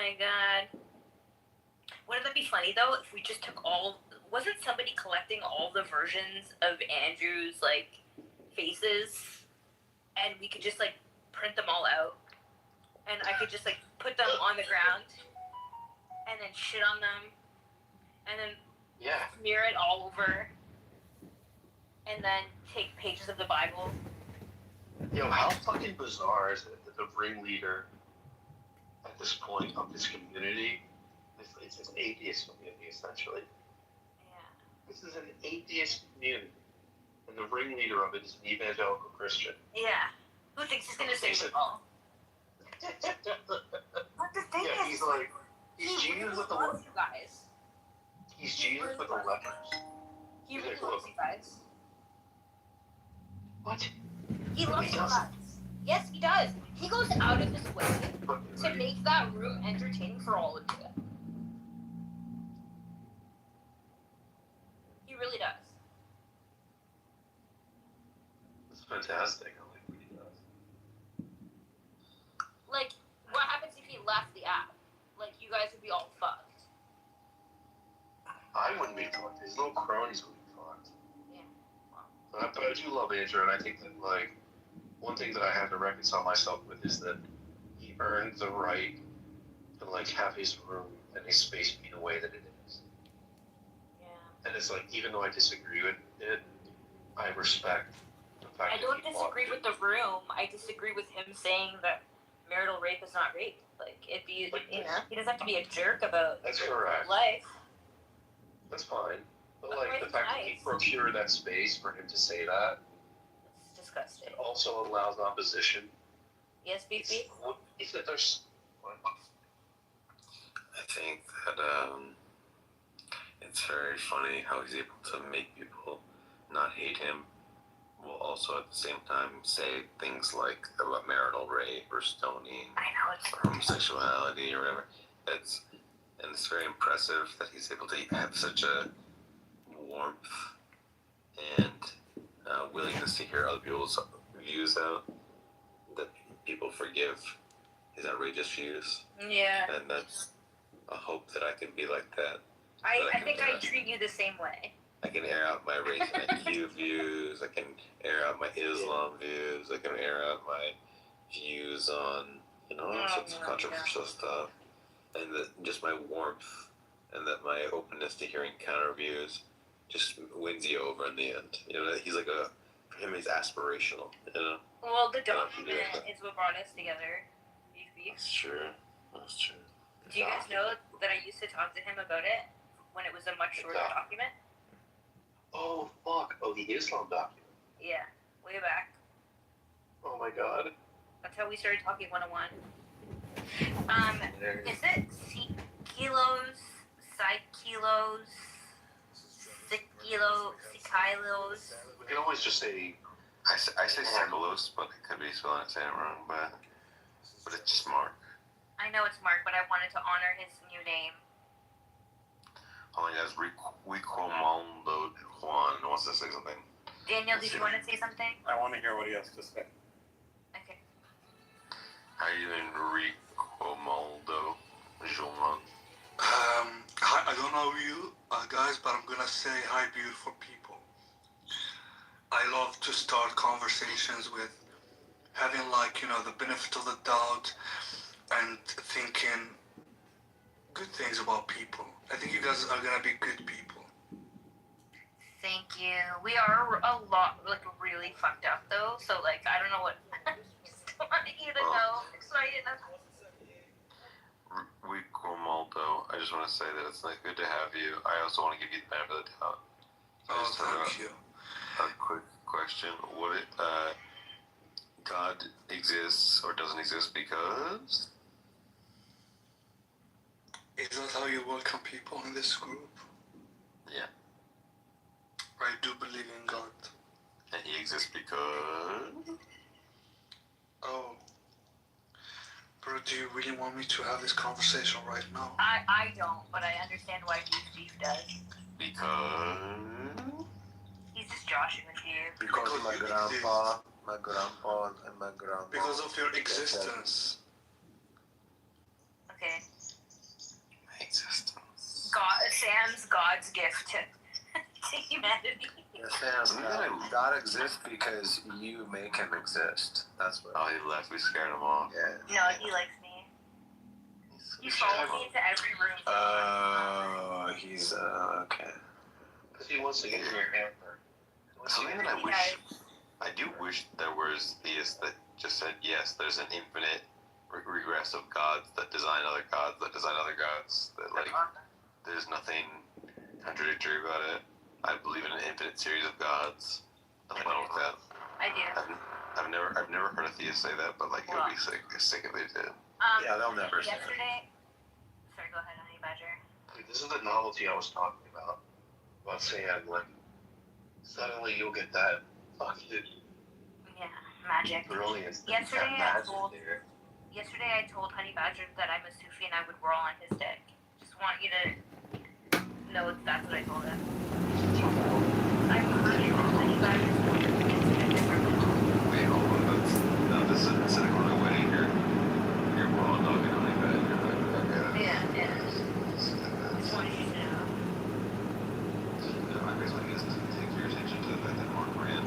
my god. Wouldn't that be funny though if we just took wasn't somebody collecting all the versions of Andrew's like faces and we could just like print them all out and I could just like put them on the ground and then shit on them and then smear it all over and then take pages of the Bible. Yo, how fucking bizarre is it that the ringleader at this point of this community, it's an atheist community essentially. Yeah. This is an atheist community, and the ringleader of it is an evangelical Christian. Yeah. Who thinks he's gonna save it all? But the thing is, he's like, he's Jesus with the loves you guys. He's Jesus with the lepers. He really loves you guys. What? He loves you guys. Yes, he does. He goes out of his way to make that room entertaining for all of you. He really does. It's fantastic. I like what he does. Like, what happens if he left the app? Like, you guys would be all fucked. I wouldn't be fucked. His little cronies would be fucked. Yeah. But I do love Andrew, and I think that, like, one thing that I have to reconcile myself with is that he earned the right to, like, have his room and his space be the way that it is. Yeah. And it's like, even though I disagree with it, I respect the fact I don't disagree with the room. I disagree with him saying that marital rape is not rape. Like, it'd be, like, you know, he doesn't have to be a jerk about that's correct. life. That's fine. But, like, the fact that he procured that space for him to say that, it's disgusting. it also allows opposition. Yes, BP? Is that there's... I think that it's very funny how he's able to make people not hate him, while also at the same time say things like about marital rape or stoning or homosexuality or whatever. It's very impressive that he's able to have such a warmth and willingness to hear other people's views out, that people forgive his outrageous views. Yeah. And that's a hope that I can be like that. I think I treat you the same way. I can air out my race and IQ views. I can air out my Islam views. I can air out my views on, all sorts of controversial stuff. And just my warmth and that my openness to hearing counter views just wins you over in the end. He's like for him, he's aspirational. Well, the document is what brought us together. That's true. That's true. Do you guys know that I used to talk to him about it when it was a much shorter document? Oh, fuck. Oh, the Islam document. Yeah, way back. Oh, my God. That's how we started talking 101. Is it kilos, kilos, kilos? We can always just say... I say Seculos, but it could be saying it wrong, but it's just Mark. I know it's Mark, but I wanted to honor his new name. Oh, yes, Ricomaldo Juan wants to say something. Daniel, did you want to say something? I want to hear what he has to say. Okay. How are you doing, Ricomaldo Juan? I don't know you guys, but I'm gonna say hi, beautiful people. I love to start conversations with having the benefit of the doubt and thinking good things about people. I think you guys are gonna be good people. Thank you. We are a lot, really fucked up though, so I don't know what I just wanted you to know, so I didn't have to. Ricomaldo, I just want to say that it's good to have you. I also want to give you the benefit of the doubt. Thank you. A quick question. God exists or doesn't exist because? Is that how you welcome people in this group? Yeah. I do believe in God. And he exists because? Oh. Bro, do you really want me to have this conversation right now? I don't, but I understand why Beef does. Because? He's just joshing with you. Because my grandpa, and my grandma. Because of your existence. Okay. Sam's God's gift to humanity. Yeah, Sam, God exists because you make him exist. That's what. Oh, he left. We scared him off. Yeah. No, he likes me. He follows me into every room. He's okay. Because he wants to get in your hamper. Something that I do wish there was theists that just said, yes, there's an infinite regress of gods that design other gods that design other gods. That, like, there's nothing contradictory about it. I believe in an infinite series of gods. Nothing wrong with that. I do. I've never heard a theist say that, but like it would be sick if they did. Yeah, they'll never say Yesterday. Sorry, go ahead, Honey Badger. Dude, this is the novelty I was talking about. About saying, like, suddenly you'll get that fucking Yeah, magic. brilliance. Yesterday that I magic told- there. Yesterday I told Honey Badger that I'm a Sufi and I would whirl on his dick. Just want you to know that's what I told him. I'm Honey Badger's Wait, hold on. No, this is instead of going to a wedding, you're raw dogging on my bed. Yeah. Just wanted you to know. My basically is to take your attention to the fact that Mark Brand,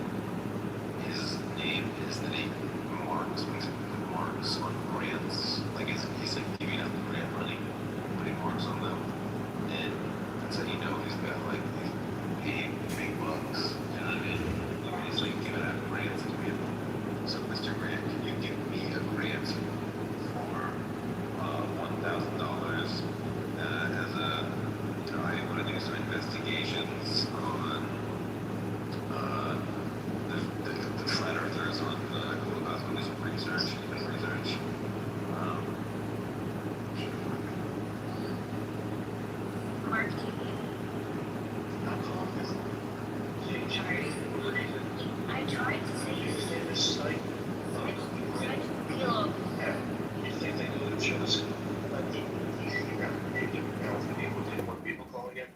his name is the name Marks, means marks on brands. Like he's like giving out the brand money, putting marks on them, and that's how you know he's got like these big bucks. You know what I mean? Like he's like giving out grants to people. So Mr. Grant, can you give me a grant for $1,000 as a I want to do some investigations on the flat earthers on Clubhouse. I want to do some research, human research. Mark TV. I tried to say It's like, Kilo. you think they do the shows? Like, what people calling it?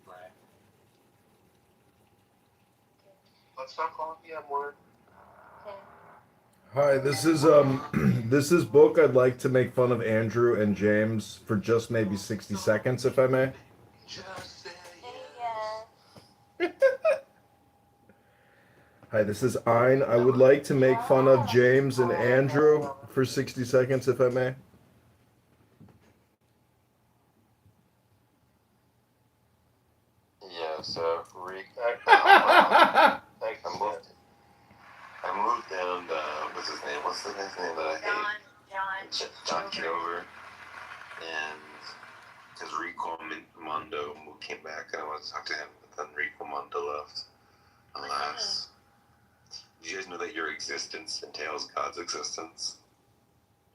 Right. Let's stop calling the M word. Hi, this is this is Book. I'd like to make fun of Andrew and James for just maybe 60 seconds, if I may. Just say Hi, this is Ein. I would like to make fun of James and Andrew for 60 seconds, if I may. Yeah, so Rick, Thank I moved down. What's his name? What's the guy's name that I hate? John Kitover, and because Rico Mondo came back, and I wanted to talk to him, but then Rico Mondo left. Alas. Do you guys know that your existence entails God's existence?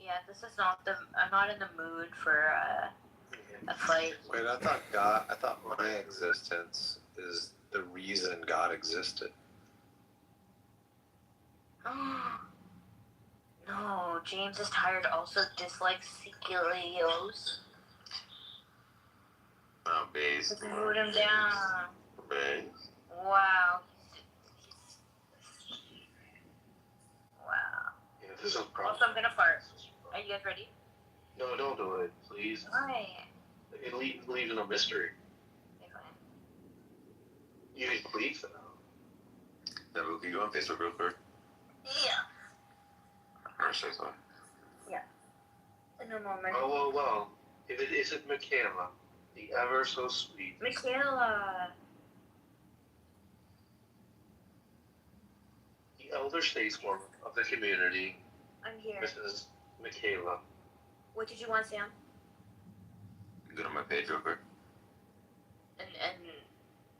Yeah, this is not I'm not in the mood for a fight. Wait, I thought my existence is the reason God existed. No, James is tired. Also dislikes Sikileos. Oh, base. Put him down. Base. Wow. Wow. Yeah, this is a problem. Also, I'm gonna fart. Are you guys ready? No, don't do it, please. Why? It leaves in a mystery. Okay, fine. You need believe that. Now, can you go on Facebook real quick? Yeah. Or say something? In a moment. Oh, well. If it isn't Michaela, the ever so sweet. Michaela. The elder stateswoman of the community, I'm here. Mrs. Michaela. What did you want, Sam? Go to my page real quick. And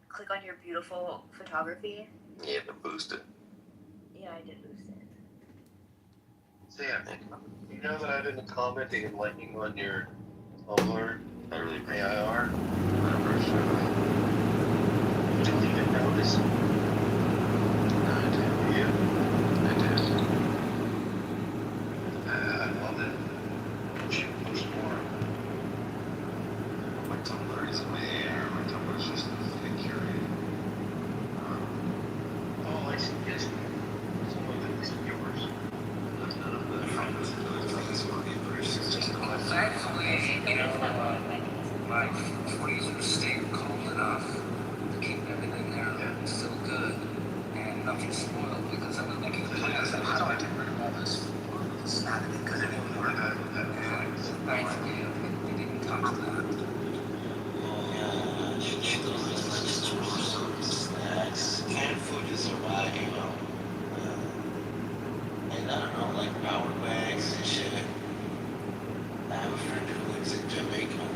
click on your beautiful photography. Yeah, to boost it. Yeah, I did boost it. Sam, you know that I've been commenting and liking on your Tumblr, I really appreciate AIR? it. Didn't even notice. I did. You? I did. I love it. You should post more. My Tumblr isn't my AR. My Tumblr is just a fake curated. Oh, I see. Yes. Some of it is yours. None of the friends. It's just You know, like happening because everyone would have had Thanksgiving. We didn't touch that. Oh yeah, she goes to like store some snacks. Canned food to survive, you know. And I don't know, like power banks and shit. I have a friend who lives in Jamaica.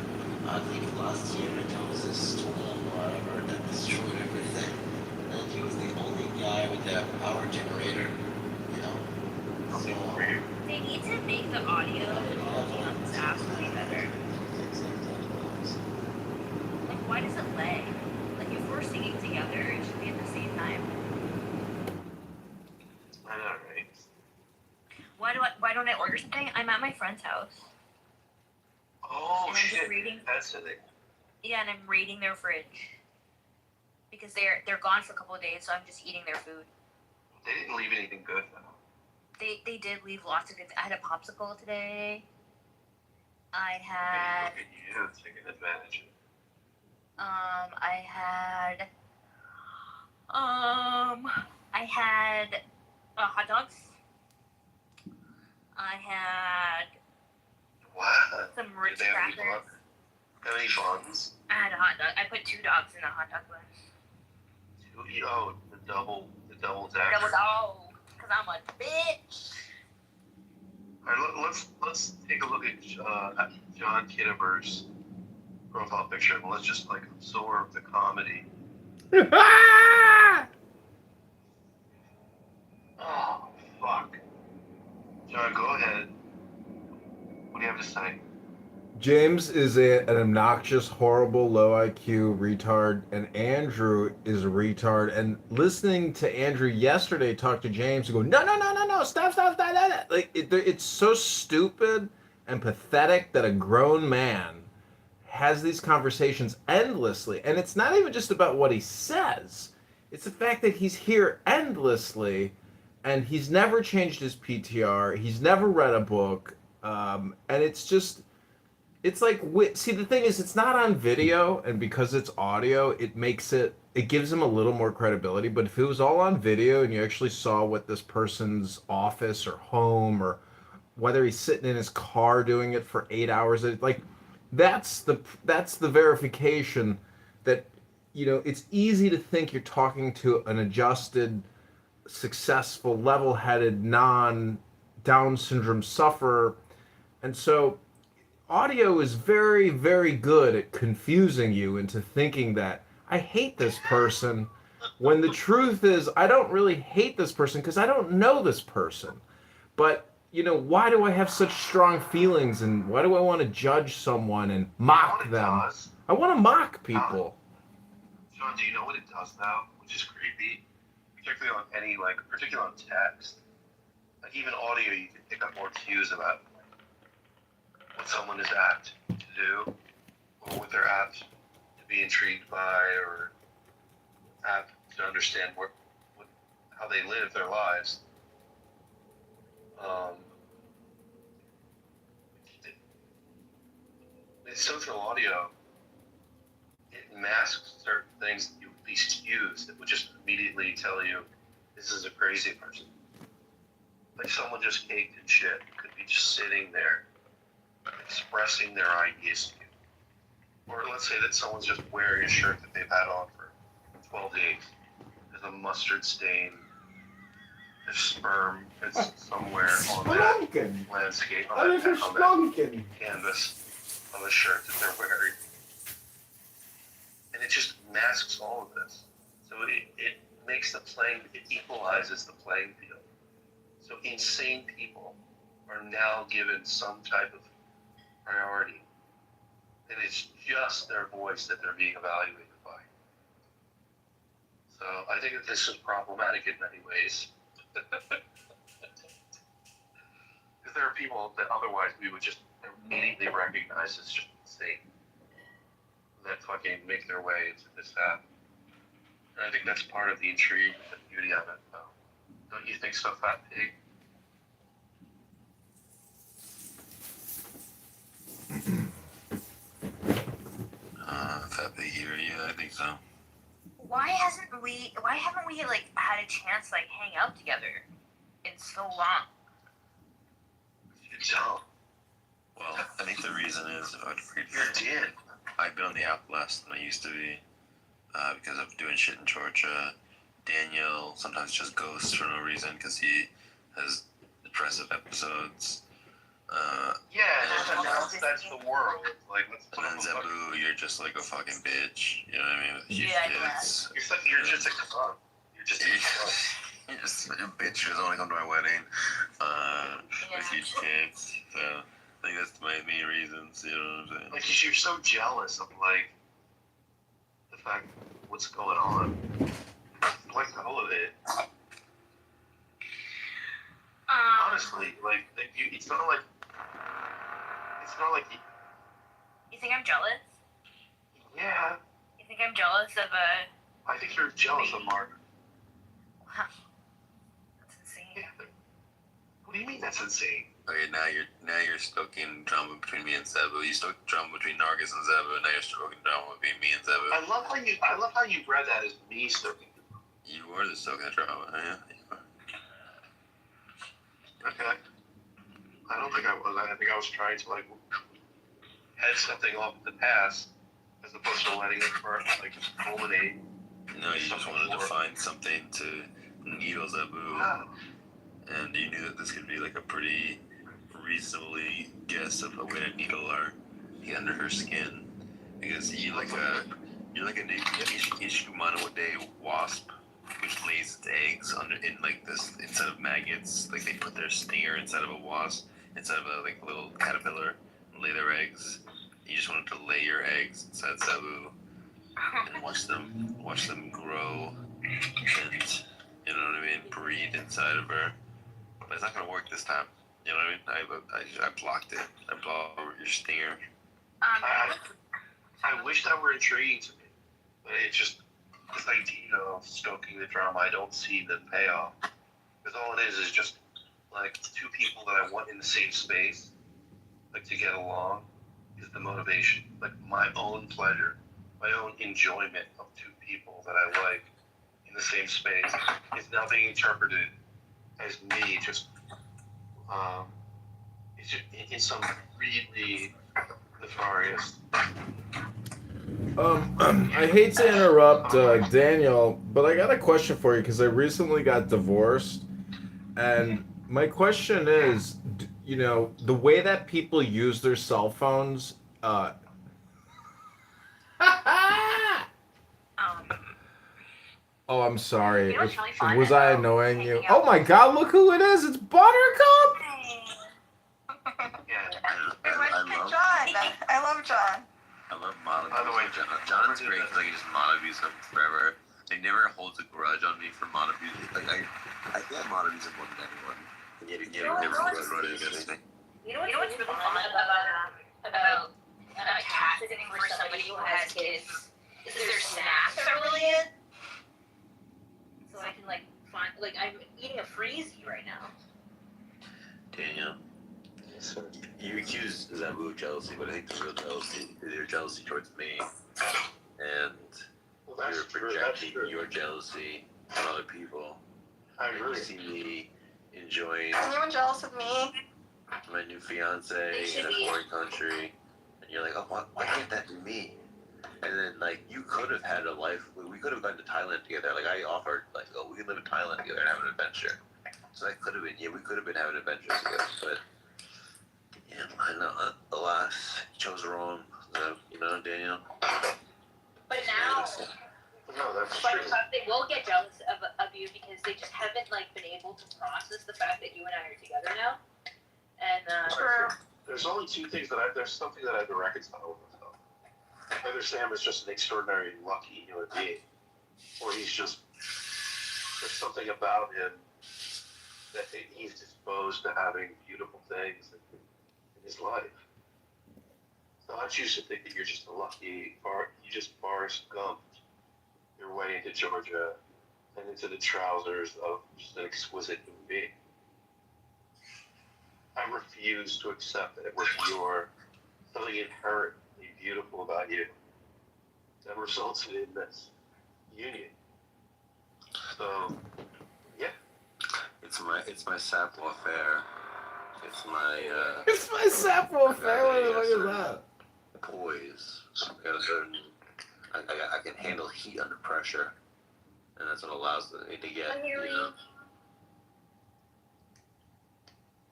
I think last year there was a storm or whatever that destroyed everything. And he was the only guy with that power generator, you know. So, They need to make the audio on this app way better. Like, why does it lag? Like, if we're singing together, it should be at the same time. I know, right? Why don't I order something? I'm at my friend's house. Oh And I'm just shit! reading. That's the thing. Yeah, and I'm raiding their fridge because they're gone for a couple of days, so I'm just eating their food. They didn't leave anything good though. They did leave lots of good. I had a popsicle today. I had Look at you taking advantage. I had hot dogs. I had Wow. some Ritz Did they have any crackers. How many buns? I had a hot dog. I put 2 dogs in a hot dog bun. Oh, the double Double decker. dog, cause I'm a bitch. All right, let's take a look at John Kitover's profile picture and let's just like absorb the comedy. Oh fuck. John, go ahead. What do you have to say? James is an obnoxious, horrible, low IQ retard, and Andrew is a retard. And listening to Andrew yesterday talk to James and go, no, stop. Like it's so stupid and pathetic that a grown man has these conversations endlessly. And it's not even just about what he says; it's the fact that he's here endlessly, and he's never changed his PTR. He's never read a book, and it's just. It's like, see, the thing is, it's not on video, and because it's audio, it gives him a little more credibility. But if it was all on video and you actually saw what this person's office or home, or whether he's sitting in his car doing it for 8 hours, like, that's the verification that, it's easy to think you're talking to an adjusted, successful, level-headed, non-Down syndrome sufferer. And so audio is very, very good at confusing you into thinking that I hate this person, when the truth is I don't really hate this person because I don't know this person. But, why do I have such strong feelings, and why do I want to judge someone and mock them? Does? I want to mock people. John, do you know what it does now? Which is creepy, particularly on text. Like even audio, you can pick up more cues about what someone is apt to do, or what they're apt to be intrigued by, or apt to understand how they live their lives. In social audio, it masks certain things that you would least use that would just immediately tell you this is a crazy person. Like someone just caked in shit could be just sitting there expressing their ideas to you. Or let's say that someone's just wearing a shirt that they've had on for 12 days. There's a mustard stain. There's sperm. It's somewhere on that landscape, on that canvas on the shirt that they're wearing. And it just masks all of this. So it makes it equalizes the playing field. So insane people are now given some type of priority, and it's just their voice that they're being evaluated by. So I think that this is problematic in many ways. Because there are people that otherwise we would just immediately recognize as just insane, that fucking make their way into this app. And I think that's part of the intrigue and the beauty of it, though. Don't you think so, Fat Pig? Fat Pig here, yeah, I think so. Why haven't we like had a chance to like hang out together in so long? You don't. Well, I think the reason is You're dead. I've been on the app less than I used to be because of doing shit in Georgia. Daniel sometimes just ghosts for no reason because he has depressive episodes. Yeah, just announce that's the world. Like, let's put And him then a fucking... Zebu, you're just like a fucking bitch. You know what I mean? With huge Yeah, kids. You're just a cunt. You're just a cunt. You're just a bitch who's only come to my wedding with huge kids. So I think that's my main reasons. You know what I'm saying? Like, you're so jealous of, like, the fact what's going on. Like the whole of it. Honestly, like it's not like You think I'm jealous? yeah. You think I'm jealous of a? I think you're jealous of Mark. Wow, that's insane. Yeah. What do you mean that's insane? Okay, now you're stoking drama between me and Zebu. You stoked drama between Nargis and Zebu. Now you're stoking drama between me and Zebu. I love how you read that as me stoking. You were the stoking drama, yeah. Okay. I don't think I was. I think I was trying to like head something off in the past as opposed to letting it culminate. No, you just wanted to find something to needle Zebu. Wow. And you knew that this could be like a pretty reasonably guess of a way to needle her under her skin, because you're like an Ishkumanoide wasp, which lays its eggs in like this instead of maggots. Like they put their stinger inside of a wasp, instead of a like little caterpillar, and lay their eggs. You just wanted to lay your eggs inside Zebu and watch them grow, and you know what I mean, breathe inside of her. But it's not gonna work this time. You know what I mean? I blocked it. I blocked your stinger. I wish that were intriguing to me, but it's just this idea of stoking the drama. I don't see the payoff, because all it is just like two people that I want in the same space, like to get along, is the motivation. Like my own pleasure, my own enjoyment of two people that I like in the same space is now being interpreted as me just it's just in some really nefarious. I hate to interrupt Daniel, but I got a question for you because I recently got divorced, and my question is, you know, the way that people use their cell phones. Oh, I'm sorry. You know what's really fun Was I about annoying you? hanging out Oh my God! Look who it is! It's Buttercup. Yeah. I love John. I love mono. By the way, John's great because I can just mono abuse him forever. He never holds a grudge on me for mono abuse. Like I think I mono abuse him more than anyone. And yet he never holds a grudge against me. You know what's really fun about a cat sitting for somebody who has kids is their snacks are really it. So I can like find I'm eating a freezy right now. Daniel, you accuse Zebu of jealousy, but I think the real jealousy is your jealousy towards me, and Well, that's you're true. projecting your jealousy on other people. I You agree. see me enjoying Anyone jealous of me? my new fiance in a foreign country, and you're like, oh, why can't that be me? And then, like, you could have had a life. We could have gone to Thailand together. Like, I offered, like, oh, we can live in Thailand together and have an adventure. So that could have been, we could have been having adventures together. But, yeah, I know, alas, you chose wrong. You know, Daniel? But now, No, that's but true. they will get jealous of you because they just haven't been able to process the fact that you and I are together now. And True. There's only two things there's something that I have to reconcile with myself. Either Sam is just an extraordinary lucky human being, or there's something about him that he's disposed to having beautiful things in his life. So I choose to think that you're just you just Forrest Gumped your way into Georgia and into the trousers of just an exquisite human being. I refuse to accept that it was something inherently beautiful about you that resulted in this union. So, yeah. It's my savoir faire It's my It's my Sappho affair. What the fuck is that? poise. I got a certain. I can handle heat under pressure, and that's what allows me to get. You know,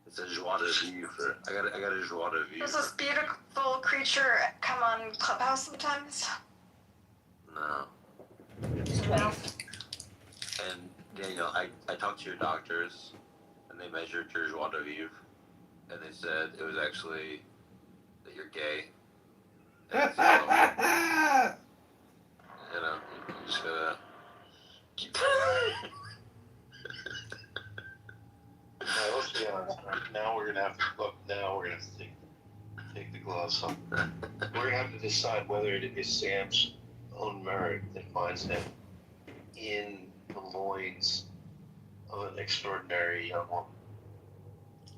it's a joie de vivre. I got a joie de Does vivre. this beautiful creature come on Clubhouse sometimes? No. No. And Daniel, I talked to your doctors, and they measured your joie de vivre, and they said it was actually that you're gay. And so, you know, you just gotta keep. Now, let's be honest. Now we're gonna have to look. Now we're gonna have to take the gloves off. We're gonna have to decide whether it is Sam's own merit that finds him in the loins of an extraordinary young woman,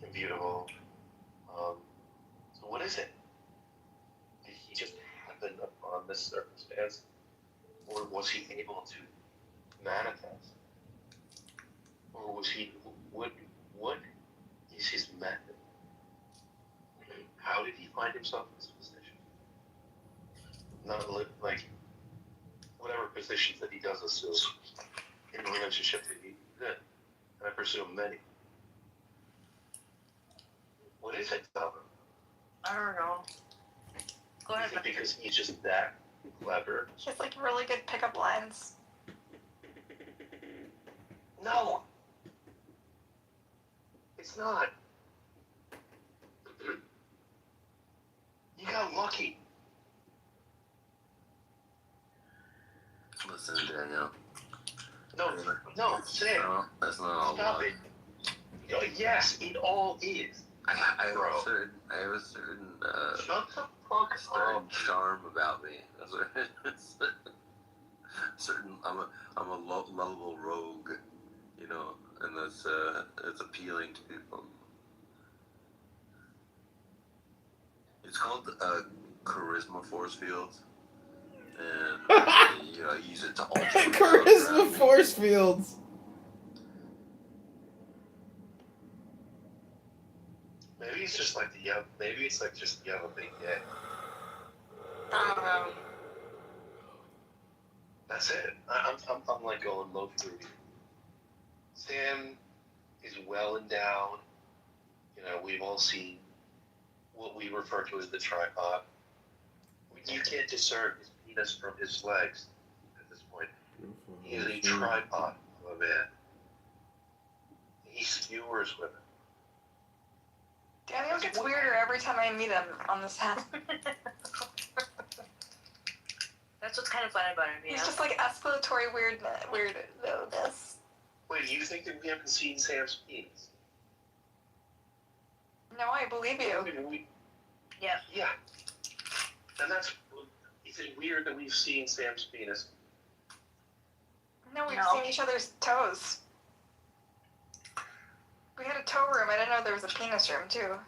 and beautiful. So what is it? Did he just happen upon this circumstance, or was he able to manifest, or was he? What is his method? How did he find himself in this position? Not like whatever positions that he does assume in a relationship that he's in, and I presume many. What is it, Delvin? I don't know. Go ahead. Is it because he's just that clever? He has like really good pickup lines. No. It's not. You got lucky. Listen, Daniel. No, Sam. No, that's not all. Stop it. Yes, it all is. I have Bro. a certain Shut the fuck certain up. charm about me. That's what it is. Certain, I'm a lovable rogue, you know, and that's it's appealing to people. It's called charisma force field, and you know, I use it to alter Charisma force fields. Maybe it's just like maybe it's like just you have a big dick. That's it. I'm like going low fruity. Sam is well endowed. You know, we've all seen what we refer to as the tripod. You can't discern his penis from his legs at this point. He is a tripod of a man. He skewers women. Daniel gets weirder every time I meet him on this app. That's what's kind of fun about him, you He's know? just like escalatory weirdness. Wait, you think that we haven't seen Sam's penis? No, I believe I you. mean, Yeah. yeah. And is it weird that we've seen Sam's penis? No, we've No. seen each other's toes. We had a toe room. I didn't know there was a penis room too.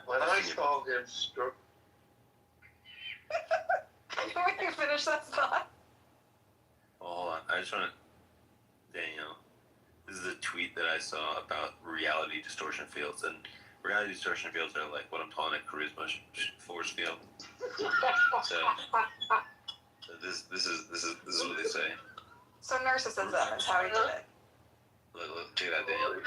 When I saw him stroke. Can you finish that thought? Well, hold on. I just want to, Daniel. This is a tweet that I saw about reality distortion fields, and reality distortion fields are like what I'm calling a charisma force field. So this is what they say. So narcissism is how he did it. Look, check it out, Daniel.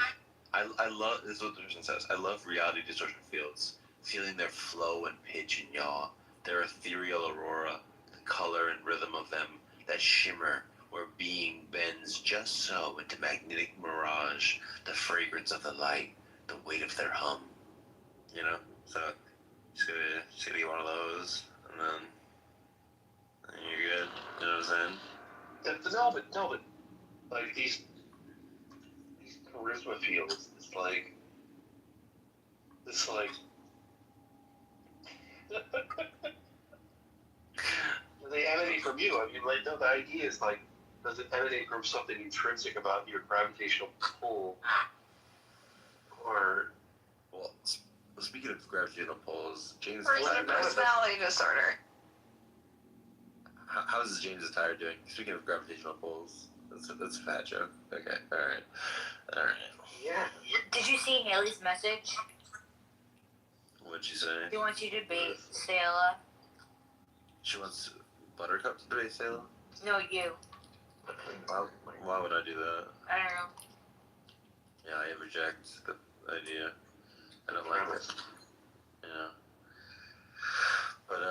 I love, this is what the person says. I love reality distortion fields, feeling their flow and pitch and yaw, their ethereal aurora, the color and rhythm of them, that shimmer where being bends just so into magnetic mirage, the fragrance of the light, the weight of their hum. You know? So, just gotta get one of those, and then you're good. You know what I'm saying? No, but like these charisma fields, it's like they emanate from you. I mean, like, no, the idea is like, does it emanate from something intrinsic about your gravitational pull, or Well, speaking of gravitational pulls, James. Or is it a personality disorder? How's James' attire doing? Speaking of gravitational pulls, that's a fat joke. Okay, all right. yeah? Did you see Haley's message? What'd she say? She wants you to debate Sayla. She wants Buttercup to debate Salem? No, you. Why would I do that? I don't know. Yeah, I reject the idea. I don't like it. Yeah. But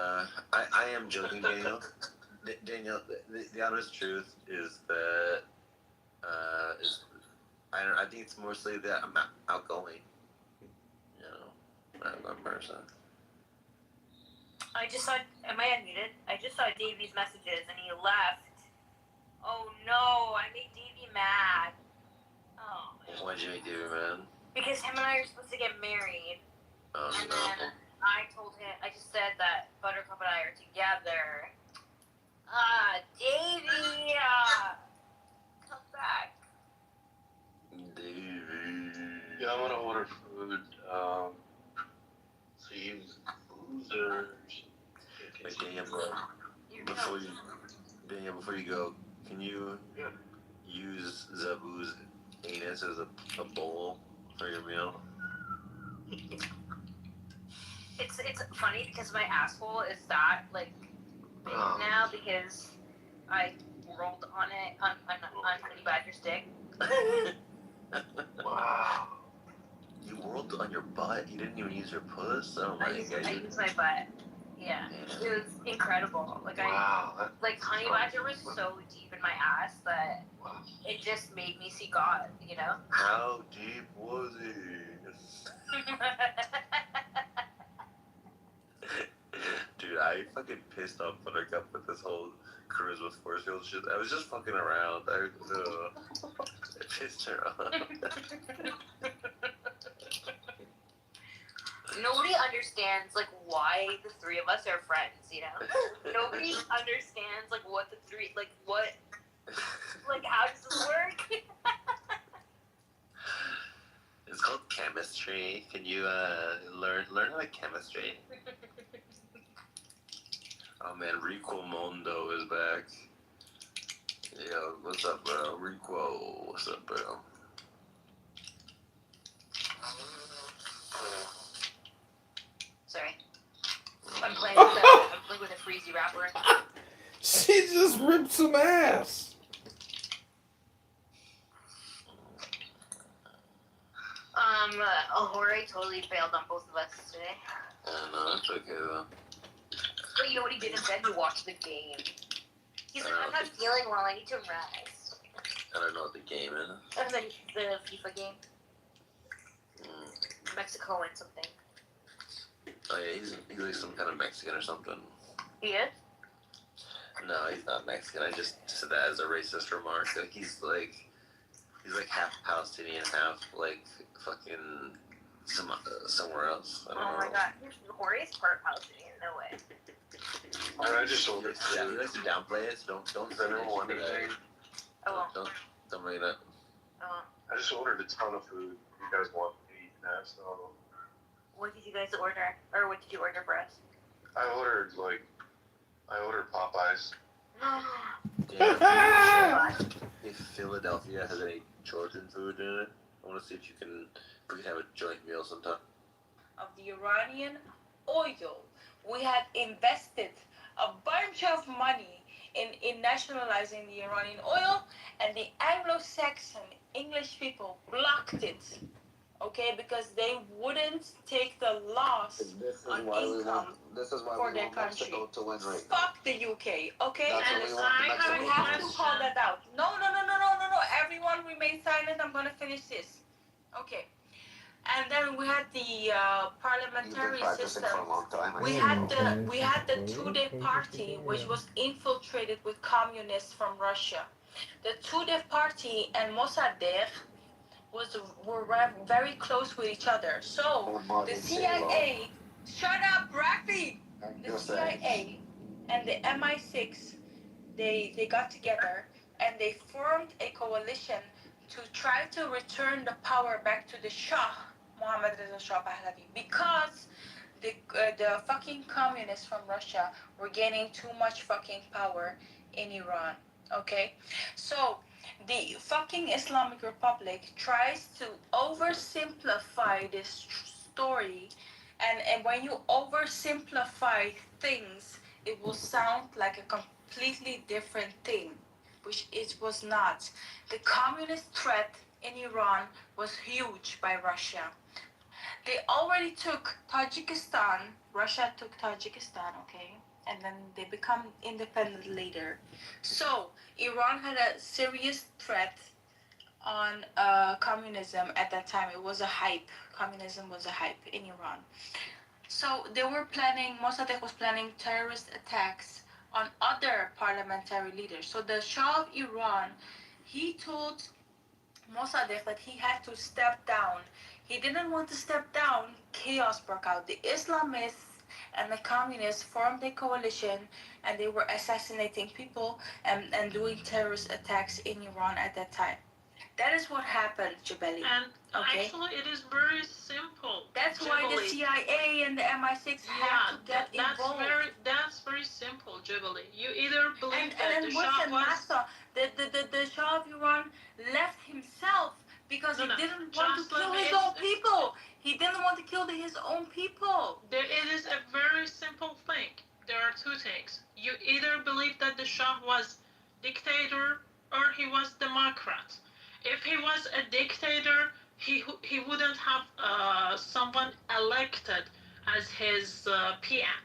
I am joking, Daniel. Daniel, the honest truth is that I think it's mostly that I'm outgoing. You know, I'm an outgoing person. I just saw. Am I unmuted? I just saw Davey's messages and he left. Oh no! I made Davey mad. Oh. Why'd you make David mad? Because him and I are supposed to get married, Oh and no. then I told him. I just said that Buttercup and I are together. Davey, come back. David. Yeah, I want to order food. So you losers. Wait, Daniel, You're before no. before you go, can you Yeah. use Zabu's anus as a bowl for your meal? It's funny because my asshole is that like big now because I rolled on it on Honey Badger's dick. Wow. You whirled on your butt? You didn't even use your puss? Oh my I god. used my butt. Yeah, it was incredible. Like Wow. Honey Badger was so deep in my ass that Wow. it just made me see God. You know. How deep was it? Dude, I fucking pissed off Buttercup with this whole charisma force field shit. I was just fucking around. I pissed her off. Nobody understands like why the three of us are friends. You know. Nobody understands like what the three what how does this work? It's called chemistry. Can you learn how to chemistry? Oh man, Rico Mondo is back. Yo, what's up, bro? Rico, what's up, bro? Sorry. I'm playing with a freezy rapper. She just ripped some ass. Jorge totally failed on both of us today. No, that's okay though. But you know what he did instead? He watched the game. He's like, I'm not feeling well, I need to rest. I don't know what the game is. And then the FIFA game. Mexico and something. Oh yeah, he's like some kind of Mexican or something. He is? No, he's not Mexican. I just said that as a racist remark. Like he's like half Palestinian, half like fucking somewhere else. I don't know. My god. Jorge's part Palestinian, no way. I just ordered Yeah, he food. likes to downplay it. So don't I never wanted today. anything. Oh. Don't bring it up. Oh. I just ordered a ton of food. You guys want to eat that, so What did you guys order? Or what did you order for us? I ordered Popeyes. Yeah, if Philadelphia has any Georgian food in it, I want to see if we can have a joint meal sometime. Of the Iranian oil. We had invested a bunch of money in nationalizing the Iranian oil, and the Anglo-Saxon English people blocked it. Okay, because they wouldn't take the loss on income for their country. Fuck the UK, okay? And We have to call that out. No. Everyone remain silent. I'm gonna finish this. Okay. And then we had the parliamentary system. We had the Tudeh party, which was infiltrated with communists from Russia. The Tudeh party and Mossadegh were very close with each other. So the CIA, shut up, Rafi. The CIA and the MI6, they got together and they formed a coalition to try to return the power back to the Shah, Mohammad Reza Shah Pahlavi, because the fucking communists from Russia were gaining too much fucking power in Iran. Okay, so the fucking Islamic Republic tries to oversimplify this story And when you oversimplify things, it will sound like a completely different thing, which it was not. The communist threat in Iran was huge by Russia. They already took Tajikistan. Russia took Tajikistan, okay? And then they become independent later. So Iran had a serious threat on communism at that time. It was a hype. Communism was a hype in Iran. So they were planning, Mossadegh was planning terrorist attacks on other parliamentary leaders. So the Shah of Iran, he told Mossadegh that he had to step down. He didn't want to step down. Chaos broke out. The Islamists and the communists formed a coalition, and they were assassinating people and doing terrorist attacks in Iran at that time. That is what happened, Jabali. And Okay. actually, it is very simple. That's why the Jubilee. CIA and the MI6 had to get involved. That's very simple, Jubilee. You either believe that And the what's Shah the was master? The Shah of Iran left himself because he didn't want to kill his own people. He didn't want to kill his own people. It is a very simple thing. There are two things. You either believe that the Shah was dictator or he was democrat. If he was a dictator, he wouldn't have someone elected as his PM.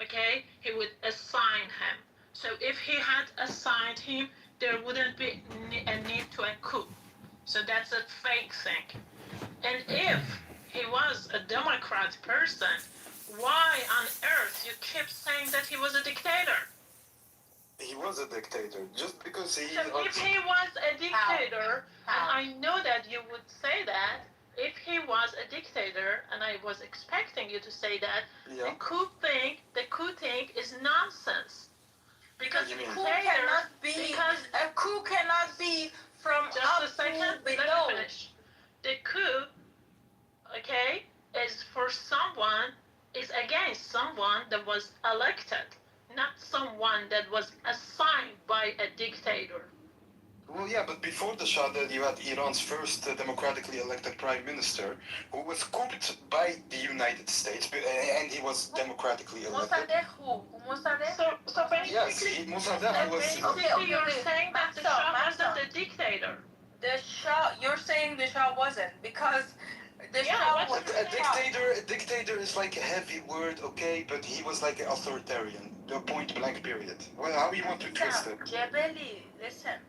Okay, he would assign him. So if he had assigned him, there wouldn't be a need to a coup. So that's a fake thing. And if he was a democrat person, why on earth you keep saying that he was a dictator? He was a dictator just because he. So if he was a dictator, How? and I know that you would say that, if he was a dictator, and I was expecting you to say that, Yeah. the coup thing is nonsense. Because You mean? Coup cannot be. because A coup cannot be from just up a second, to let me below. finish. The coup, okay, is for someone, is against someone that was elected, not someone that was assigned by a dictator. Well, yeah, but before the Shah, you had Iran's first democratically elected prime minister, who was couped by the United States, and he was democratically elected. Mossadegh who? Mossadegh? So Yes, basically, Mossadegh was. basically you're saying that the Shah Master. wasn't a dictator. The Shah, you're saying the Shah wasn't because the Yeah, Shah what's was A dictator is like a heavy word, okay, but he was like an authoritarian, the point blank period. Well, how you want to twist it? Jebeli, listen.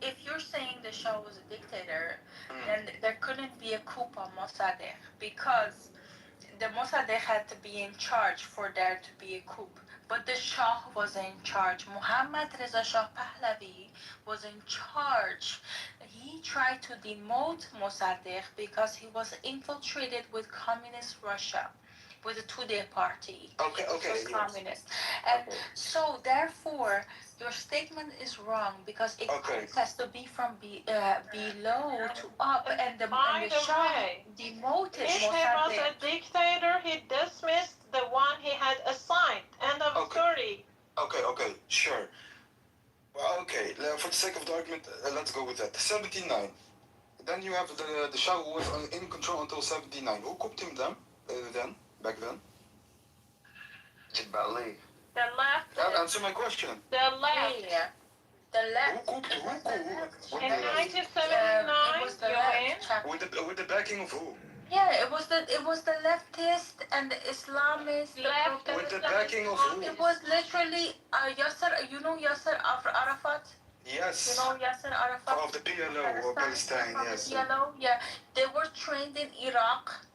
If you're saying the Shah was a dictator, Mm. then there couldn't be a coup on Mossadegh because the Mossadegh had to be in charge for there to be a coup. But the Shah was in charge. Muhammad Reza Shah Pahlavi was in charge. He tried to demote Mossadegh because he was infiltrated with communist Russia, with the Tudeh party. Okay, It was yes. communist. And Okay. so therefore, your statement is wrong because it Okay. has to be from below to up, and the By the Shah way, demoted if he was Mossadegh. a dictator, he dismissed the one he had assigned. End of Okay. story. Okay, sure. Well, okay, for the sake of the argument, let's go with that. 79. Then you have the Shah who was in control until 79. Who cooked him then, back then? Jibali. The left. Answer my question. The left. Yeah. The left. Who cooked? It was the left. With In the- 1979, it was the you left. win. With the backing of who? Yeah, it was the leftist and the Islamists. the Left pro- With the backing of who? It was literally Yasser. You know Yasser Arafat. Yes. You know Yasser Arafat. Of the PLO or Palestine, from yes. the PLO. Yeah, they were trained in Iraq,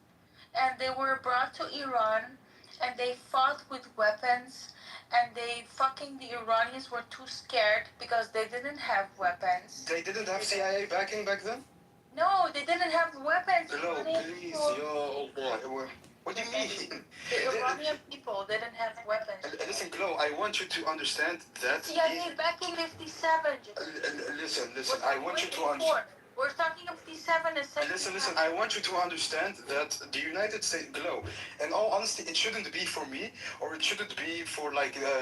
and they were brought to Iran, and they fought with weapons. And the Iranians were too scared because they didn't have weapons. They didn't have CIA backing back then? No, they didn't have weapons. No, Iranian please, people- yo, boy. What do you mean? The Iranian people didn't have weapons. Listen, Glow, I want you to understand that. CIA back in 57. Listen, I want you to understand. We're talking of 57 and 60. Listen, I want you to understand that the United States, Glow, in all honesty, it shouldn't be for me, or it shouldn't be for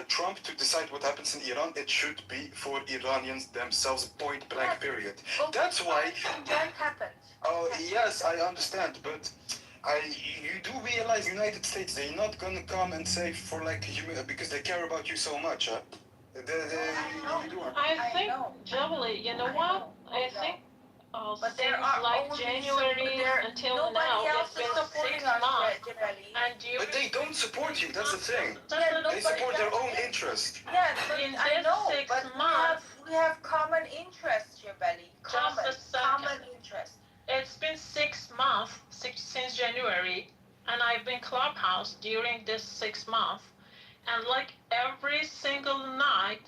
Trump to decide what happens in Iran. It should be for Iranians themselves, point blank, period. That's why. That happened. Oh, yes, I understand, but You do realize United States, they're not gonna come and say for like because they care about you so much, huh? I think, Jubilee, you know what? I think But there since are like only January until nobody now, else it's is been supporting 6 us, months. Jebeli. And during But they don't support you, that's the thing. Yeah, They support their own interest. Yes, but In I this know, 6 but months, we have common interests, Jebeli. Just a second. Common interests. it's been 6 months since January, and I've been Clubhouse during this 6 months. And like every single night,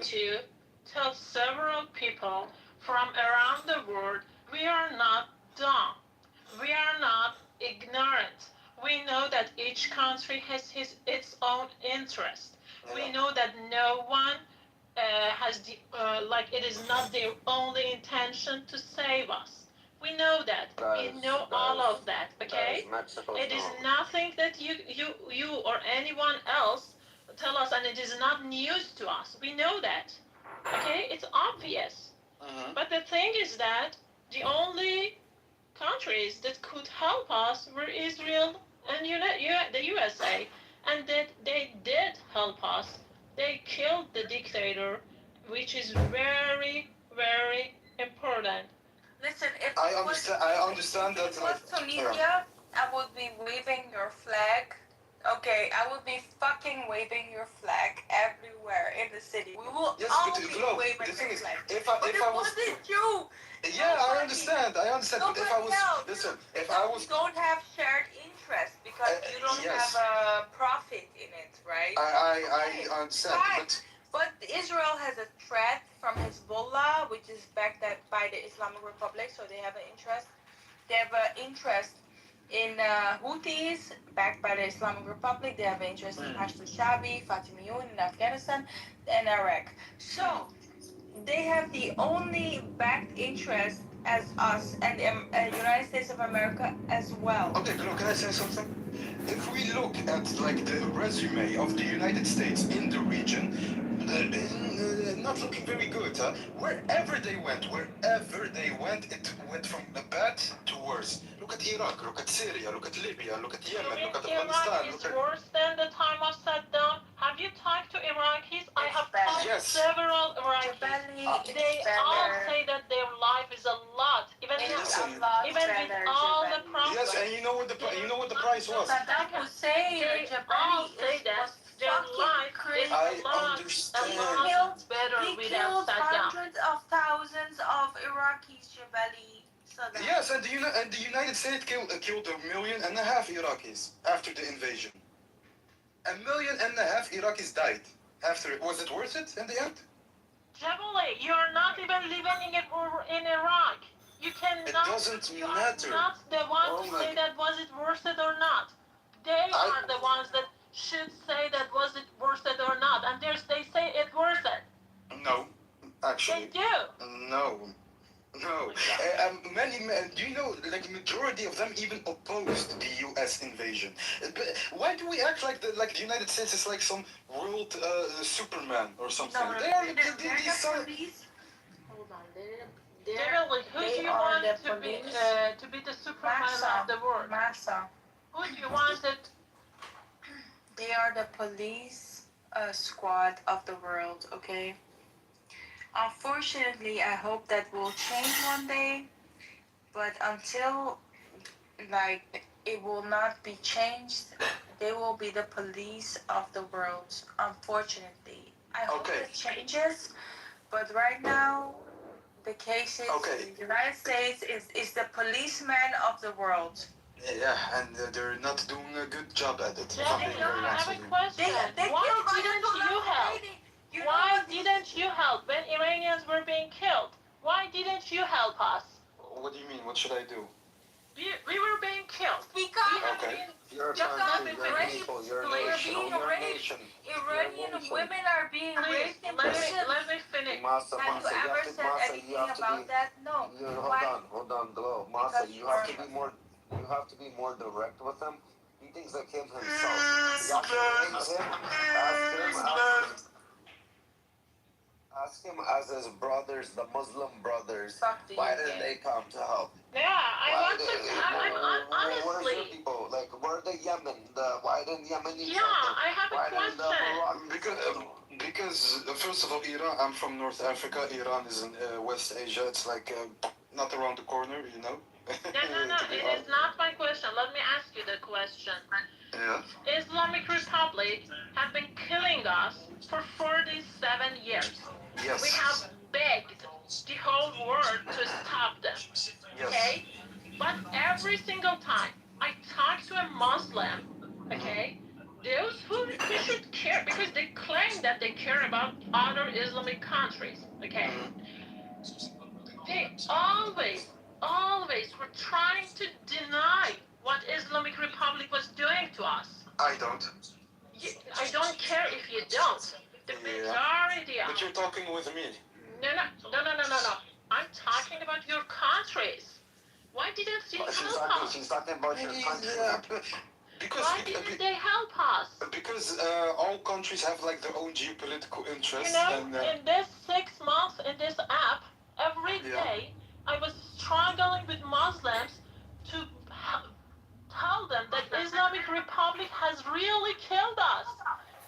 to tell several people from around the world, we are not dumb. We are not ignorant. We know that each country has its own interest. We know that no one has like it is not their only intention to save us. We know that. We know all of that. Okay. It is nothing that you or anyone else tell us, and it is not news to us. We know that. Okay, it's obvious. But the thing is that the only countries that could help us were Israel and the USA, and that they did help us. They killed the dictator, which is very, very important. Listen, if I understand that. If it was Tunisia, I would be waving your flag. Okay, I would be fucking waving your flag everywhere in the city. We will all be waving the thing your is, flag. if But I it was, wasn't you. yeah, I understand. But if I was, Else. listen, if Because I was, we don't have shared interest because you don't yes. have a profit in it, right? I understand, Fine. But Israel has a threat from Hezbollah, which is backed by the Islamic Republic, so they have an interest. They have an interest in Houthis, backed by the Islamic Republic. They have an interest in Hashd al-Shabi, Fatimiyun in Afghanistan, and Iraq. So they have the only backed interest as us and the United States of America as well. Okay, can I say something? If we look at like the resume of the United States in the region, not looking very good, huh? Wherever they went, it went from bad to worse. Look at Iraq, look at Syria, look at Libya, look at Yemen, look at Afghanistan. Iraq is worse than the time of Saddam. Have you talked to Iraqis? I have talked to several Iraqis. They all say that their life is a lot, even with all the problems. Yes, and you know what the price was? Saddam Hussein, They all say that their life is a lot better without Saddam. Hundreds of thousands of Iraqis, Jabali. Yes, and the United States killed 1.5 million Iraqis after the invasion. 1.5 million Iraqis died after it. Was it worth it in the end? Jabali, you are not even living in Iraq. You cannot. It doesn't matter. You are not the one to say that was it worth it or not. They are the ones that should say that was it worth it or not, and they say it worth it. No, actually. They do. No. Do you know, like, majority of them even opposed the U.S. invasion. Why do we act like the United States is like some world Superman or something? No, they are police. Hold on, who do you want to be the Superman of the world? Massa. Who do you want it? They are the police squad of the world, okay? Unfortunately, I hope that will change one day, but until, like, it will not be changed, they will be the police of the world, unfortunately. I hope it changes, but right now, the case is the United States is the policeman of the world. Yeah, and they're not doing a good job at it. I have a question. Why didn't you help? Why didn't you help when Iranians were being killed? Why didn't you help us? What do you mean? What should I do? We were being killed. You're a country, you're a people, you're a nation. Iranian women are being raped in prison. Let me finish. Masa, Have you ever said anything about that? No. Hold on, Glow. Masa, you have to be more direct with him. He thinks like him himself. Ask him as his brothers, the Muslim brothers, why didn't they come to help? Yeah, I'm honestly, didn't Yemenis Yeah, I have a Why didn't the question. Moroccans Because first of all, Iran. I'm from North Africa. Iran is in West Asia. It's like not around the corner, you know. No. To be It is honest. not my question. Let me ask you the question. Yeah. Islamic Republic have been killing us for 47 years. Yes. We have begged the whole world to stop them. Yes. Okay? But every single time I talk to a Muslim, okay, those who should care because they claim that they care about other Islamic countries, okay? They always were trying to deny what Islamic Republic was doing to us. I don't. I don't care if you don't. The majority of But you're talking with me. No. I'm talking about your countries. Why didn't you help us? She's talking about your country. Because Why didn't they help us? because all countries have like their own geopolitical You interests. know, And in this 6 months in this app, every day I was struggling with Muslims to tell them that Islamic Republic has really killed us.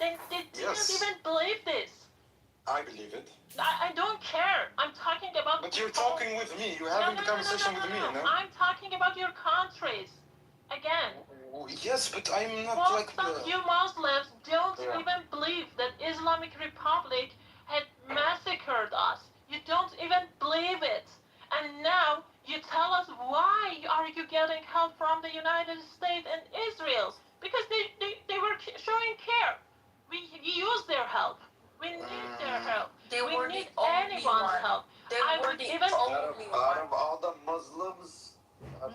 They didn't even believe this. I believe it. I don't care. I'm talking about. But you're talking with me. You're having the conversation with me, no? I'm talking about your countries. Again. Yes, but I'm not Most like of you Muslims don't even believe that Islamic Republic had massacred us. You don't even believe it. And now you tell us why are you getting help from the United States and Israel? Because they were showing care. We use their help. We need their help. We need anyone's help. They were the only Out one. of all the Muslims,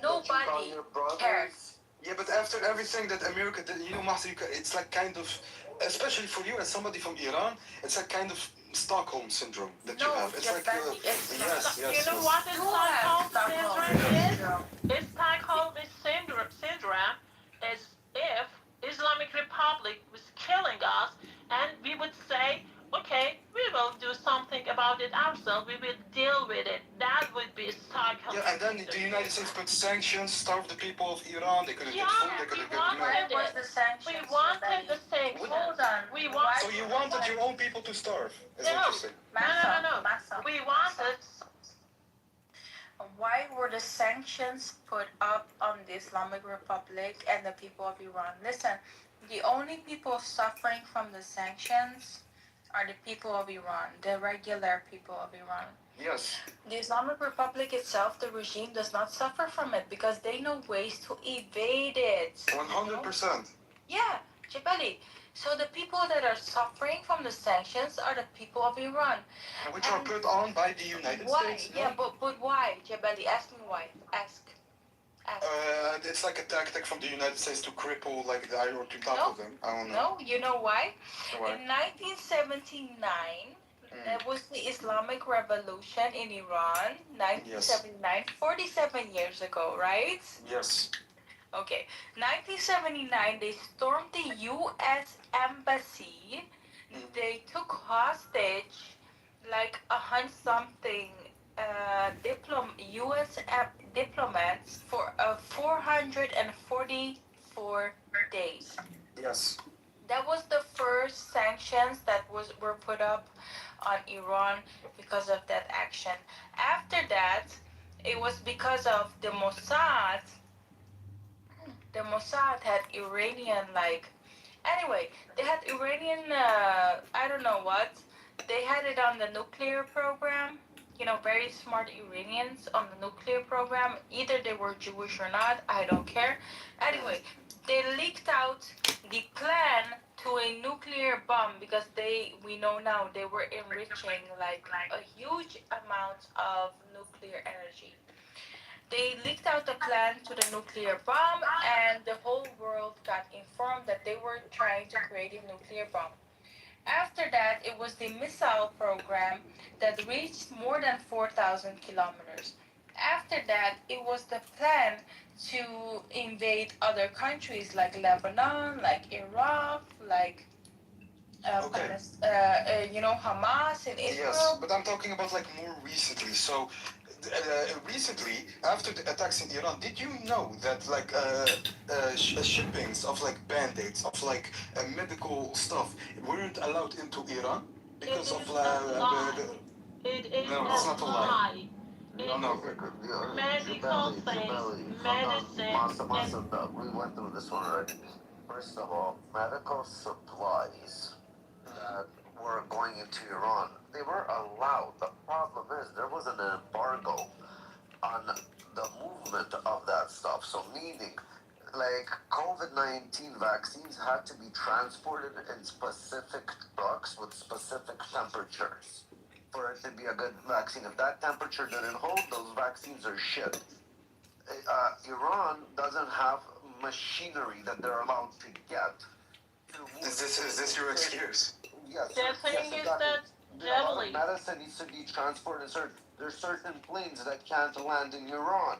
Nobody cares. Yeah, but after everything that America did, you know, Mahdi, it's like kind of, especially for you as somebody from Iran, it's like kind of Stockholm syndrome that you have. It's like, yes. You know what is Stockholm syndrome is? Stockholm syndrome is if Islamic Republic was killing us and we would say, okay, we will do something about it ourselves. We will deal with it. That would be Stockholm. Yeah, and then the United States put sanctions, starved the people of Iran. They couldn't get food. They couldn't get milk. We wanted the sanctions. Hold on. So you wanted your own people to starve? Is what you're saying? No. We wanted. Why were the sanctions put up on the Islamic Republic and the people of Iran? Listen, the only people suffering from the sanctions are the people of Iran, the regular people of Iran. Yes. The Islamic Republic itself, the regime, does not suffer from it because they know ways to evade it. 100%. Yeah, Jabali. So the people that are suffering from the sanctions are the people of Iran. Which are put on by the United States. Why? Yeah, but why, Jabali? Ask me why. Ask. It's like a tactic from the United States to cripple like the iron to top of them. I don't know. No, you know why? Why? In 1979, there was the Islamic Revolution in Iran. 1979, 47 years ago, right? Yes. Okay, 1979, they stormed the U.S. Embassy. They took hostage like 100-something U.S. diplomats for 444 days. Yes. That was the first sanctions that were put up on Iran because of that action. After that, it was because of the Mossad. The Mossad had Iranian anyway, they had Iranian I don't know what. They had it on the nuclear program. You know, very smart Iranians on the nuclear program. Either they were Jewish or not, I don't care. Anyway, they leaked out the plan to a nuclear bomb because we know now they were enriching like a huge amount of nuclear energy. They leaked out the plan to the nuclear bomb, and the whole world got informed that they were trying to create a nuclear bomb. After that, it was the missile program that reached more than 4,000 kilometers. After that, it was the plan to invade other countries like Lebanon, like Iraq, like Hamas in Israel. Yes, but I'm talking about like more recently. So recently, after the attacks in Iran, did you know that like shippings of like band-aids, of like medical stuff weren't allowed into Iran because It of is a lie. It is No, a it's not a lie. lie. No, It's no, medical things, medicine, Masa, we went through this one already. First of all, medical supplies that were going into Iran, they were allowed. The problem is there was an embargo on the movement of that stuff. So meaning, like COVID-19 vaccines had to be transported in specific trucks with specific temperatures for it to be a good vaccine. If that temperature didn't hold, those vaccines are shit. Iran doesn't have machinery that they're allowed to get. Is this your excuse? Yes, the thing is exactly. that A lot of Jelly, medicine needs to be transported. There's certain planes that can't land in Iran.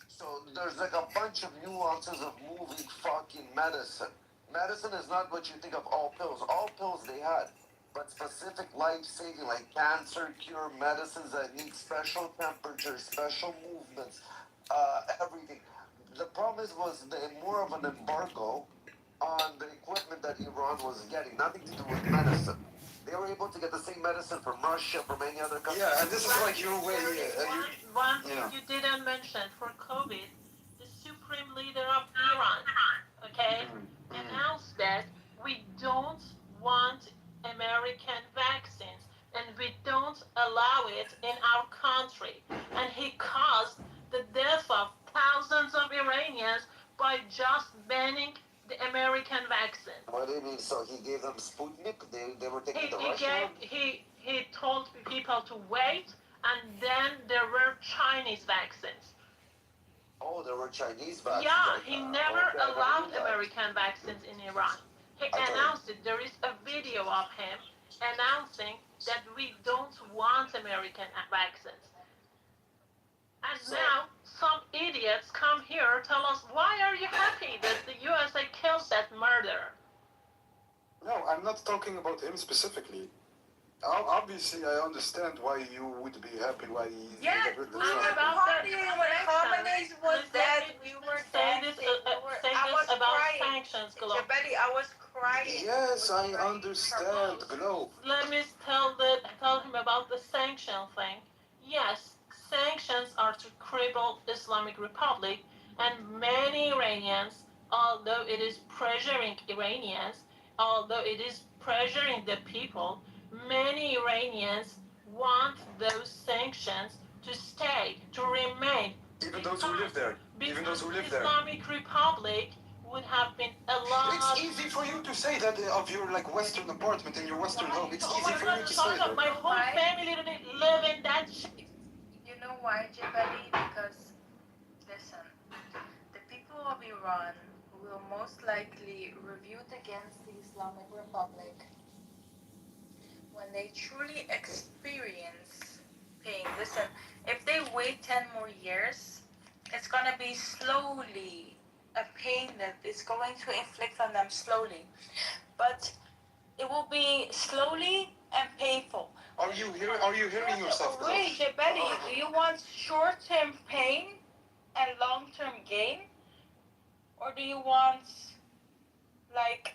So there's like a bunch of nuances of moving fucking medicine. Medicine is not what you think of all pills. All pills they had, but specific life-saving, like cancer cure medicines that need special temperatures, special movements, everything. The problem was more of an embargo on the equipment that Iran was getting, nothing to do with medicine. They were able to get the same medicine from Russia, from any other country. Yeah, and this is like your way. one thing you didn't mention for COVID, the supreme leader of Iran, okay, announced that we don't want American vaccines and we don't allow it in our country. And he caused the death of thousands of Iranians by just banning the American vaccine. What do you mean? So he gave them Sputnik? They were taking the He Russian gave one? he told people to wait, and then there were Chinese vaccines. Oh, there were Chinese vaccines. Yeah, he never Okay, I allowed believe that. American vaccines in Iran. He I thought- announced it. There is a video of him announcing that we don't want American vaccines. And So- now some idiots come here tell us, why are you happy that the USA killed that murderer? No, I'm not talking about him specifically. Obviously, I understand why you would be happy why he Yeah, got rid of we the were Trump. about partying when Khamenei was dead. We were Say dancing. this, I was about crying. sanctions, Glow. Jabali, I was crying. Yes, I understand, Glow. Let me tell him about the sanction thing. Yes, sanctions are to cripple Islamic Republic, and many Iranians, although it is pressuring Iranians, although it is pressuring the people, many Iranians want those sanctions to stay, to remain. Even those who live there. Even those who live there. Islamic Republic would have been a lot. It's easy for you to say that of your like Western apartment in your Western home. It's Oh easy my for God, you to say that. my whole family didn't live in that shit. You know why, Jabali? Because, listen, the people of Iran will most likely revolt against the Islamic Republic when they truly experience pain. Listen, if they wait 10 more years, it's going to be slowly a pain that is going to inflict on them slowly. But it will be slowly and painful. Are you hearing yourself? Glow? Wait, Jabali, do you want short-term pain and long-term gain? Or do you want, like,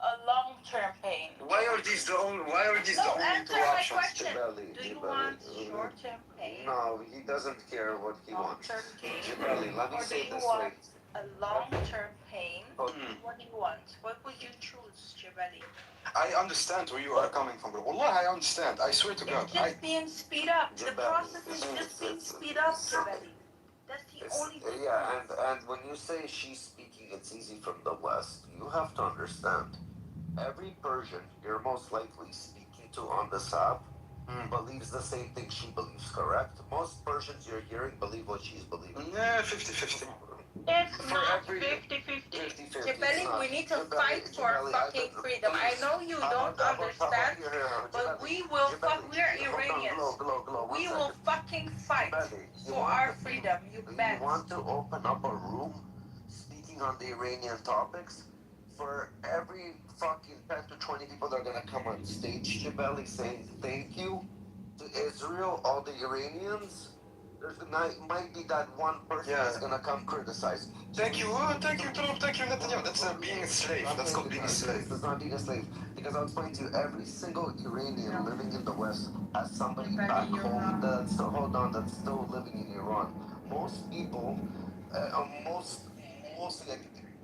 a long-term pain? Why are these the only two Answer my options? question. Jabali, Do you Jabali. want short-term pain? No, he doesn't care what he wants. Long-term gain? Jabali, let me Or do say it you this way. want a long-term pain? Oh, What do you want? What would you choose, Jabali? I understand where you are coming from, bro. Wallah, I understand. I swear to God. It's just being speed up. The Jabali, process is just being speed up, Jabali. That's the only difference. Yeah, and when you say she's speaking, it's easy from the West. You have to understand. Every Persian you're most likely speaking to on this app believes the same thing she believes, correct? Most Persians you're hearing believe what she's believing. Yeah, 50-50. It's For not every- 50-50. 50-50. Jabali, we need to fight for Jabali, fucking freedom. I know you don't understand, but we will we're Iranians. We will fucking fight for our freedom, you bet. You want to open up a room speaking on the Iranian topics? For every fucking 10 to 20 people that are gonna come on stage, Jabali, saying thank you, to Israel, all the Iranians, there's might be that one person that's gonna come criticize. Thank you, Trump, thank you, Netanyahu. That's being a slave. That's called being a slave. That's not being a slave. Because I'll explain to you, every single Iranian living in the West has somebody back home that's still, hold on, that's still living in Iran. Most people, mostly like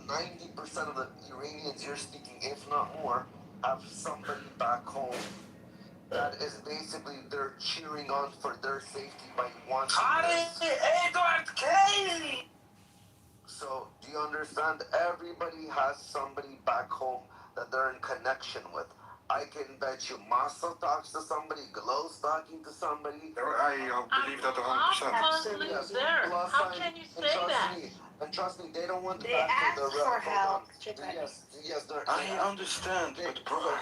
90% of the Iranians you're speaking, if not more, have somebody back home that is basically they're cheering on for their safety by wanting this. Edward K! So, do you understand? Everybody has somebody back home that they're in connection with. I can bet you Masa talks to somebody, Glow's talking to somebody. I believe that 100%. Absolutely Yes, there. plus How I- can you and say trust that? me, and trust me, they don't want They back ask to the for hold help, on. Japan. Yes, they're. I understand, but bro.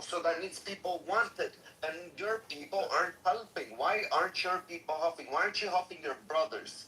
So that means people want it, and your people aren't helping. Why aren't your people helping? Why aren't you helping your brothers?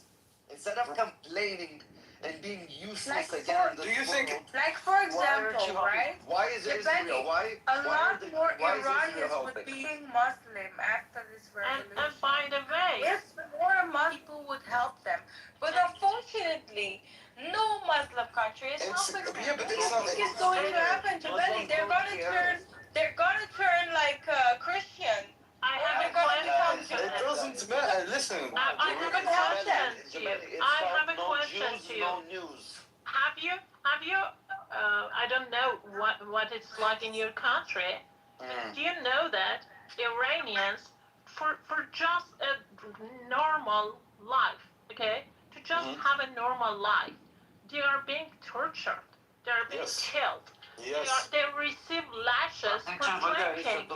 Instead of complaining and being useless Like again in do this you think world, Like for why aren't you example, helping? right? Why is Japan, Israel? Why? a why lot are the- more why is Israel Iranians would helping? become Muslim after this And revolution. by the way, If more Muslim people would help them, but unfortunately, no Muslim country is It's- helping them. yeah, but What do it's you not- think is going to happen, Jabali? They're gonna turn like Christian. I Or have they're a gonna become question. It doesn't matter. Listen. I have a question to you. I have a question to you. No news. Have you, I don't know what it's like in your country. Do you know that Iranians, for just a normal life, okay, to just have a normal life, they are being tortured. They are being Yes. killed. Yes. They receive lashes for drinking.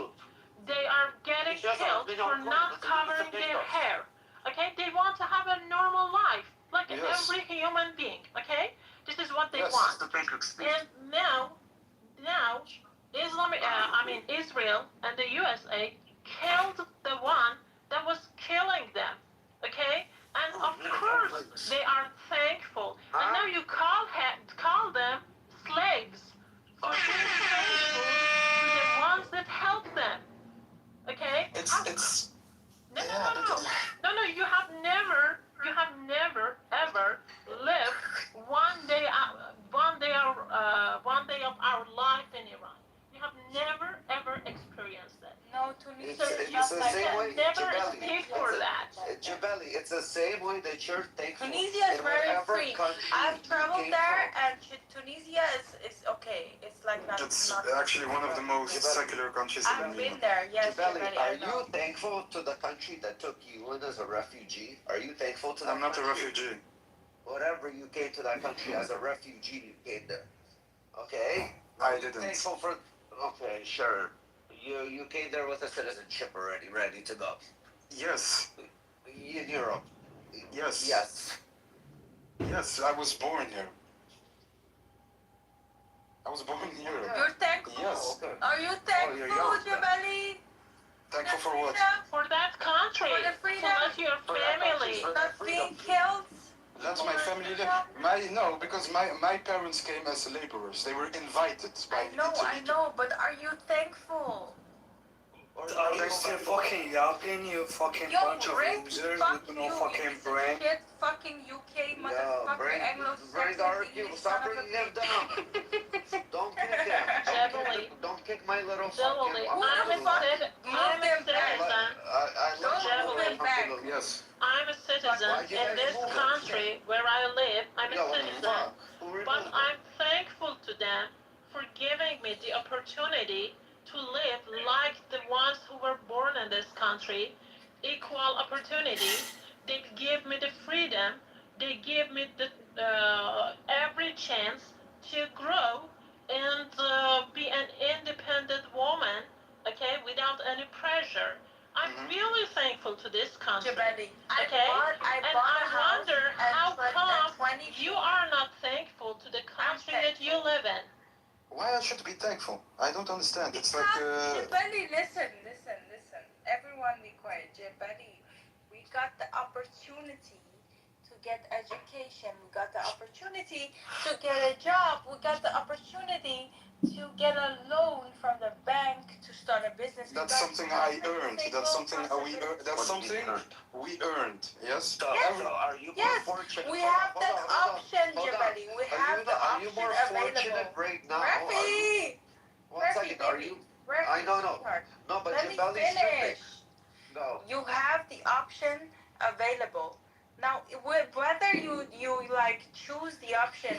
They are getting killed for not covering their hair. Okay, they want to have a normal life like Yes. every human being. Okay, this is what they Yes. want. And now, Israel and the USA killed the one that was killing them. Okay, and of course they are thankful. And now you call them slaves for being faithful to the ones that help them. Okay? It's. No, Yeah, no, you have never ever lived one day of our life in Iran. You have never ever experienced that. No, Tunisia It's is the just like same that. way. Never Jabali. speak for that. Jabali, it's the same way that you're thankful. Tunisia is in very whatever free. country I've you traveled came there, from. and Tunisia is okay. It's like not. It's not actually one of the most secular countries in I've the been world. there. Yes, Jabali, Jabali, are I know. you thankful to the country that took you in as a refugee? Are you thankful to that I'm not a country? refugee. Whatever you came to that country as a refugee, you came there. Okay? I Are you didn't. thankful for... Okay, sure. You came there with a citizenship already, ready to go. Yes. In Europe. Yes. Yes. Yes, I was born here. I was born in Europe. You're thankful. Yes. Okay. Are you thankful, you're young. Jabali? Thankful for what? For that country, For the to freedom. let your For that family. country, for Not being killed. Let my family live. No, because my parents came as laborers. They were invited by I know, but are you thankful? Are you still fucking yapping, you fucking Yo, bunch of Rick, losers fuck with no you, fucking you piece of brain? shit, fucking UK motherfucker, bring Anglo-Saxon the argue. English Stop son of a bringing him bitch. down. Don't kick him. Jabali. Don't kick my little Jabali, fucking... I'm a Move them back. citizen. Don't move him back. Yes. I'm a citizen Why'd you in guys this move it? country where I live. I'm Yo, a what the citizen. fuck? Who But removed it? I'm thankful to them for giving me the opportunity to live like the ones who were born in this country. Equal opportunity. They give me the freedom. They give me the every chance to grow and be an independent woman, okay, without any pressure. I'm really thankful to this country. Jabali, Okay? I And bought I a house wonder at how come 20. you are not thankful to the country that you live in. Why I should be thankful? I don't understand. It's like Jabali, listen. Everyone be quiet. Jabali, we got the opportunity to get education. We got the opportunity to get a job. We got the opportunity to get a loan from the bank to start start a business. That's something I earned. That's something we earned. That's something we earned. Yes. So, Yes. so are you more Yes, fortunate? we Hold have on, that hold on, option, hold on. Jabali. We have the Are you option more fortunate available. right now? Rafi! One second. Are you? I Rafi, know. sweetheart. No, but Let me Jabali's stripping. finish. Go. You have the option available. Now, whether you like choose the option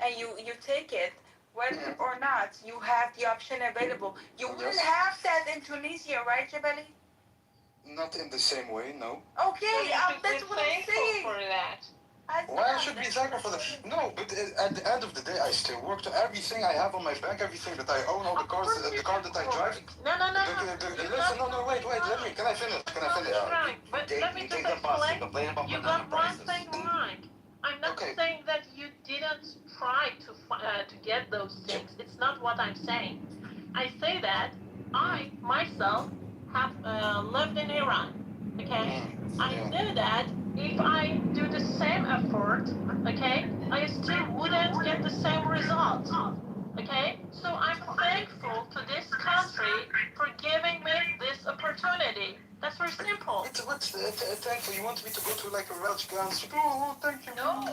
and you take it, whether or not you have the option available. You wouldn't have that in Tunisia, right, Jabali? Not in the same way, no. Okay, that's what I'm saying. For that. Why I should be thankful for that? No, but at the end of the day, I still work to everything I have on my bank, everything that I own, all the cars, the car that I drive. No. Listen, no, wait, let me. Can I finish? Right, but let me just explain. You got one thing wrong. I'm not Okay. saying that you didn't try to get those things. It's not what I'm saying. I say that I myself have lived in Iran. Okay, I knew that if I do the same effort, okay, I still wouldn't get the same result. Okay, so I'm thankful to this country for giving me this opportunity. That's very simple. What's thankful? You want me to go to like a Welsh dance? Oh, thank you. No,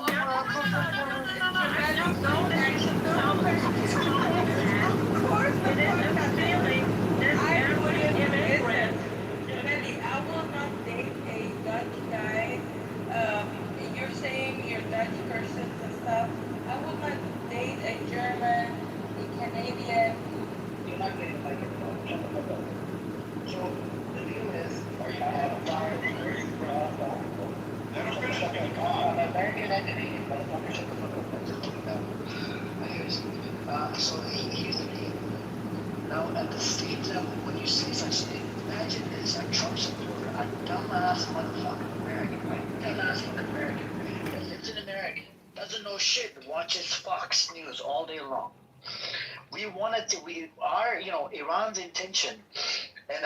It is a feeling that every immigrant. I will not date a Dutch guy. You're saying you're Dutch persons and stuff. I will not date a German, a Canadian. You're not dating like it. So the deal is, are you gonna have a fire for alcohol? Let him finish that. Come on. American entity. Motherfucker, shut the fuck up. Anyways, so here's the deal. Now, at the state level, when you say such thing, imagine this, a Trump supporter, a dumbass motherfucking American, right? Dumbass fucking American that lives in America, doesn't know shit, watches Fox News all day long. Iran's intention, and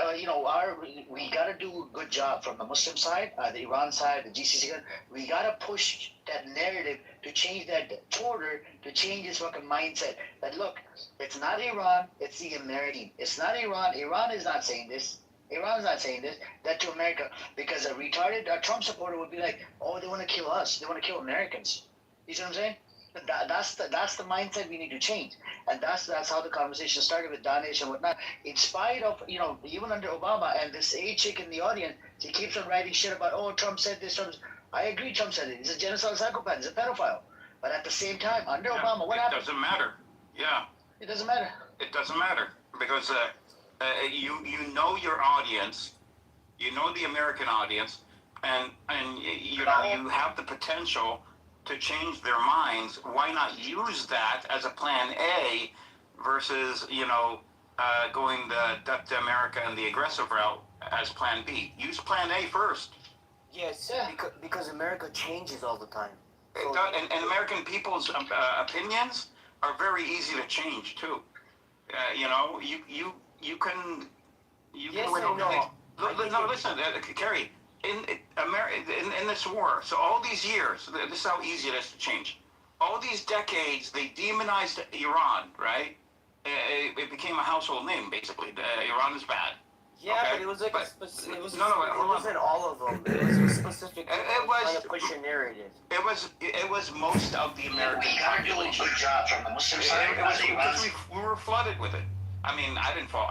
we gotta do a good job from the Muslim side, the Iran side, the GCC side. We gotta push that narrative to change that order, to change his fucking mindset. That look, it's not Iran, it's the American. It's not Iran. Iran is not saying this. Iran's not saying this. That to America, because a retarded Trump supporter would be like, oh, they want to kill us. They want to kill Americans. You see what I'm saying? That's the mindset we need to change, and that's how the conversation started with Danish and whatnot. In spite of even under Obama and this A chick in the audience, she keeps on writing shit about Trump said this. I agree, Trump said it. He's a genocidal psychopath. He's a pedophile. But at the same time, under Obama, what happened? It doesn't matter. Yeah. It doesn't matter. It doesn't matter because you know your audience, you know the American audience, and you have the potential to change their minds. Why not use that as a plan A versus going the America and the aggressive route as plan B? Use plan A first. Yes, because America changes all the time. So, and American people's opinions are very easy to change too. You can Yes, win I know. No, listen, Kerry. In this war, so all these years, this is how easy it is to change. All these decades, they demonized Iran, right? It became a household name, basically. Iran is bad. Yeah, okay? but it was like it wasn't all of them. It was specific. It was trying to push a narrative. It was most of the American population. Good job from the Muslim side. It was because we were flooded with it. I mean, I didn't fall.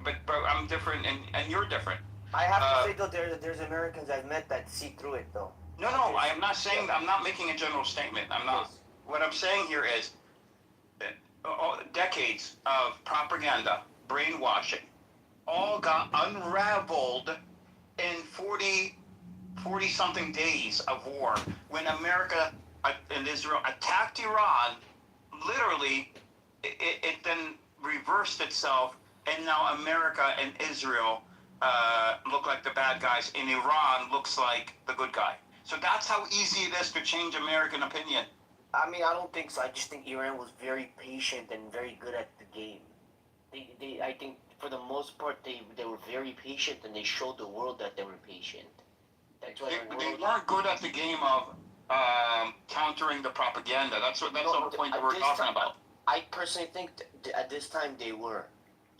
But I'm different, and you're different. I have to say though, there's Americans I've met that see through it though. No, I am not saying. I'm not making a general statement. I'm not. Yes. What I'm saying here is decades of propaganda, brainwashing, all got unraveled in 40 something days of war when America and Israel attacked Iran. Literally, it then reversed itself, and now America and Israel look like the bad guys, and Iran looks like the good guy. So that's how easy it is to change American opinion. I mean, I don't think so. I just think Iran was very patient and very good at the game. I think for the most part, they were very patient, and they showed the world that they were patient. That's why they weren't good at the game of countering the propaganda. That's the whole point that we're talking about. I personally think at this time they were.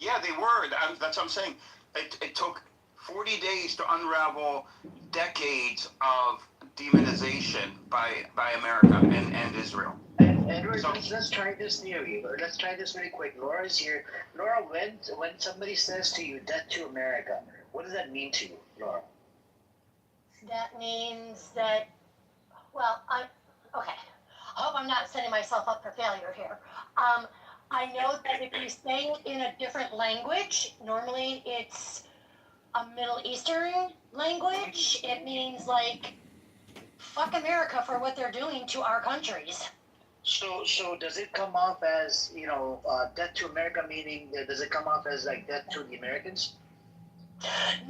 Yeah, they were. That's what I'm saying. It took 40 days to unravel decades of demonization by America and Israel. Edward, let's try this theory. Let's try this really quick. Laura's here. Laura, when somebody says to you, "Death to America," what does that mean to you, Laura? That means that, well, okay. I hope I'm not setting myself up for failure here. I know that if you say it in a different language, normally it's a Middle Eastern language, it means like, fuck America for what they're doing to our countries. So does it come off as, death to America, meaning, does it come off as like death to the Americans?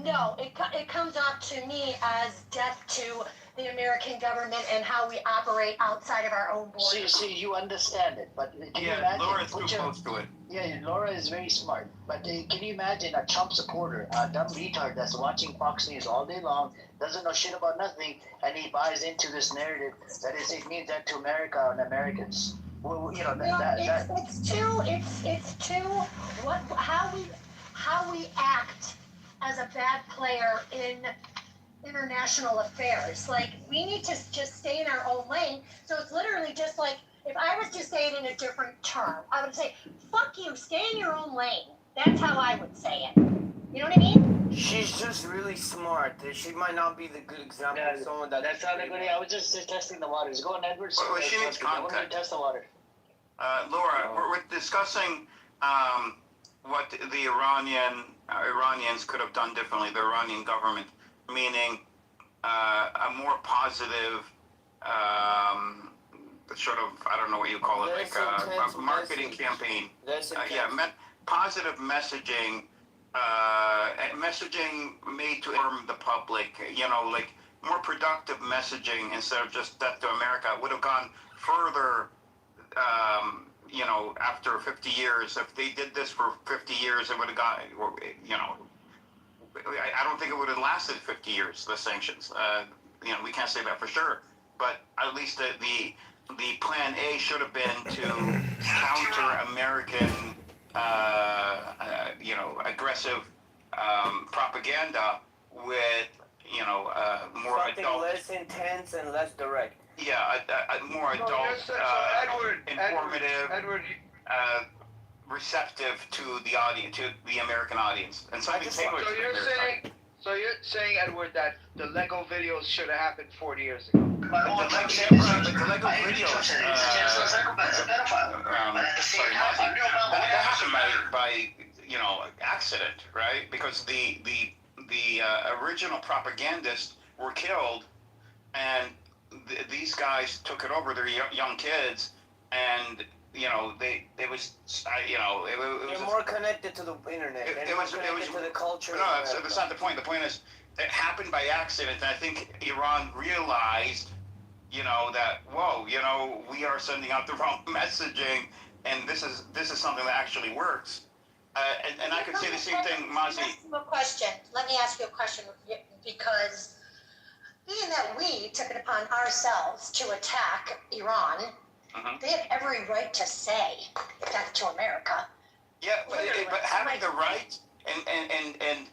No, it comes off to me as death to the American government and how we operate outside of our own borders. See, you understand it, but can you imagine? Laura's too close to it. Yeah, Laura is very smart, but can you imagine a Trump supporter, a dumb retard that's watching Fox News all day long, doesn't know shit about nothing, and he buys into this narrative that it means that to America and Americans. Well, it's too how we act as a bad player in international affairs. Like, we need to just stay in our own lane. So it's literally just like, if I was to say it in a different term, I would say, fuck you, stay in your own lane. That's how I would say it. You know what I mean? She's just really smart. She might not be the good example of someone that's not a good. I was just testing the waters. Go on, Edward. Well, she needs context. Test the water. Laura, we're discussing what the Iranians could have done differently, the Iranian government, meaning a more positive sort of, I don't know what you call it, like a marketing campaign. Positive messaging, messaging made to inform the public, like more productive messaging instead of just death to America would have gone further. After 50 years, if they did this for 50 years, it would have gone, I don't think it would have lasted 50 years, the sanctions. We can't say that for sure, but at least the plan A should have been to counter American, aggressive propaganda with, more something adult, less intense and less direct. Yeah, a more adult, informative, receptive to the audience, to the American audience, and something tailored to the American audience. So you're saying, Edward, that the Lego videos should have happened 40 years ago? The Lego videos, that happened by accident, right? Because the original propagandists were killed, and these guys took it over. They're young kids, and it was more connected to the internet. It was connected to the culture. No, that's not the point. The point is, it happened by accident. And I think Iran realized, that we are sending out the wrong messaging, and this is something that actually works. And I could say the same thing, Mazi. Let me ask you a question, because being that we took it upon ourselves to attack Iran, they have every right to say death to America. Yeah, but having the right and in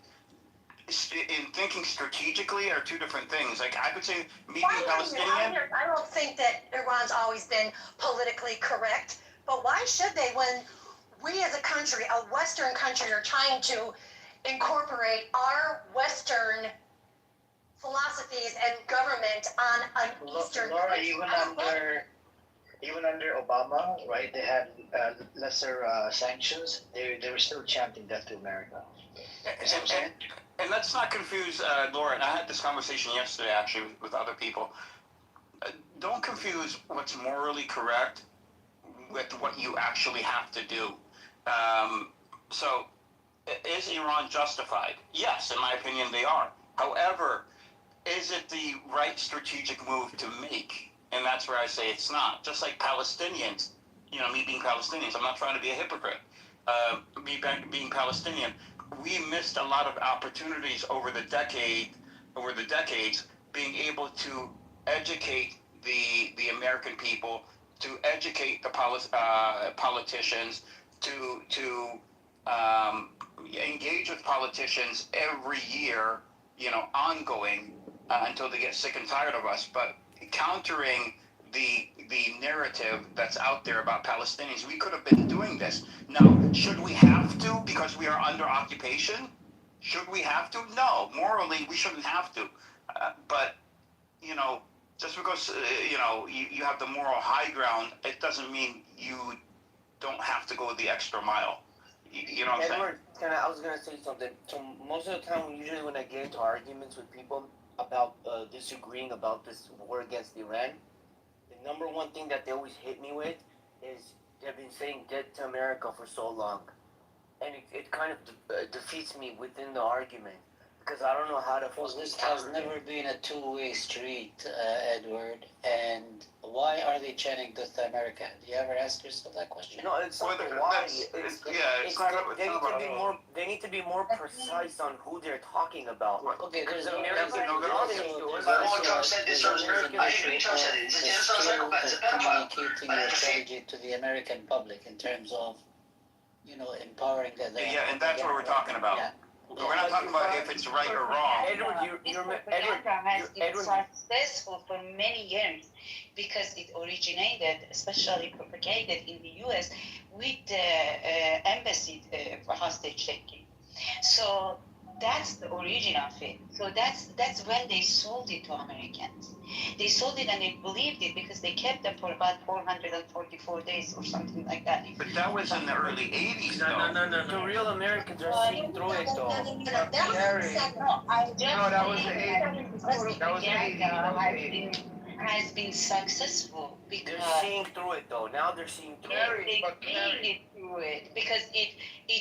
thinking strategically are two different things. Like, I could say, me being Palestinian. I don't think that Iran's always been politically correct, but why should they, when we as a country, a Western country, are trying to incorporate our Western philosophies and government on an Eastern Laura, country? even under Obama, right? They had lesser sanctions. They were still chanting death to America. And let's not confuse, Laura, and I had this conversation yesterday actually with other people. Don't confuse what's morally correct with what you actually have to do. So, is Iran justified? Yes, in my opinion, they are. However, is it the right strategic move to make? And that's where I say it's not. Just like Palestinians, me being Palestinians, I'm not trying to be a hypocrite. Being Palestinian, we missed a lot of opportunities over the decades, being able to educate the American people, to educate the politicians, to engage with politicians every year, ongoing until they get sick and tired of us, but countering the narrative that's out there about Palestinians. We could have been doing this. Now, should we have to because we are under occupation? Should we have to? No, morally we shouldn't have to. But just because you have the moral high ground, it doesn't mean you don't have to go the extra mile. You know what I'm saying? Edward, I was gonna say something. So most of the time, usually when I get into arguments with people about disagreeing about this war against Iran, the number one thing that they always hit me with is they've been saying "dead to America" for so long, and it kind of defeats me within the argument because I don't know how to. Well, this has never been a two-way street, Edward. And why are they chanting "Death to America"? Do you ever ask yourself that question? No, it's not why. They need to be more precise on who they're talking about. Okay, there's Americans. Trump said this. I agree. Trump said it. Communicating your strategy to the American public in terms of, empowering the. Yeah, and that's what we're talking about. Yeah. We're not talking about if it's right or wrong. This propaganda has been successful for many years because it originated, especially propagated in the U.S. with the embassy hostage taking. So that's the origin of it. So that's when they sold it to Americans. They sold it and they believed it because they kept them for about 444 days or something like that. But that was in the early 80s, though. No. The real Americans are seeing through it, though. That was the 80s. That was the 80s. Has been successful because they're seeing through it though. Now they're seeing through it. They're seeing through it because it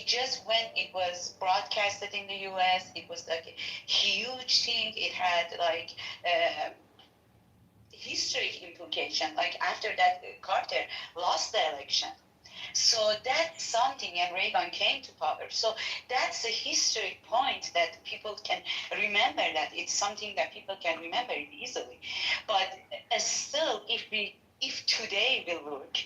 just when it was broadcasted in the U.S. it was like a huge thing. It had like historic implication. Like after that, Carter lost the election. So that's something, and Reagan came to power. So that's a historic point that people can remember. That it's something that people can remember easily. But still, if today we look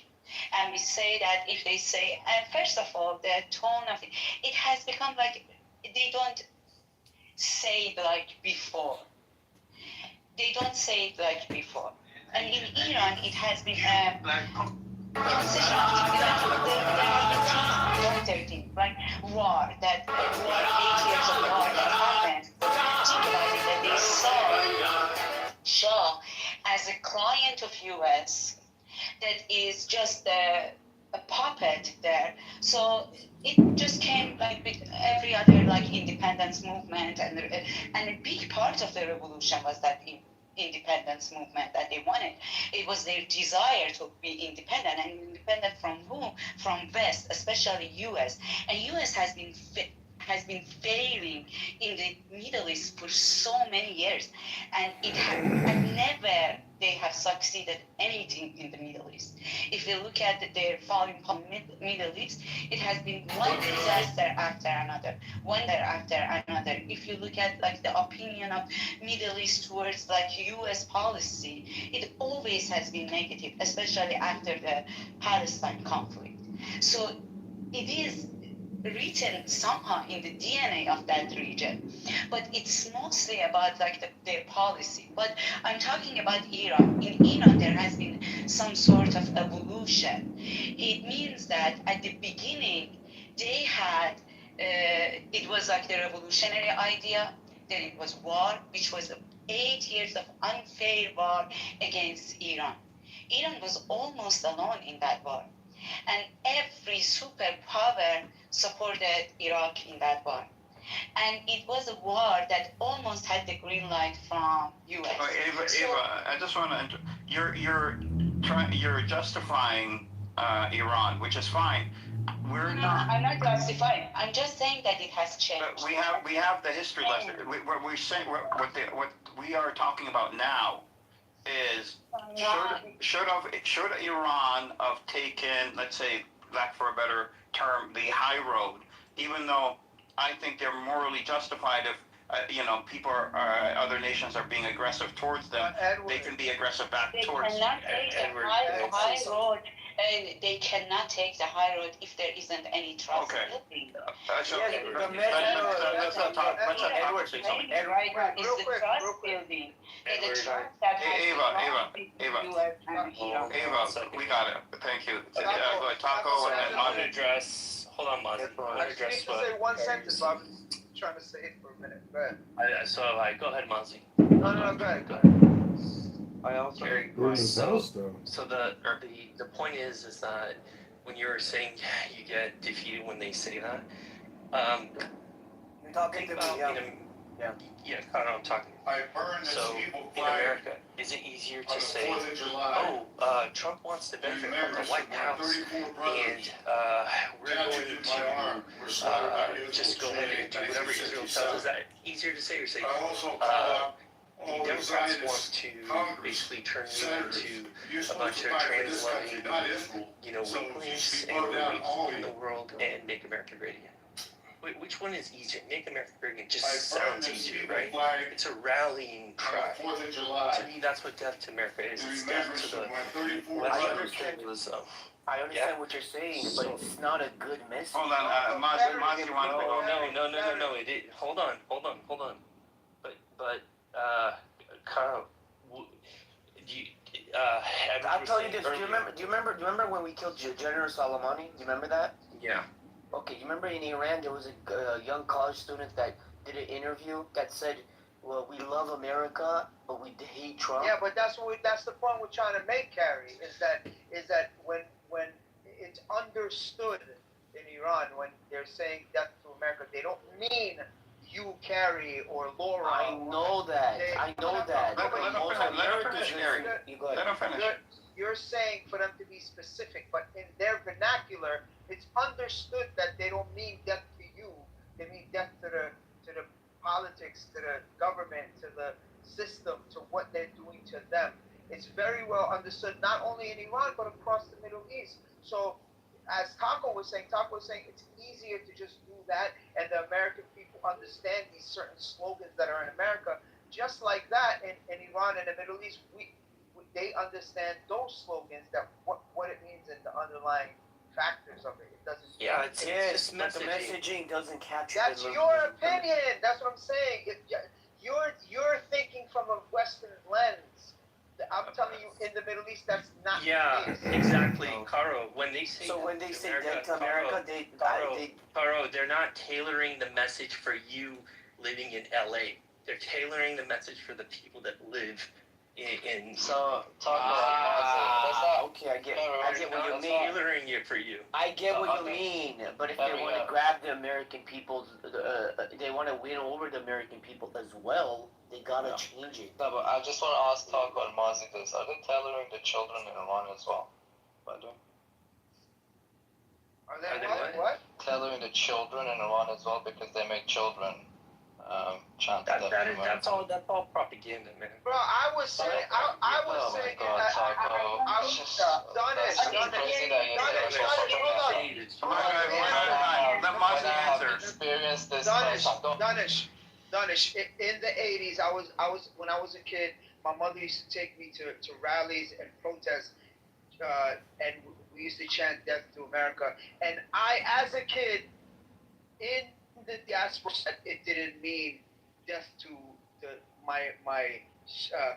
and we say that, if they say, first of all, the tone of it has become like they don't say it like before. They don't say it like before. And in Iran, it has been concession like war, 8 years of war that happened. Think about it, that they saw Shah as a client of US that is just a puppet there. So it just came like with every other like independence movement, and a big part of the revolution was that independence movement that they wanted. It was their desire to be independent, and independent from whom? From West, especially US. And US has been failing in the Middle East for so many years, and never they have succeeded anything in the Middle East. If you look at their falling from Middle East, it has been one disaster after another, If you look at like the opinion of Middle East towards like U.S. policy, it always has been negative, especially after the Palestine conflict. So it is written somehow in the DNA of that region, but it's mostly about like their policy. But I'm talking about Iran. In Iran, there has been some sort of evolution. It means that at the beginning, they had it was like the revolutionary idea. Then it was war, which was 8 years of unfair war against Iran. Iran was almost alone in that war. And every superpower supported Iraq in that war. And it was a war that almost had the green light from U.S. Ava, I just want to. You're justifying Iran, which is fine. I'm not justifying. I'm just saying that it has changed. But we have the history lesson. What we're saying, what we are talking about now is should Iran have taken, let's say, lack for a better term, the high road, even though I think they're morally justified if people other nations are being aggressive towards them, they can be aggressive back towards. They cannot take a high road and they cannot take the high road if there isn't any trust. Okay. Let's not talk. Let's not talk. Right is the trust building. And the trust that has Ava, we got it. Thank you. Go ahead, Taco and Monty. Address. Hold on, Monty. I You need to say one sentence, Bob. I'm trying to say it for a minute. Go ahead. Go ahead, Monty. No, go ahead. I also so the point is that when you're saying you get defeated when they say that, You're talking to me, yeah, I know I'm talking. I burned this So evil in flag America, is it easier on to the say, 4th of July. Trump wants to benefit from Remember, the White my House, 34 brothers and we're tattooed going in my arm were slaughtered by to Israel just go ahead and do whatever Israel 1967. tells us? Is that easier to say or say? I also call out all The the Democrats want Zionist to Congress, basically turn you senators. into You're a supposed bunch to of fight for this country, trans-loving, not Israel. So you weaklings, should be and bugged we're out, all weak of in the you. world and make America great again. Which one is easier? Make America great again just I burned sounds this easier, evil right? flag It's a rallying on cry. the 4th of July. To me, that's what death to America is. In It's death remembrance to the of my 34 Western brothers. imperialism. I understand what you're saying, but it's not a good message. Hold on, Monty wants to go. No. Hold on. But, Carl, do you, I'll tell you this. Do you remember when we killed General Soleimani? Do you remember that? Yeah. Okay, you remember in Iran there was a young college student that did an interview that said, "Well, we love America, but we hate Trump." Yeah, but that's the point we're trying to make, Carrie. Is that when it's understood in Iran when they're saying death to America, they don't mean you, Carrie, or Laura. I know that. Let him finish. You're saying for them to be specific, but in their vernacular, it's understood that they don't mean death to you. They mean death to the politics, to the government, to the system, to what they're doing to them. It's very well understood, not only in Iran, but across the Middle East. So, as Taco was saying it's easier to just do that, and the American people understand these certain slogans that are in America. Just like that, in Iran and the Middle East, they understand those slogans, that what it means in the underlying factors of it. It doesn't. Yeah, it's but the messaging doesn't capture. That's your opinion. That's what I'm saying. You're thinking from a Western lens. I'm telling you, in the Middle East, that's not. Yeah, the case. exactly, Caro. When they say when they say death to America, America, Caro, they're not tailoring the message for you living in LA. They're tailoring the message for the people that live in. So okay, I get what you mean. Tailoring it for you. I get what you mean, but if they want to grab the American people, they want to win over the American people as well. They gotta change it. No, but I just want to ask Taco and Mazi this. Are they tailoring the children in Iran as well? Are they what? Tailoring the children in Iran as well because they make children chant death to America. That's all propaganda, man. Bro, I was saying. Oh my God, Taco. Danish, in the 80s, I was when I was a kid, my mother used to take me to rallies and protests, and we used to chant "Death to America." And I, as a kid, in the diaspora, it didn't mean death to my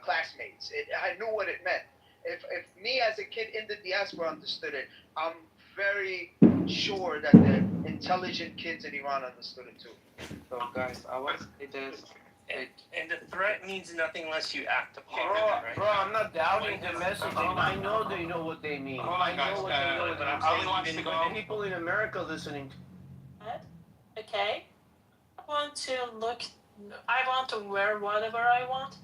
classmates. I knew what it meant. If me as a kid in the diaspora understood it, I'm very sure that the intelligent kids in Iran understood it too. So guys, I want to say this. And the threat means nothing unless you act upon it, right? Bro, I'm not doubting the messaging. I know they know what they mean. Hold on, guys. Ali wants to go. People in America listening. Okay. I want to wear whatever I want,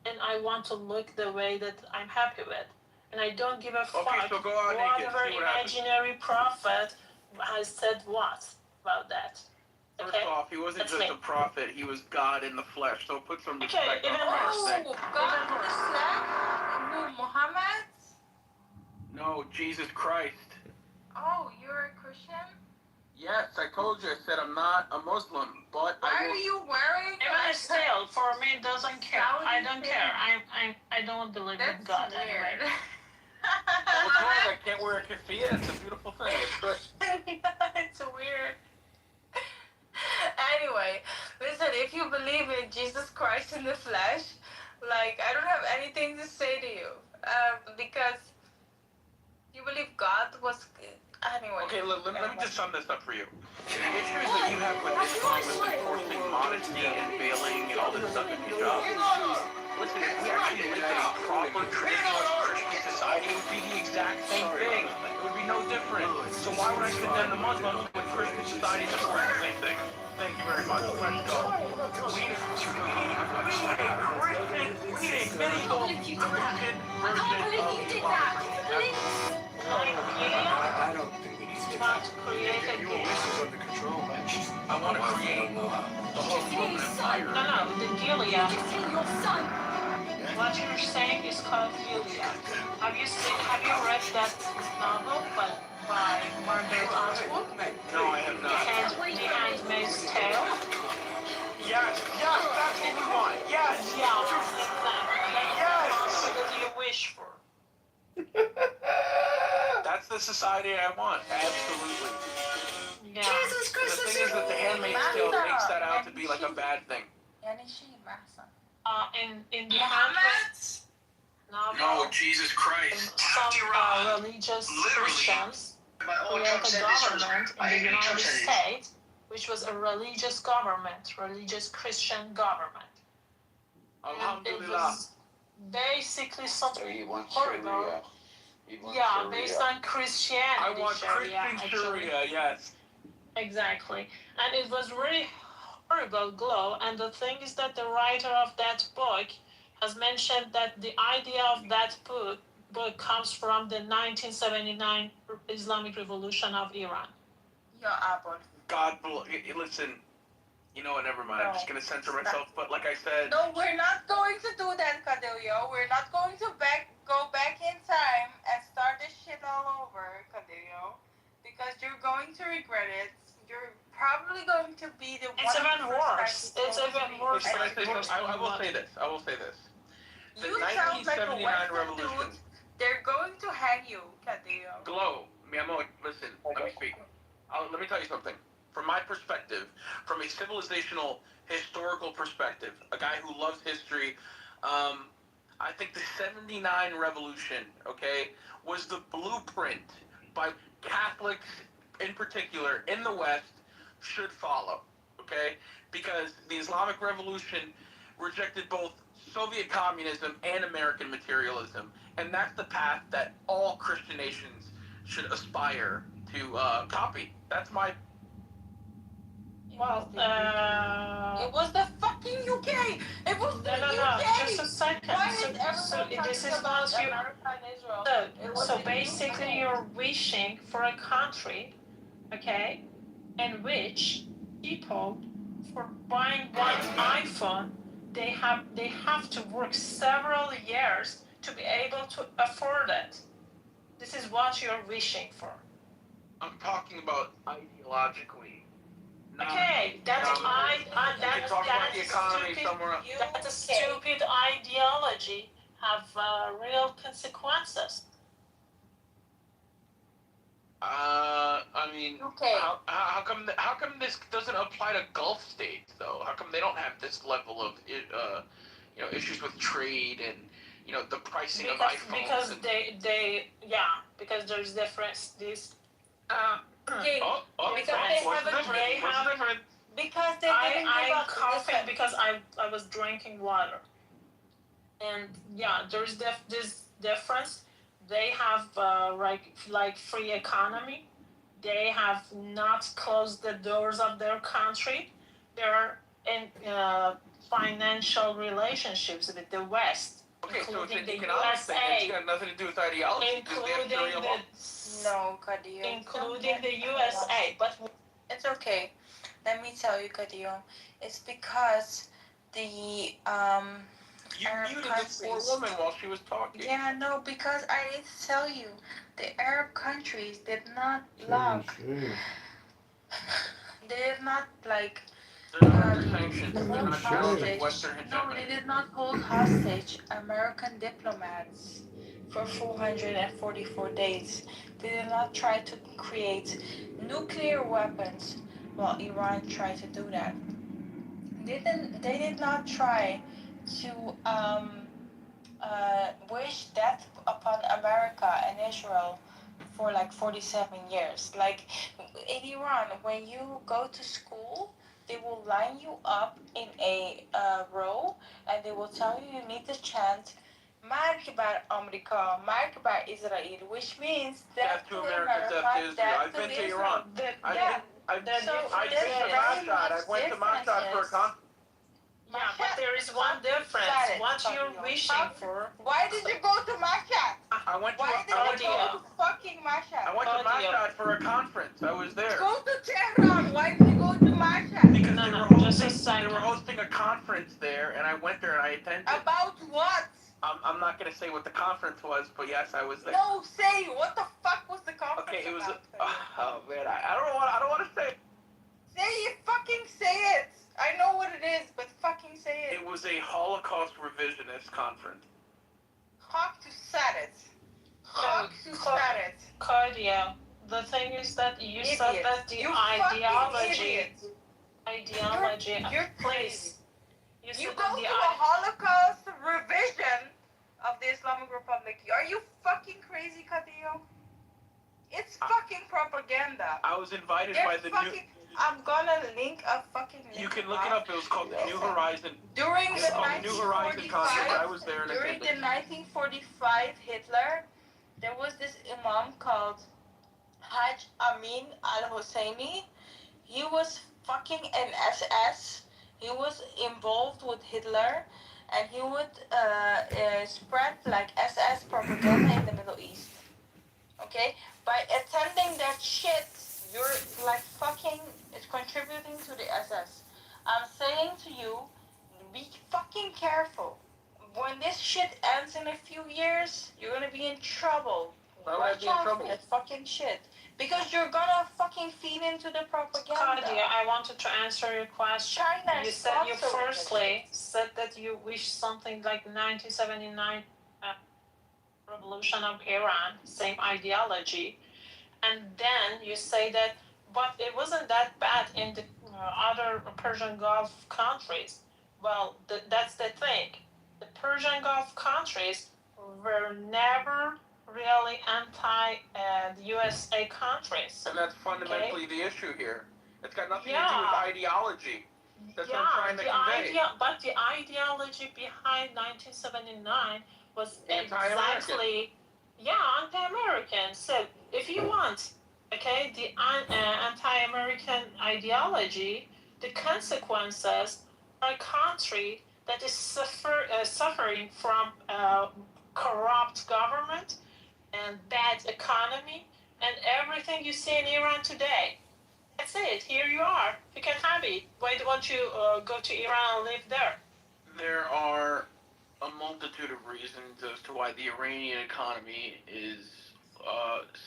and I want to look the way that I'm happy with. And I don't give a fuck so go out naked, whatever see what happens. imaginary prophet has said what about that. First off, he wasn't just a prophet, he was God in the flesh, so put some Okay, respect on Christ's name. God in the flesh? Muhammad? No, Jesus Christ. Oh, you're a Christian? Yes, I told you, I said I'm not a Muslim, but Why are you wearing Even still, for me, it doesn't care. I don't care. I don't believe in God anyway. wrong. I can't wear a keffiyeh. It's a beautiful thing. It's great. It's weird. Anyway, listen, if you believe in Jesus Christ in the flesh, like, I don't have anything to say to you. Because you believe God was. Anyway. Okay, let me just sum this up for you. The issues that you have with Islam with enforcing modesty and veiling and all this stuff in hijab. Listen, if we actually lived in a proper traditionalist Christian society, it would be the exact same thing. It would be no different. So why would I condemn the Muslims when Christian society supports the same thing? Thank you very much. Let's go. We need a medieval Christian version of Islam. I don't think we need to create a game. I want to create the whole Roman Empire. No, the Gilead. What you're saying is called Gilead. Have you read that novel by Margaret Atwood? No, I have not. The Handmaid's Tale? Yes, that's what we want. Yes. Yeah, exactly. That's what you wish for. That's the society I want. Absolutely. Yeah. Jesus Christ! The thing is that the Handmaid's Tale makes that out to be like a bad thing. In the Handmaid's novel, No, Jesus Christ. some religious Christians created a government in the United States, which was a religious government, religious Christian government. And it was basically something horrible. Yeah, based on Christianity. I want Christian Sharia, yes. Exactly. And it was really horrible glow. And the thing is that the writer of that book has mentioned that the idea of that book comes from the 1979 Islamic Revolution of Iran. God, listen. You know what? Never mind. I'm just gonna censor myself. But like I said, No, we're not going to do that, Cadillo. We're not going to go back in time and start this shit all over, Cadillo. Because you're going to regret it. You're probably going to be the one. It's even worse. It's even worse. I will say this. The You sound like a 1979 Western revolution. dude. They're going to hang you, Cadillo. Glow, mi amor, listen, let me speak. Let me tell you something. From my perspective, from a civilizational, historical perspective, a guy who loves history, I think the 79 revolution, okay, was the blueprint by Catholics in particular in the West should follow, okay? Because the Islamic Revolution rejected both Soviet communism and American materialism, and that's the path that all Christian nations should aspire to copy. That's my... Well, it was the fucking UK. It was the UK. No. Just a second. Why is everyone this talking is about not you. America and Israel? So basically, you're wishing for a country, okay, in which people, for buying one iPhone, they have to work several years to be able to afford it. This is what you're wishing for. I'm talking about ideologically. Okay, that's the economy stupid. somewhere else. That stupid ideology have real consequences. I mean, okay. How come this doesn't apply to Gulf states though? How come they don't have this level of issues with trade and the pricing of iPhones? Because because there's difference. Okay. Because they haven't I'm coughing because I was drinking water. And yeah, there's this difference. They have like free economy. They have not closed the doors of their country. They're in financial relationships with the West. Okay, so it's an the economic thing. It's got nothing to do with ideology. Including the USA. But it's okay. Let me tell you, Cadillo. It's because the You muted this poor woman while she was talking. Yeah, no, because I need to tell you, the Arab countries did not block. They did not hold hostage. No, they did not hold hostage American diplomats for 444 days. They did not try to create nuclear weapons while Iran tried to do that. They did not try to wish death upon America and Israel for like 47 years. Like in Iran, when you go to school, they will line you up in a row and they will tell you you need to chant Markibar America, Markibar Israel, which means death to America, death to Israel. I've been to Mashhad. I went to Mashhad for a conference. Yeah, but there is one difference. What you're wishing for. Why did you go to Mashhad? Why did you go to fucking Mashhad? I went to Mashhad for a conference. I was there. Go to Tehran. Why did you go to Mashhad? Because they were hosting a conference there, and I went there and I attended. About what? I'm not gonna say what the conference was, but yes, I was there. No, say what the fuck was the conference Okay, it was. about? Oh man, I don't want to say. Say it, fucking say it. I know what it is, but fucking say it. It was a Holocaust revisionist conference. Hawk to set it. Hawk to set it. Claudia, the thing is that you said that the ideology. You're please. You go to a Holocaust revision of the Islamic Republic. Are you fucking crazy, Kadeo? It's fucking propaganda. I was invited by the new. I'm gonna link a fucking link. You can look it up. It was called the New Horizon. During the New Horizon conference. I was there. During the 1945 Hitler, there was this imam called Hajj Amin al-Husseini. He was fucking an SS. He was involved with Hitler, and he would spread like SS propaganda in the Middle East. Okay? By attending that shit, you're like fucking contributing to the SS. I'm saying to you, be fucking careful. When this shit ends in a few years, you're gonna be in trouble. Watch out for that fucking shit. Because you're gonna fucking feed into the propaganda. Claudia, I wanted to answer your question. China You said you firstly said that you wish something like 1979 revolution of Iran, same ideology, and then you say that, but it wasn't that bad in the other Persian Gulf countries. Well, that's the thing. The Persian Gulf countries were never really anti the USA countries. And that's fundamentally the issue here. It's got nothing to do with ideology. That's what I'm trying to convey. But the ideology behind 1979 was exactly, anti-American. So if you want, the anti-American ideology, the consequences are a country that is suffering from corrupt government and bad economy and everything you see in Iran today. That's it. Here you are. You can have it. Why don't you go to Iran and live there? There are a multitude of reasons as to why the Iranian economy is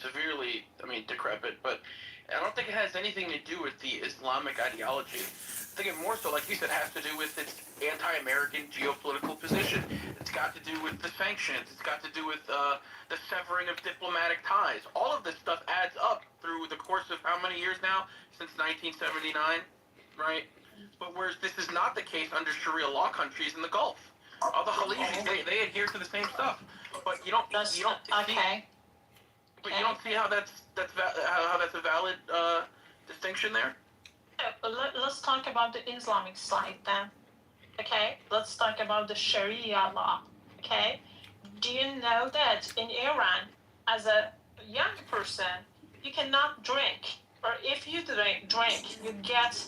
severely, decrepit, but I don't think it has anything to do with the Islamic ideology. I think it more so, like you said, has to do with its anti-American geopolitical position. It's got to do with the sanctions. It's got to do with the severing of diplomatic ties. All of this stuff adds up through the course of how many years now? Since 1979, right? But whereas this is not the case under Sharia law countries in the Gulf. All the Khalifis, they adhere to the same stuff. But you don't see, but you don't see how that's a valid distinction there. Let's talk about the Islamic side then. Okay, let's talk about the Sharia law. Okay, do you know that in Iran, as a young person, you cannot drink, or if you drink, you get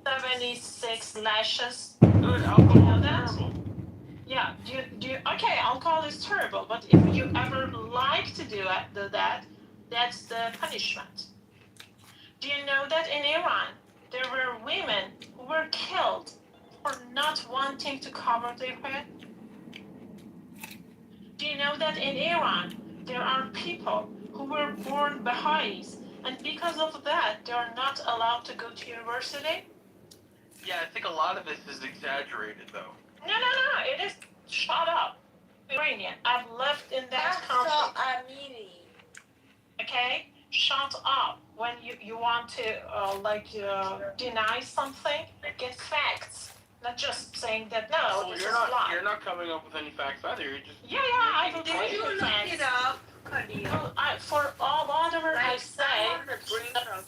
76 lashes. Good, alcohol is terrible. Yeah, okay, alcohol is terrible, but if you ever like to do that, that's the punishment. Do you know that in Iran, there were women who were killed for not wanting to cover their head? Do you know that in Iran, there are people who were born Baha'is, and because of that, they are not allowed to go to university? Yeah, I think a lot of this is exaggerated, though. No, it is. Shut up. Iranian. I've lived in that country. Amiri. Okay? Shut up. When you want to deny something, get facts. Not just saying that no, Well, this you're is not. lie. You're not coming up with any facts either. You're just. Yeah, I will Did bring you the look facts. it up, Kadia? Well, for all whatever I Like, say. I want to bring her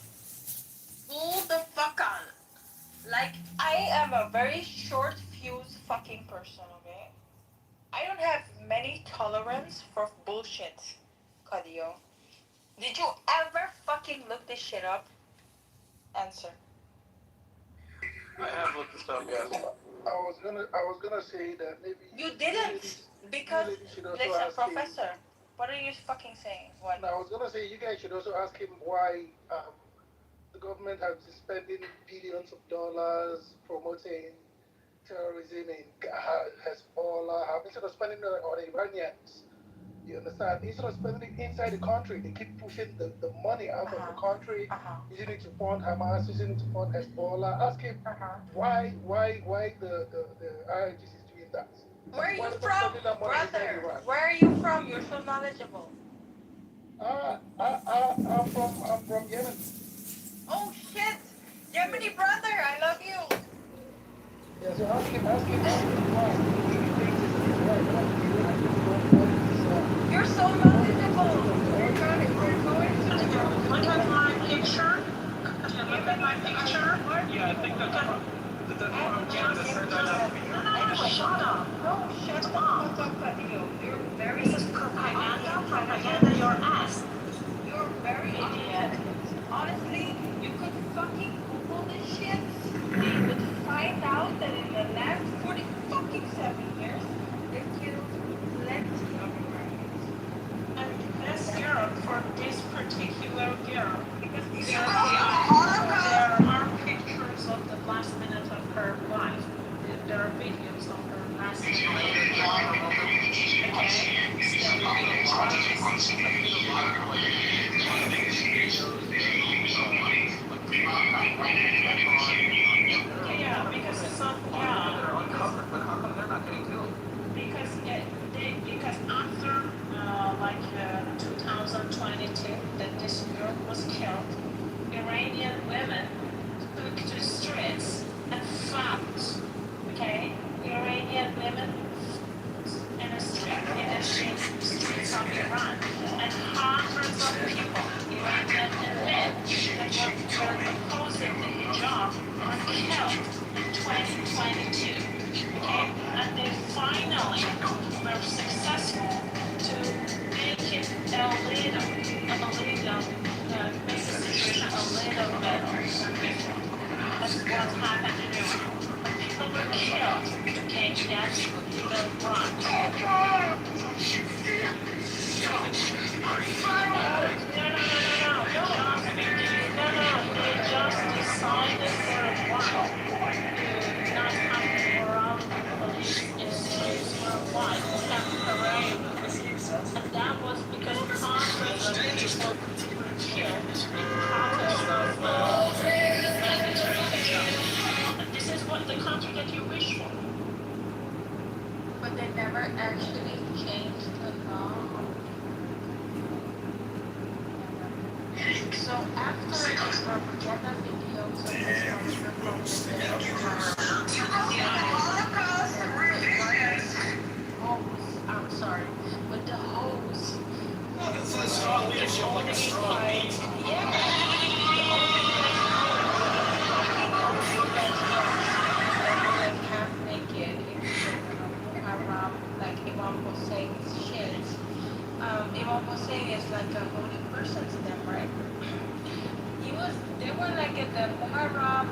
full the fuck on. Like, I am a very short fuse fucking person, okay? I don't have many tolerance for bullshit, Kadio. Did you ever fucking look this shit up? Answer. I have looked this up, yes. I was gonna say that maybe You didn't, because listen, professor. What are you fucking saying? What? No, I was gonna say you guys should also ask him why the government has been spending billions of dollars promoting terrorism in Hezbollah, instead of spending it on Iranians. You understand? Instead of spending it inside the country, they keep pushing the money out of the country, using it to fund Hamas, using it to fund Hezbollah. Ask him why the IRGC is doing that. Where are Why you they're from, spending that money inside brother? Iran. Where are you from? You're so knowledgeable. I'm from Yemen. Oh shit! Yemeni brother, I love you. Yeah, so ask him why. You're so knowledgeable. We're going to Look at my picture. Look at my picture. Yeah, I think that's from Canada. Anyway, shut up. No, shut up. You're very. This is propaganda. Propaganda your ass. You're very idiot. Honestly, you could fucking Google this shit. You would find out that in the last 40 fucking 7 years, they killed plenty of Americans. And this girl, for this particular girl, Because there are pictures of the last minute of her life. There are videos of her last Yeah, because it's not. Yeah. They're uncovered, but how come they're not getting killed? Because after 2022 that this girl was killed, Iranian women took to the streets and fought. Okay, Iranian women in the streets of Iran, and hundreds of people, Iranian men that were opposing the hijab, were killed in 2022. Okay, and they finally were successful to make it a little, make the situation a little better than before. That's what happened in Iran. But people were killed. Okay, that's the run. They just decided for a while to not have morale police in streets worldwide, temporarily. And that was because hundreds of people were killed in protest of mandatory hijab. And this is what the country that you wish for. But they never actually changed the law. So after the propaganda videos of this I'm sorry, but the hose. Half naked, like Imam Hussein's shit. Imam Hussein is like a holy person to them, right? They were like at the Muharram,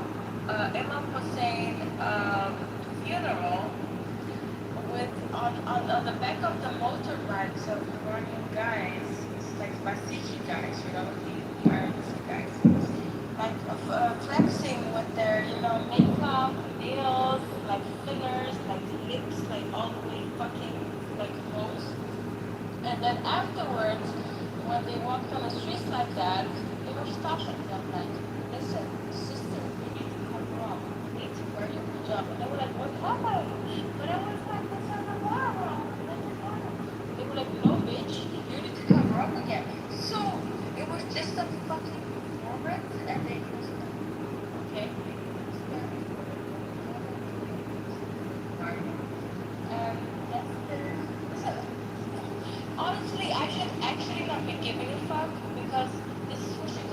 Imam Hussein funeral with on the back of the motorbikes of Iranian guys, it's like Basiji guys, the Iranian guys, like flexing with their, makeup, nails, like fillers, like lips, like all the way fucking like close. And then afterwards, when they walked on the streets like that, they were stopping them like, listen, sister, you need to cover up. You need to wear your hijab. And they were like, what happened? But I was like, this is a Muharram. This is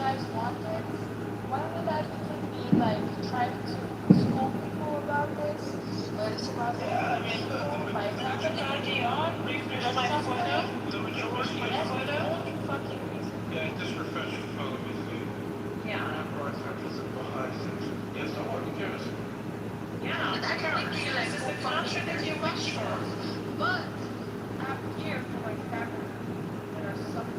guys want it, one of you guys can be like trying to school people about this. But it's about the people, like not the idea. But something. That's the only fucking reason. Yeah, just refresh your phone. Yeah. Yes, I want to give us. Yeah. That can make you like so fucking mushrooms. But out here for my family, there are some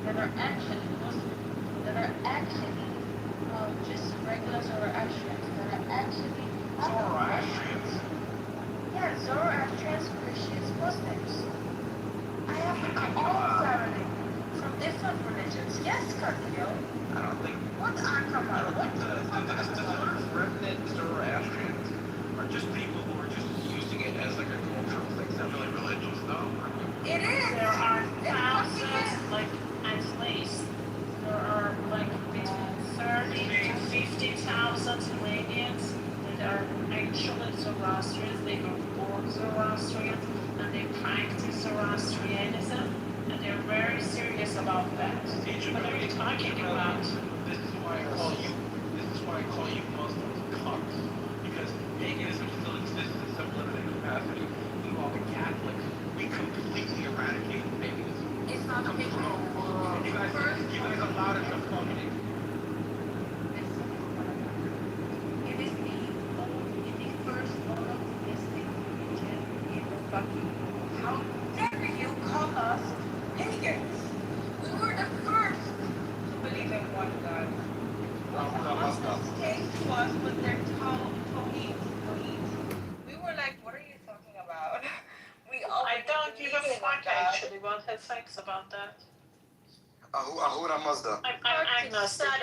that are actually Muslim, that are actually just regular Zoroastrians, that are actually Zoroastrians? Yeah, Zoroastrians, Christians, Muslims. I have all family from different religions. Yes, Cardio. I don't think. What Akama? What the fuck? The sort of remnant Zoroastrians are just people who are just using it as like a cultural thing. It's not really religious, though. It is. There are thousands, like at least, there are like between 30 to 50,000 Iranians that are actually Zoroastrians. They were born Zoroastrians and they practice Zoroastrianism, and they're very serious about that. What are you talking about? This is why I call you Muslims cunts. Because paganism still exists in some limited capacity. Meanwhile, the Catholics, we completely eradicated paganism. It's not a big deal. You guys allowed it to function. It is the first monotheistic religion in the fucking world. How dare you call us pagans? We were the first to believe in one God. What the Muslims came to us with their Tawheed. We were like, what are you talking about? I don't give a fuck actually what he thinks about that. Ahura Mazda. I'm agnostic. I'm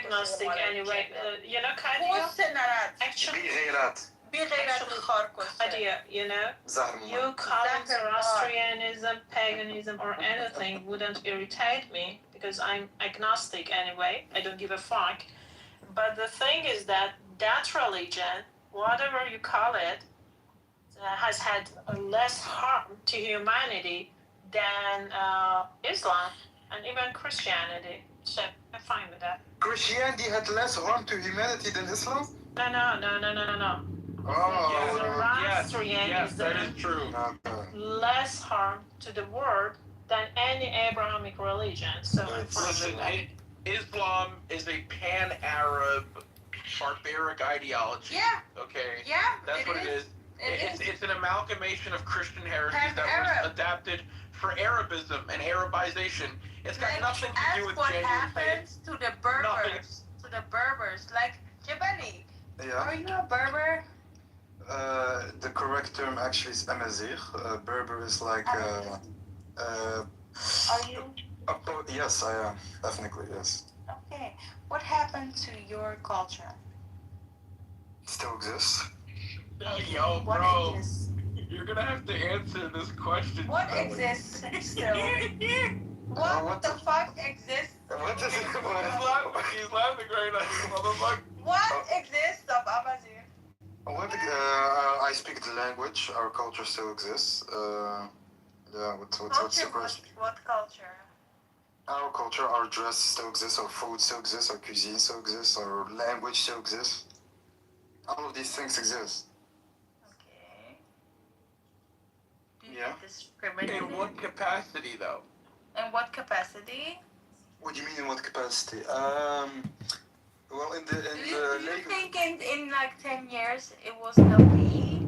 agnostic anyway. You know, Kadia? Actually, Kadia, you know, you calling Zoroastrianism, paganism, or anything wouldn't irritate me because I'm agnostic anyway. I don't give a fuck. But the thing is that religion, whatever you call it, has had less harm to humanity than Islam and even Christianity. So I'm fine with that. Christianity had less harm to humanity than Islam? No. Oh, Zoroastrianism yes, that is true. Less harm to the world than any Abrahamic religion. So I'm fine Listen, with that. Islam is a pan-Arab, barbaric ideology. Yeah. Okay. Yeah. That's what it is. It's an amalgamation of Christian heresies that was adapted for Arabism and Arabization. It's got nothing to do with genuine faith. What happens to the Berbers? To the Berbers, like Jabali. Yeah. Are you a Berber? The correct term actually is Amazigh. Berber is like. Are you? Yes, I am. Ethnically, yes. Okay. What happened to your culture? It still exists. Yo, What bro, exists? you're gonna have to answer this question. What exists still? What the fuck exists? What is it? He's laughing right now, motherfucker. What exists of Amazigh? I speak the language. Our culture still exists. Yeah, what's the question? What culture? Our culture, our dress still exists, our food still exists, our cuisine still exists, our language still exists. All of these things exist. Okay. Yeah. In what capacity, though? In what capacity? What do you mean in what capacity? Well, in the Do you legal. think in like 10 years it will still be?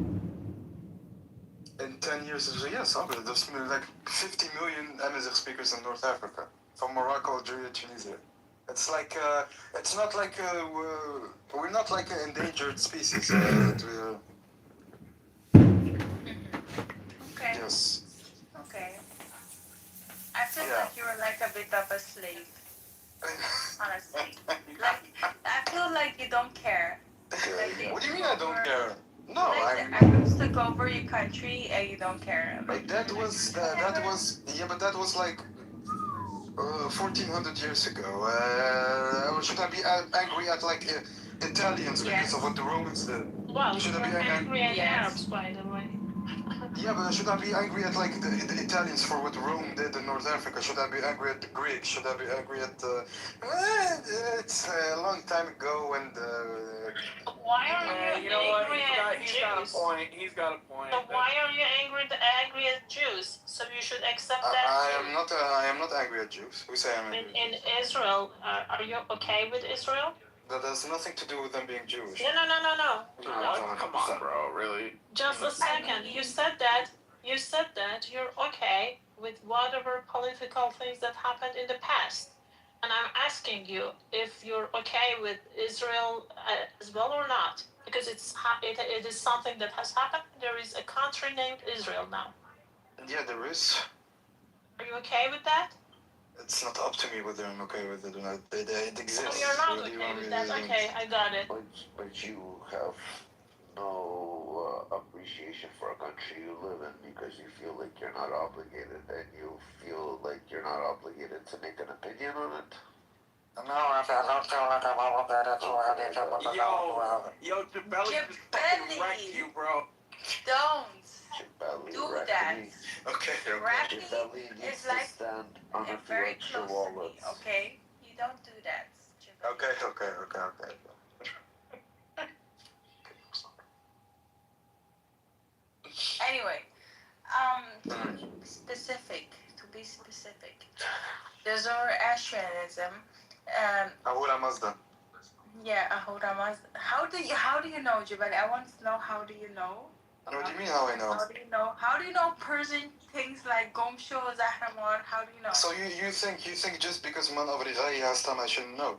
In 10 years, yes, there's like 50 million Amazigh speakers in North Africa, from Morocco, Algeria, Tunisia. It's like, it's not like, we're not like an endangered species. Okay. Yes. Okay. I feel like you're like a bit of a slave. Honestly. Like, I feel like you don't care. Like, What do you mean I don't care? No, like the Arabs took over your country and you don't care. Like that was yeah, but that was like 1400 years ago. Should I be angry at like Italians because of what the Romans did? Well, should I be angry at Yes. Arabs, by the way. Yeah, but should I be angry at like the Italians for what Rome did in North Africa? Should I be angry at the Greeks? Should I be angry at it's a long time ago when the Why are you You know what? angry at He's got a Jews? point. He's got a point. So why are you angry at Jews? So you should accept that I too. am not angry at Jews. Who say I'm angry? In Israel, are you okay with Israel? That has nothing to do with them being Jewish. No. What? Come on, bro. Really? Just a second. You said that you're okay with whatever political things that happened in the past. And I'm asking you if you're okay with Israel as well or not. Because it is something that has happened. There is a country named Israel now. Yeah, there is. Are you okay with that? It's not up to me whether I'm okay with it or not. It exists. Oh, you're not What do you okay want with me to that. do? Okay, I got it. But you have no appreciation for a country you live in because you feel like you're not obligated and you feel like you're not obligated to make an opinion on it. No, I don't feel like I'm obligated to anything. Yo, Jabelli just fucking wrecked you, bro. Don't Jabelli do wrecked that. me. Okay. Rapping Jabelli needs is to like stand on her very feet like close your to me, wallets. okay? You don't do that. Jabari. Okay. Anyway, to be specific, the Zoroastrianism, Ahura Mazda. yeah, Ahura Mazda. How do you know, Jabali? I want to know, how do you know? What do you mean how I know? How do you know Persian things like Gomsho, Zahraman? How do you know? So you think just because man Avrigai has time I shouldn't know?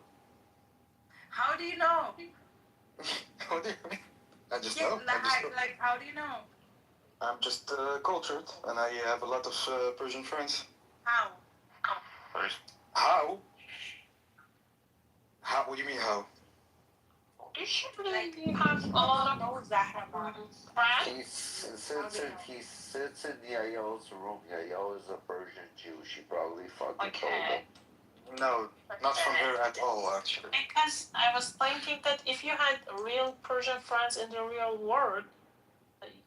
How do you know? What do you mean? I just Yeah, know. like how do you know? I'm just cultured, and I have a lot of Persian friends. How? How? How? What do you mean how? You should really have a lot of friends. He sits in Yael's room. Yael is a Persian Jew. She probably fucking told him. No, not from her at all, actually. Because I was thinking that if you had real Persian friends in the real world,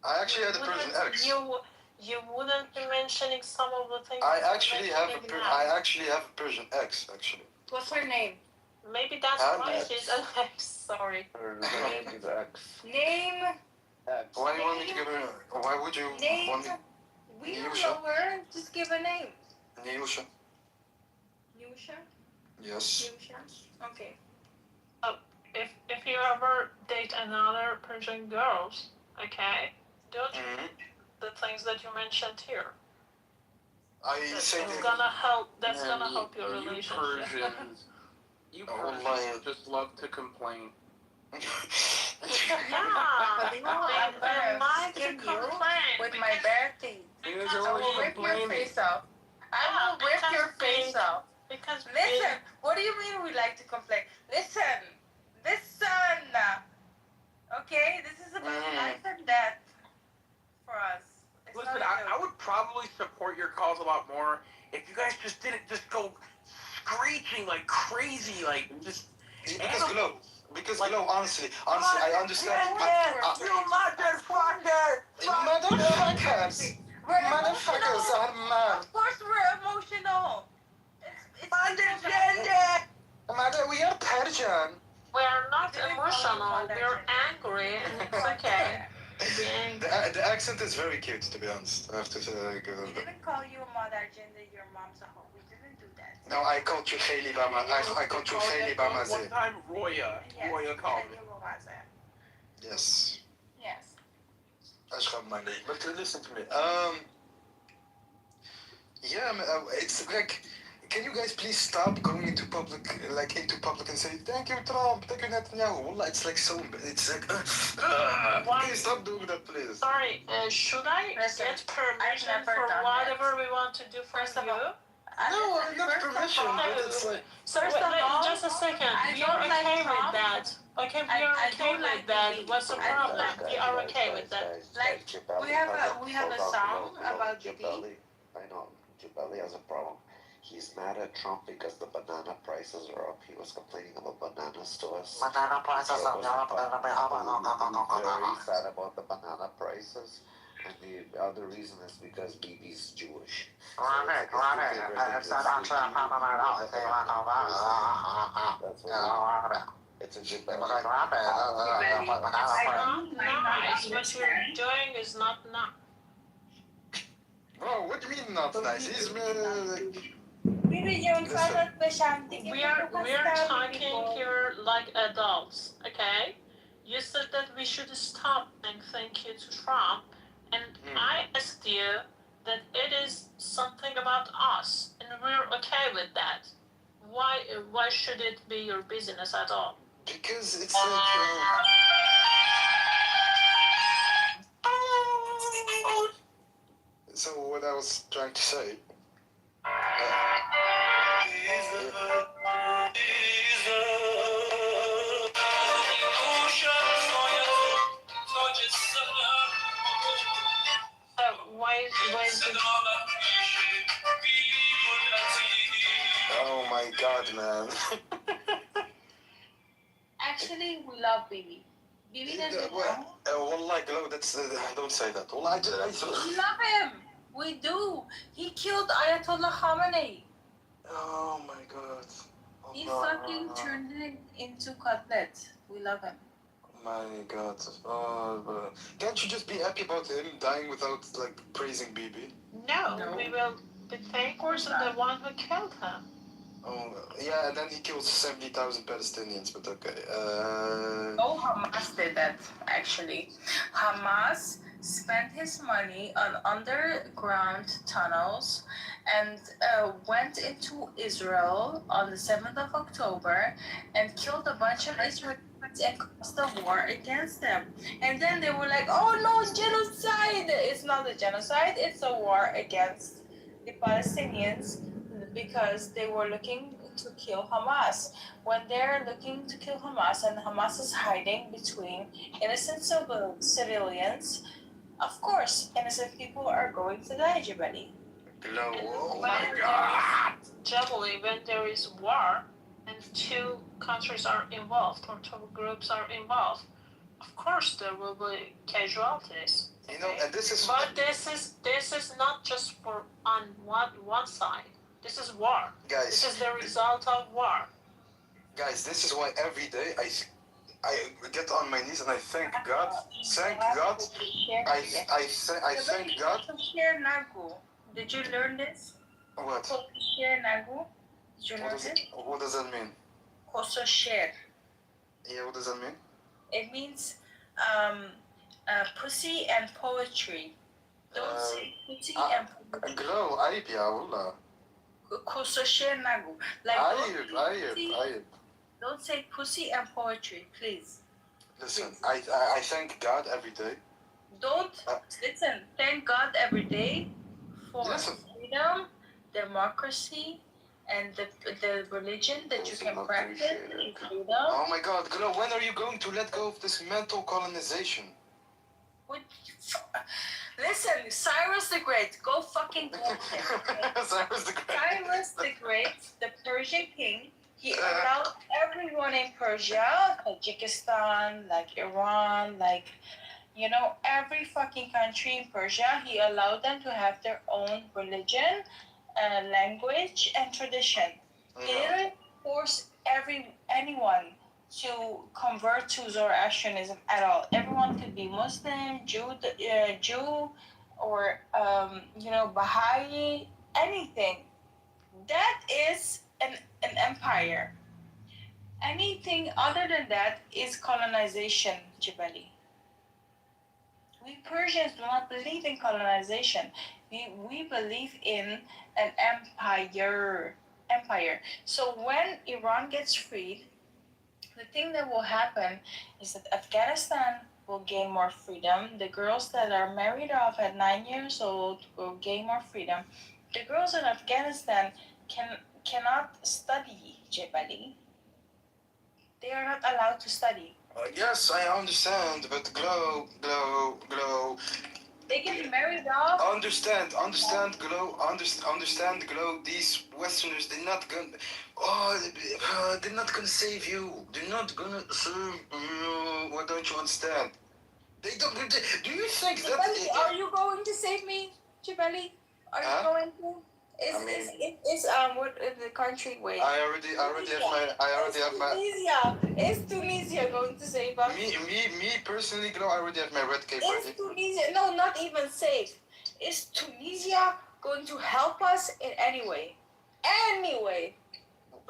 I actually had a Persian ex. You wouldn't be mentioning some of the things. I actually have a Persian ex, actually. What's her name? Maybe that's why she's an ex. Sorry. Her name is X. Name. X. Why do you want me to give her? Why would you want me? We don't know her. Just give a name. Niusha. Nusha? Yes. Nusha? Okay. If you ever date another Persian girls, okay, don't you the things that you mentioned here? That's gonna help your relationship. You Persians just love to complain. Yeah, they like to complain. With my bare teeth. I will rip your face off. I will rip your face off. Because listen, what do you mean we like to complain? Listen. Okay, this is about life and death for us. Listen, I would probably support your cause a lot more if you guys just didn't just go screeching like crazy, like just. Because honestly, I understand. You motherfucker! Motherfuckers! Motherfuckers are mad. Of course we're emotional. It's undergender. We are Persian. We're not emotional. We're angry, and it's okay. The accent is very cute, to be honest. I have to say. We didn't call you a mother gender. Your mom's a hoe. We didn't do that. No, I called you Khayli Bama. I called you Khayli Bamaze. One time, Roya called me. Yes. Yes. But listen to me. Yeah, it's like, can you guys please stop going into public and say thank you Trump, thank you Netanyahu? Wallah, it's like it's like please stop doing that, please. Sorry, should I get permission for whatever we want to do for you? No, not permission, but it's like... First of all, just a second. We are okay with that. Okay, we are okay with that. What's the problem? We are okay with that. Like, we have a song about Jabelli. I know, Jabelli has a problem. He's mad at Trump because the banana prices are up. He was complaining about bananas to us. Banana prices are up. Very sad about the banana prices. And the other reason is because BB's Jewish. It's a good Nice. What you're doing is not nice. Bro, what do you mean not nice? He's like... We're talking here like adults, okay? You said that we should stop and thank you to Trump, and I asked you that it is something about us, and we're okay with that. Why should it be your business at all? Because it's like... So what I was trying to say... Why is it... Oh my god, man. Actually, we love Bibi. Bibi doesn't know. Wallah, Glow, that's... don't say that. Wallah, We love him. We do. He killed Ayatollah Khamenei. Oh my god. He fucking turned it into cutlet. We love him. My god. Can't you just be happy about him dying without, like, praising Bibi? No, we will be thankful to the one who killed him. Oh, yeah, and then he killed 70,000 Palestinians, but okay. No, Hamas did that, actually. Hamas spent his money on underground tunnels and went into Israel on the 7th of October and killed a bunch of Israelis and caused a war against them. And then they were like, oh no, it's genocide! It's not a genocide, it's a war against the Palestinians because they were looking to kill Hamas. When they're looking to kill Hamas and Hamas is hiding between innocent civilians, of course, innocent people are going to die, Jabali. Glow, oh my god! Generally, when there is war and two countries are involved or two groups are involved, of course there will be casualties. You know, and this is... But this is not just for on one side. This is war. Guys, this is the result of war. Guys, this is why every day I get on my knees and I thank God. Thank God. I thank God. Did you learn this? What? Did you learn this? What does that mean? Kososher. Yeah, what does that mean? It means pussy and poetry. Don't say pussy and poetry. Glow, ayib ya wallah. Kososher nagu. Like Ayib. Don't say pussy and poetry, please. Listen, I thank God every day. Don't listen. Thank God every day for freedom, democracy, and the religion that you can practice. Freedom. Oh my God, Glow, when are you going to let go of this mental colonization? Listen, Cyrus the Great, go fucking bullshit. Cyrus the Great. Cyrus the Great, the Persian king, he allowed everyone in Persia, Tajikistan, like Iran, like, you know, every fucking country in Persia, he allowed them to have their own religion, language, and tradition. He didn't force anyone to convert to Zoroastrianism at all. Everyone could be Muslim, Jew, or you know, Baha'i, anything. That is an empire. Anything other than that is colonization, Jibali. We Persians do not believe in colonization. We believe in an empire. So when Iran gets freed, the thing that will happen is that Afghanistan will gain more freedom. The girls that are married off at 9 years old will gain more freedom. The girls in Afghanistan cannot study, Jebali. They are not allowed to study. Yes, I understand, but Glow. They get married off. Understand, Glow. These Westerners, they're not gonna save you. They're not gonna save you. Why don't you understand? They don't. Do you think that? Jibali, are you going to save me, Jibali? Are you going to? What is the country? Wait. I already have my. Is Tunisia going to save us? Me personally, I already have my red cape Is ready. Tunisia not even safe? Is Tunisia going to help us in any way? Anyway.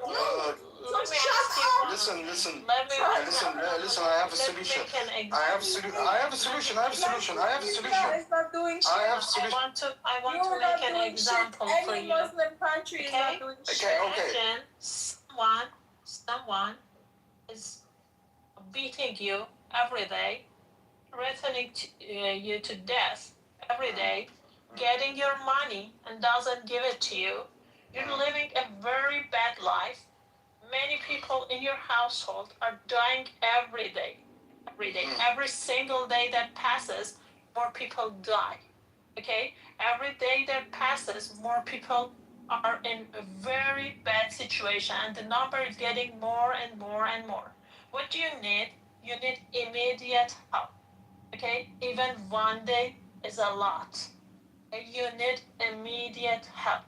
Let me Shut ask you up! one. Listen. Let me Listen. I have a solution. I have a solution. Tunisia is not doing shit. I want to make an example for Any you. Muslim country is not doing shit. Imagine someone is beating you every day, threatening you to death every day, getting your money and doesn't give it to you. You're living a very bad life. Many people in your household are dying every day. Every single day that passes, more people die. Okay? Every day that passes, more people are in a very bad situation, and the number is getting more and more and more. What do you need? You need immediate help. Okay? Even one day is a lot. You need immediate help.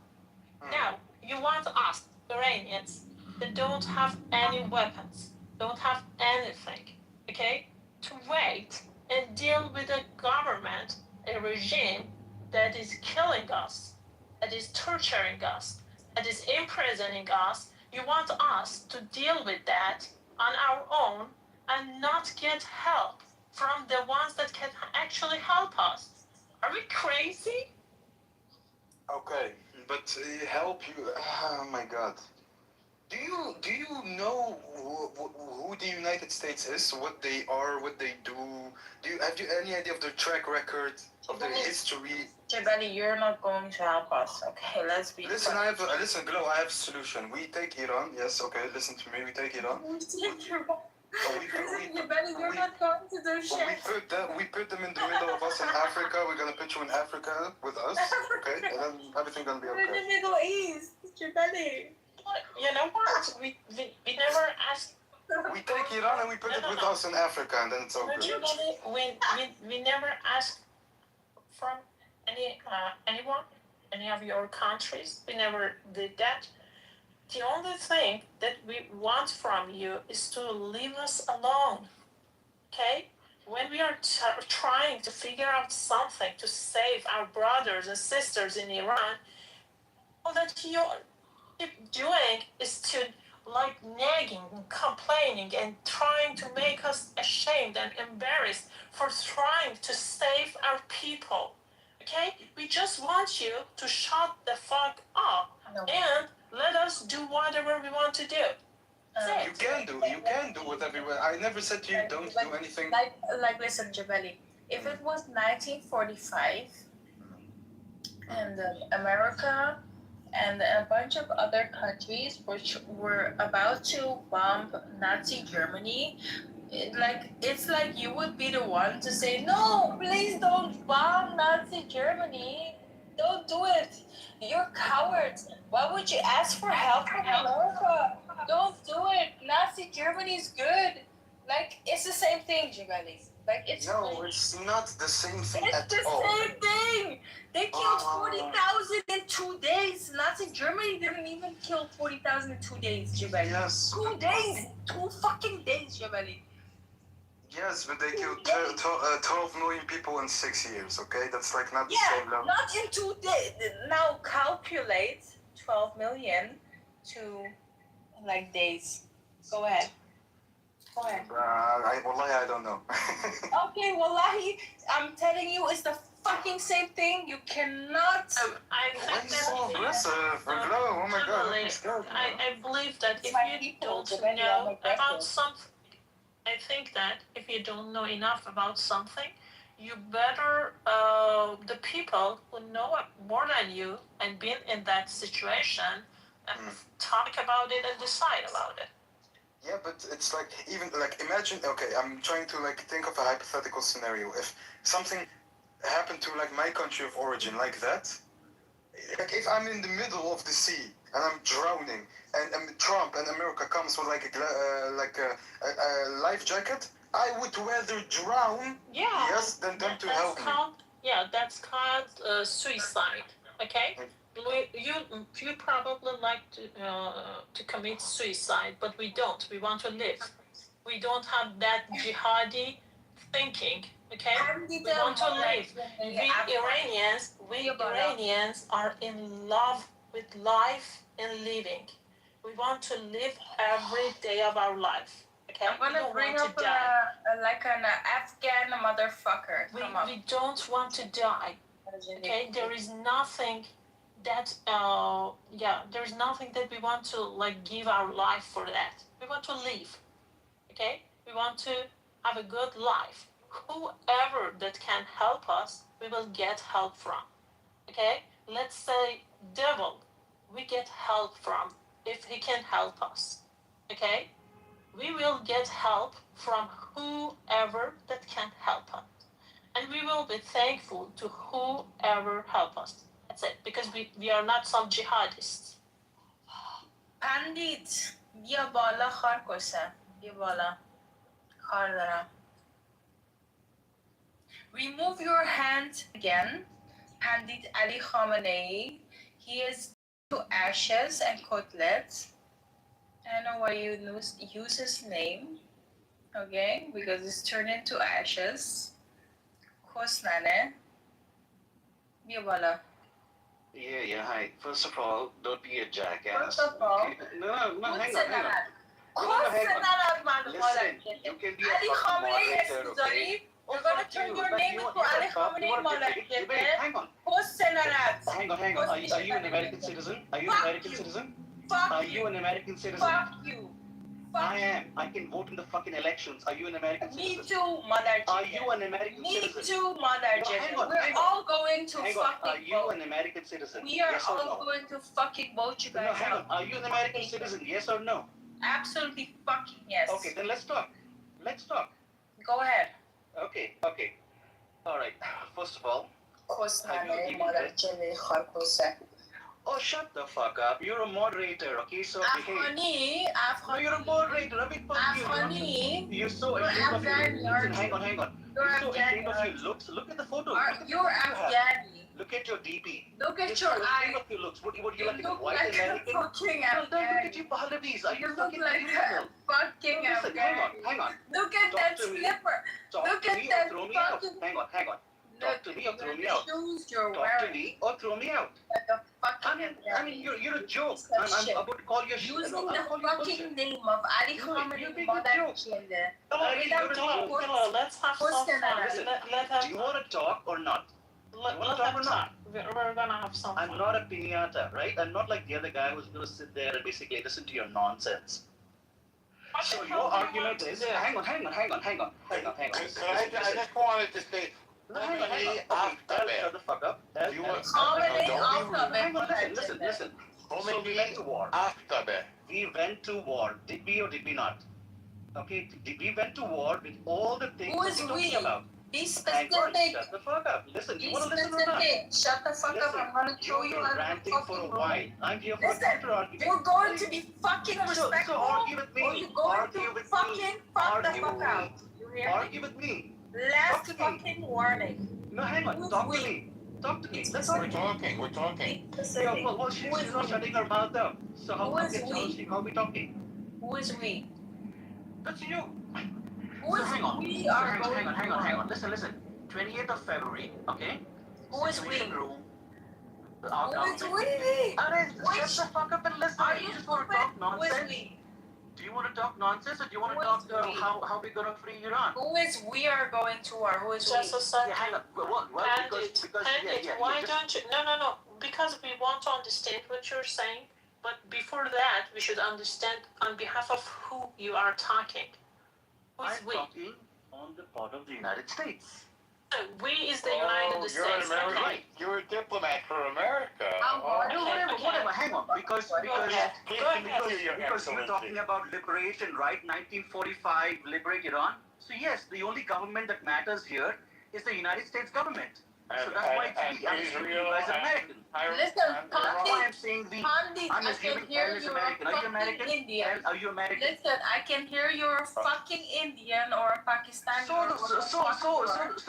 Now, you want us, Iranians, that don't have any weapons, don't have anything, okay, to wait and deal with a government, a regime that is killing us, that is torturing us, that is imprisoning us. You want us to deal with that on our own and not get help from the ones that can actually help us. Are we crazy? Okay, but help you. Oh my God. Do you know who the United States is? What they are? What they do? Have you any idea of their track record, of their history? Jibali, you're not going to help us. Okay, let's be. Listen, Glow. I have a solution. We take Iran. Yes, okay. Listen to me. We take Iran. Jibali, you're not going to do shit. We put them in the middle of us in Africa. We're gonna put you in Africa with us, okay? And then everything gonna be We're in okay. the Middle East, Jibali. You know what? We never asked. We take Iran and we put it with us in Africa, and then it's all good. We never asked from anyone, any of your countries. We never did that. The only thing that we want from you is to leave us alone. Okay? When we are trying to figure out something to save our brothers and sisters in Iran, all that you keep doing is to like nagging and complaining and trying to make us ashamed and embarrassed for trying to save our people. Okay? We just want you to shut the fuck up and let us do whatever we want to do. You can do whatever you want. I never said to you don't do anything. Listen, Jabali, if it was 1945 and America and a bunch of other countries which were about to bomb Nazi Germany, it's like you would be the one to say, no, please don't bomb Nazi Germany. Don't do it. You're cowards. Why would you ask for help from America? Don't do it. Nazi Germany is good. It's the same thing, Jibali. It's not the same thing it's at the all. same thing. They killed 40,000 in 2 days. Nazi Germany didn't even kill 40,000 in 2 days, Jibali. Yes. 2 days. 2 fucking days, Jibali. Yes, but they killed 12 million people in 6 years, okay? That's not the same level. Not in 2 days. Now calculate 12 million to days. Go ahead. Wallahi, I don't know. Okay, wallahi, I'm telling you, it's the fucking same thing. You cannot. I think that so aggressive, oh my God. I believe that if you don't know about something, I think that if you don't know enough about something, you better the people who know more than you and been in that situation talk about it and decide about it. Yeah, but it's imagine, okay, I'm trying to think of a hypothetical scenario. If something happened to my country of origin like that, if I'm in the middle of the sea and I'm drowning and Trump and America comes with a life jacket, I would rather drown, Yeah. yes, than them to that's help me. called, yeah, that's called suicide. Okay. You probably like to commit suicide, but we don't. We want to live. We don't have that jihadi thinking. Okay. We want to live. We Iranians are in love with life and living. We want to live every day of our life. Okay. I'm gonna bring up like an Afghan motherfucker. We don't want to die. Okay, there is nothing that there's nothing that we want to like give our life for that. We want to live. Okay, we want to have a good life. Whoever that can help us, we will get help from. Okay, let's say devil, we get help from if he can help us. Okay, we will get help from whoever that can help us. And we will be thankful to whoever help us. That's it, because we are not some jihadists. Pandit, بیا بالا خار کسه. بیا بالا. کار دارم. Remove your hand again. Pandit Ali Khamenei. He is to ashes and cutlets. I don't know why you use his name. Okay, because it's turned into ashes. Kosnane. Bia bala. Yeah, hi. First of all, don't be a jackass. First of all, No, hang on. Listen, you can be a Ali fucking Khamenei moderator, okay? You're gonna turn your name into Ali Khamenei Hang on. Hang on. Are you an American citizen? Are you an American citizen? Are you an American citizen? Fuck you. I am. I can vote in the fucking elections. Are you an American citizen? Me too, mother chicken. Are you an American citizen? Me too, mother chicken. We're all going to fucking vote. Are you an American citizen? We are yes or all no? going to fucking vote you guys No, hang on. out. Are you an American citizen? Yes or no? Absolutely fucking yes. Okay, then let's talk. Go ahead. Okay. All right. First of all, oh, shut the fuck up. You're a moderator, okay? So behave. No, you're a moderator. I mean, fuck you. You're so ashamed of your looks. Hang on. You're so ashamed of your looks. Look at the photo. You're Afghani. Look at your DP. Look at You're your so eyes. ashamed of your looks. What do you like, a Look white like American? a fucking No, look Afghani. at you, Pahlavis. Are you You look fucking like a unbelievable? fucking Listen, Afghani. hang on. Look at that slipper. Look at that fucking. Hang on. Talk to me or throw me out. Shoes you're Talk to wearing. me or throw me out. Like a fucking I mean, you're a joke. Piece of I'm shit. about to call you shit. Using I'm the calling you fucking bullshit. name of Ali You're Khamenei, being a mother joke. chicken. Let's have some fun. Listen, Let do you want to talk or not? We're gonna have some fun. I'm not a piñata, right? I'm not like the other guy who's going to sit there and basically listen to your nonsense. So your argument is, hang on. I just wanted to say, Hang on. Shut the fuck up. you want Hang on, listen. So we went to war. We went to war. Did we or did we not? Okay, we went to war with all the things Who is that we're we? talking about. Be Hang on, specific. shut the fuck up. Listen, you Be want to listen or not? specific. Shut the fuck up. Listen, I'm gonna throw you you're out of the ranting for a fucking while. room. I'm here for a Listen, counter argument. you're going to be fucking respectful. So argue with me. Or you're going Argue to with fucking me. fuck the Argue fuck with me. out. You hear me? Argue with me. Last to me. fucking warning. No, hang on. Who's Talk we? to me. Let's We're argue. talking. Be Yeah, specific. well, she's not shutting her mouth up. So Who is how are we talking? Who is we? That's you. Who is hang on. we So are hang on. Listen. 28th of February, okay? Who is we? Situation room. Who is we? Shut the fuck up and listen. Are you just want to talk Who is nonsense? we? Do you want to talk nonsense or do you want Who to talk is we? how we're going to free Iran? Who is we are going to war? Who is Just we? a second. Hang on. Well, because Why don't you? No. Because we want to understand what you're saying, but before that, we should understand on behalf of who you are talking. Who's I'm we? talking on the part of the United States. We is the United States. You're an American. Okay. You're a diplomat for America. No, whatever. Hang on. Because we're talking about liberation, right? 1945, liberate Iran. So yes, the only government that matters here is the United States government. So that's why I'm seeing you as American. Listen, That's why I'm saying Pandit, I'm I assuming can hear L is you're American. a Are you fucking American? Indian. L, are you American? Listen, I can hear you're a fucking Indian or a Pakistani or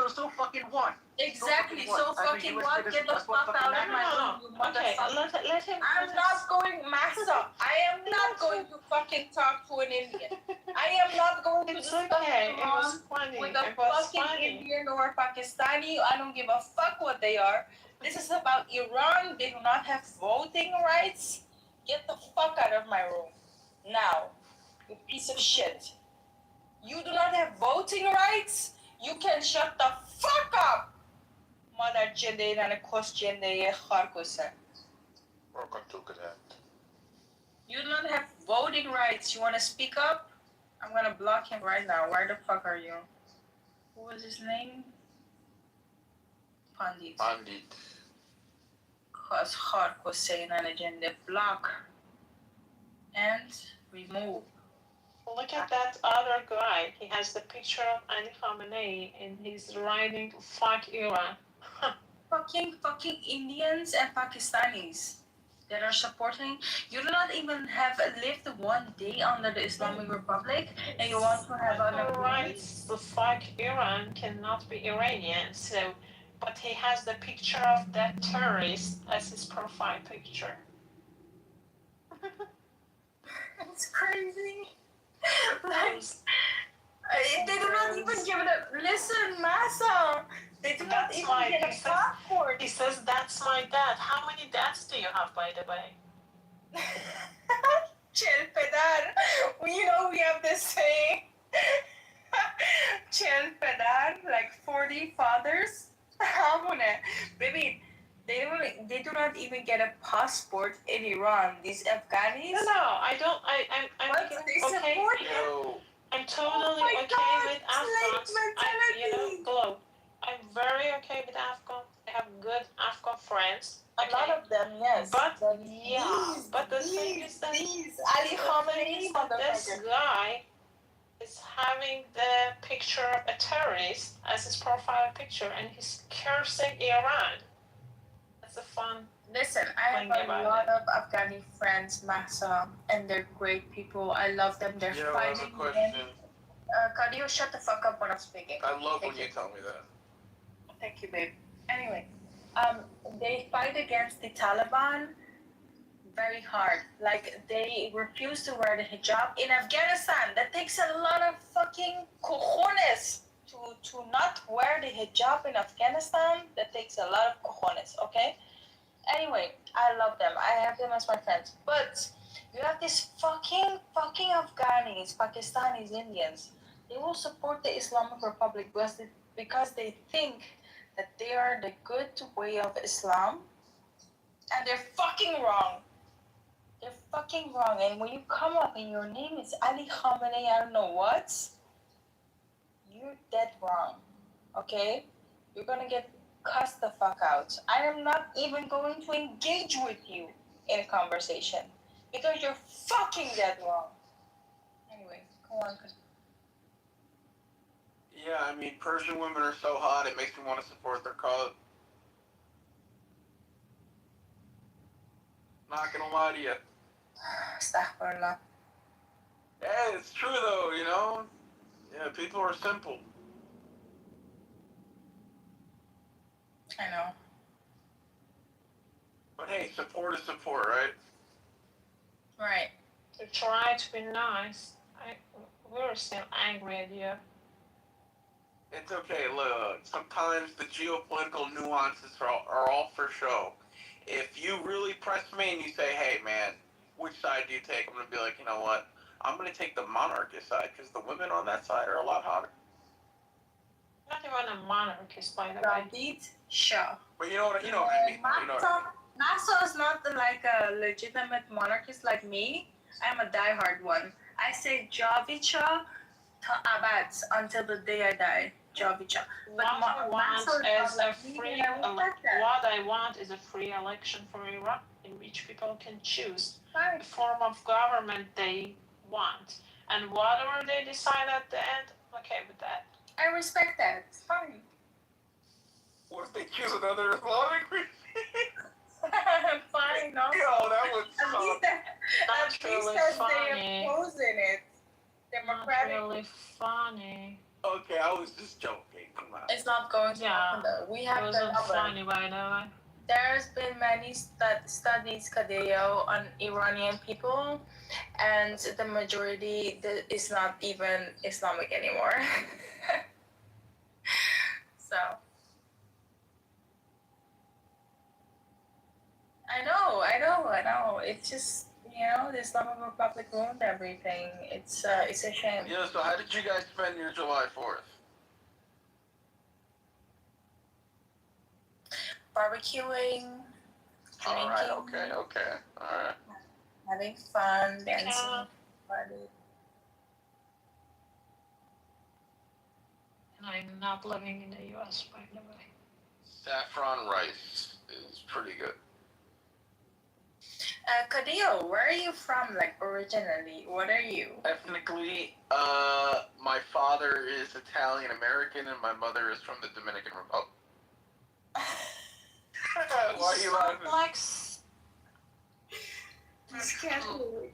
So fucking what? Exactly, so fucking US what? citizen, Get the that's what fuck fucking out of my matters. room, you Okay, motherfucker. let him. I'm not going, Massa. I am not going to fucking talk to an Indian. I am not going to It's discuss okay. It was Iran funny. with a It was fucking funny. Indian or a Pakistani. I don't give a fuck what they are. This is about Iran. They do not have voting rights. Get the fuck out of my room. Now, you piece of shit. You do not have voting rights? You can shut the fuck up! مادر جنده ایران کس جنده خارکوسه. You do not have voting rights. You want to speak up? I'm going to block him right now. Where the fuck are you? What was his name? Pandit. Cause خارکوسه ایران جنده. Block. And remove. Look at that other guy. He has the picture of Ali Khamenei and he's writing "fuck Iran." Fucking Indians and Pakistanis that are supporting. You do not even have lived one day under the Islamic Republic, and you want to have Whoever writes the "fuck Iran" cannot be Iranian. So, but he has the picture of that terrorist as his profile picture. It's crazy. Like, they do not even give it a listen, Massa. They do not even get a passport. He says, "That's my dad." How many dads do you have, by the way? Chill, pedar. You know we have this saying. Chill, pedar. Like 40 fathers. Baby, they do not even get a passport in Iran. These Afghanis. No, I don't. I'm they okay. support them. I'm totally okay with Afghans. Glow. I'm very okay with Afghans. I have good Afghan friends. A lot of them, yes. But the thing is that Ali Khamenei, this guy is having the picture of a terrorist as his profile picture, and he's cursing Iran. That's a fun. Listen, I have a lot of Afghani friends, Massa, and they're great people. I love them. They're fighting. Can you shut the fuck up when I'm speaking? I love when you tell me that. Thank you, babe. Anyway, they fight against the Taliban very hard. Like, they refuse to wear the hijab. In Afghanistan, that takes a lot of fucking cojones to not wear the hijab in Afghanistan. That takes a lot of cojones, okay? Anyway, I love them. I have them as my friends. But you have these fucking Afghanis, Pakistanis, Indians. They will support the Islamic Republic because they think that they are the good way of Islam. And they're fucking wrong. They're fucking wrong. And when you come up and your name is Ali Khamenei, I don't know what, you're dead wrong. Okay? You're gonna get cussed the fuck out. I am not even going to engage with you in a conversation because you're fucking dead wrong. Anyway, go on. Yeah, I mean, Persian women are so hot, it makes me want to support their cause. Not gonna lie to you. Astaghfirullah. Yeah, it's true though, you know? Yeah, people are simple. I know. But hey, support is support, right? Right. To try to be nice. We're still angry at you. It's okay, look, sometimes the geopolitical nuances are all for show. If you really press me and you say, hey man, which side do you take? I'm going to be like, you know what? I'm going to take the monarchist side because the women on that side are a lot hotter. Not even a monarchist, by the way. Beat Shah. But you know what I mean. Massa is not like a legitimate monarchist like me. I'm a diehard one. I say Javicha to Abad until the day I die. Javicha. But What I want is a free election for Iraq in which people can choose the form of government they want. And whatever they decide at the end, I'm okay with that. I respect that. It's fine. What if they choose another Islamic regime? Fine, no. Yo, that would At least, That's at least really that funny. they opposing it. That's Democratic. really funny. Okay, I was just joking. Come on. It's not going to happen though. We It have the wasn't number. funny, by the way. There's been many studies, Kadeo, on Iranian people, and the majority is not even Islamic anymore. So, I know. It's just, the Islamic Republic ruined everything. It's a shame. Yeah, so how did you guys spend your July 4th? Barbecuing, drinking, Alright, okay. Alright. having fun, dancing, Yeah. party. And I'm not living in the US, by the way. Saffron rice is pretty good. Kadeo, where are you from, like, originally? What are you? Ethnically, my father is Italian American and my mother is from the Dominican Republic. Why are you laughing? Like, He's Catholic.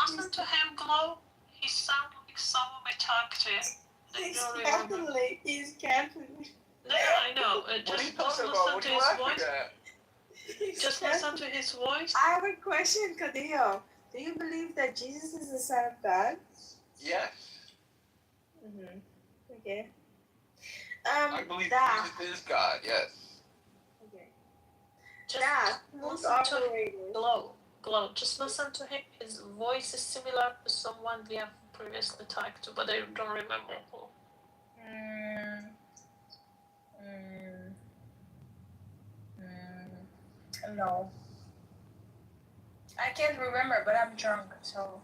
listen to him, Glow. He sounds like someone we talked to. He's Catholic. He's Catholic. No, I know. What are Just you talking listen about? What to are you his laughing voice. at? Just listen to his voice. I have a question, Kadeo. Do you believe that Jesus is the Son of God? Yes. Mm-hmm. Okay. I believe Jesus is God, yes. Okay. Just listen to Glow. Just listen to him. His voice is similar to someone we have previously talked to, but I don't remember who. No. I can't remember, but I'm drunk, so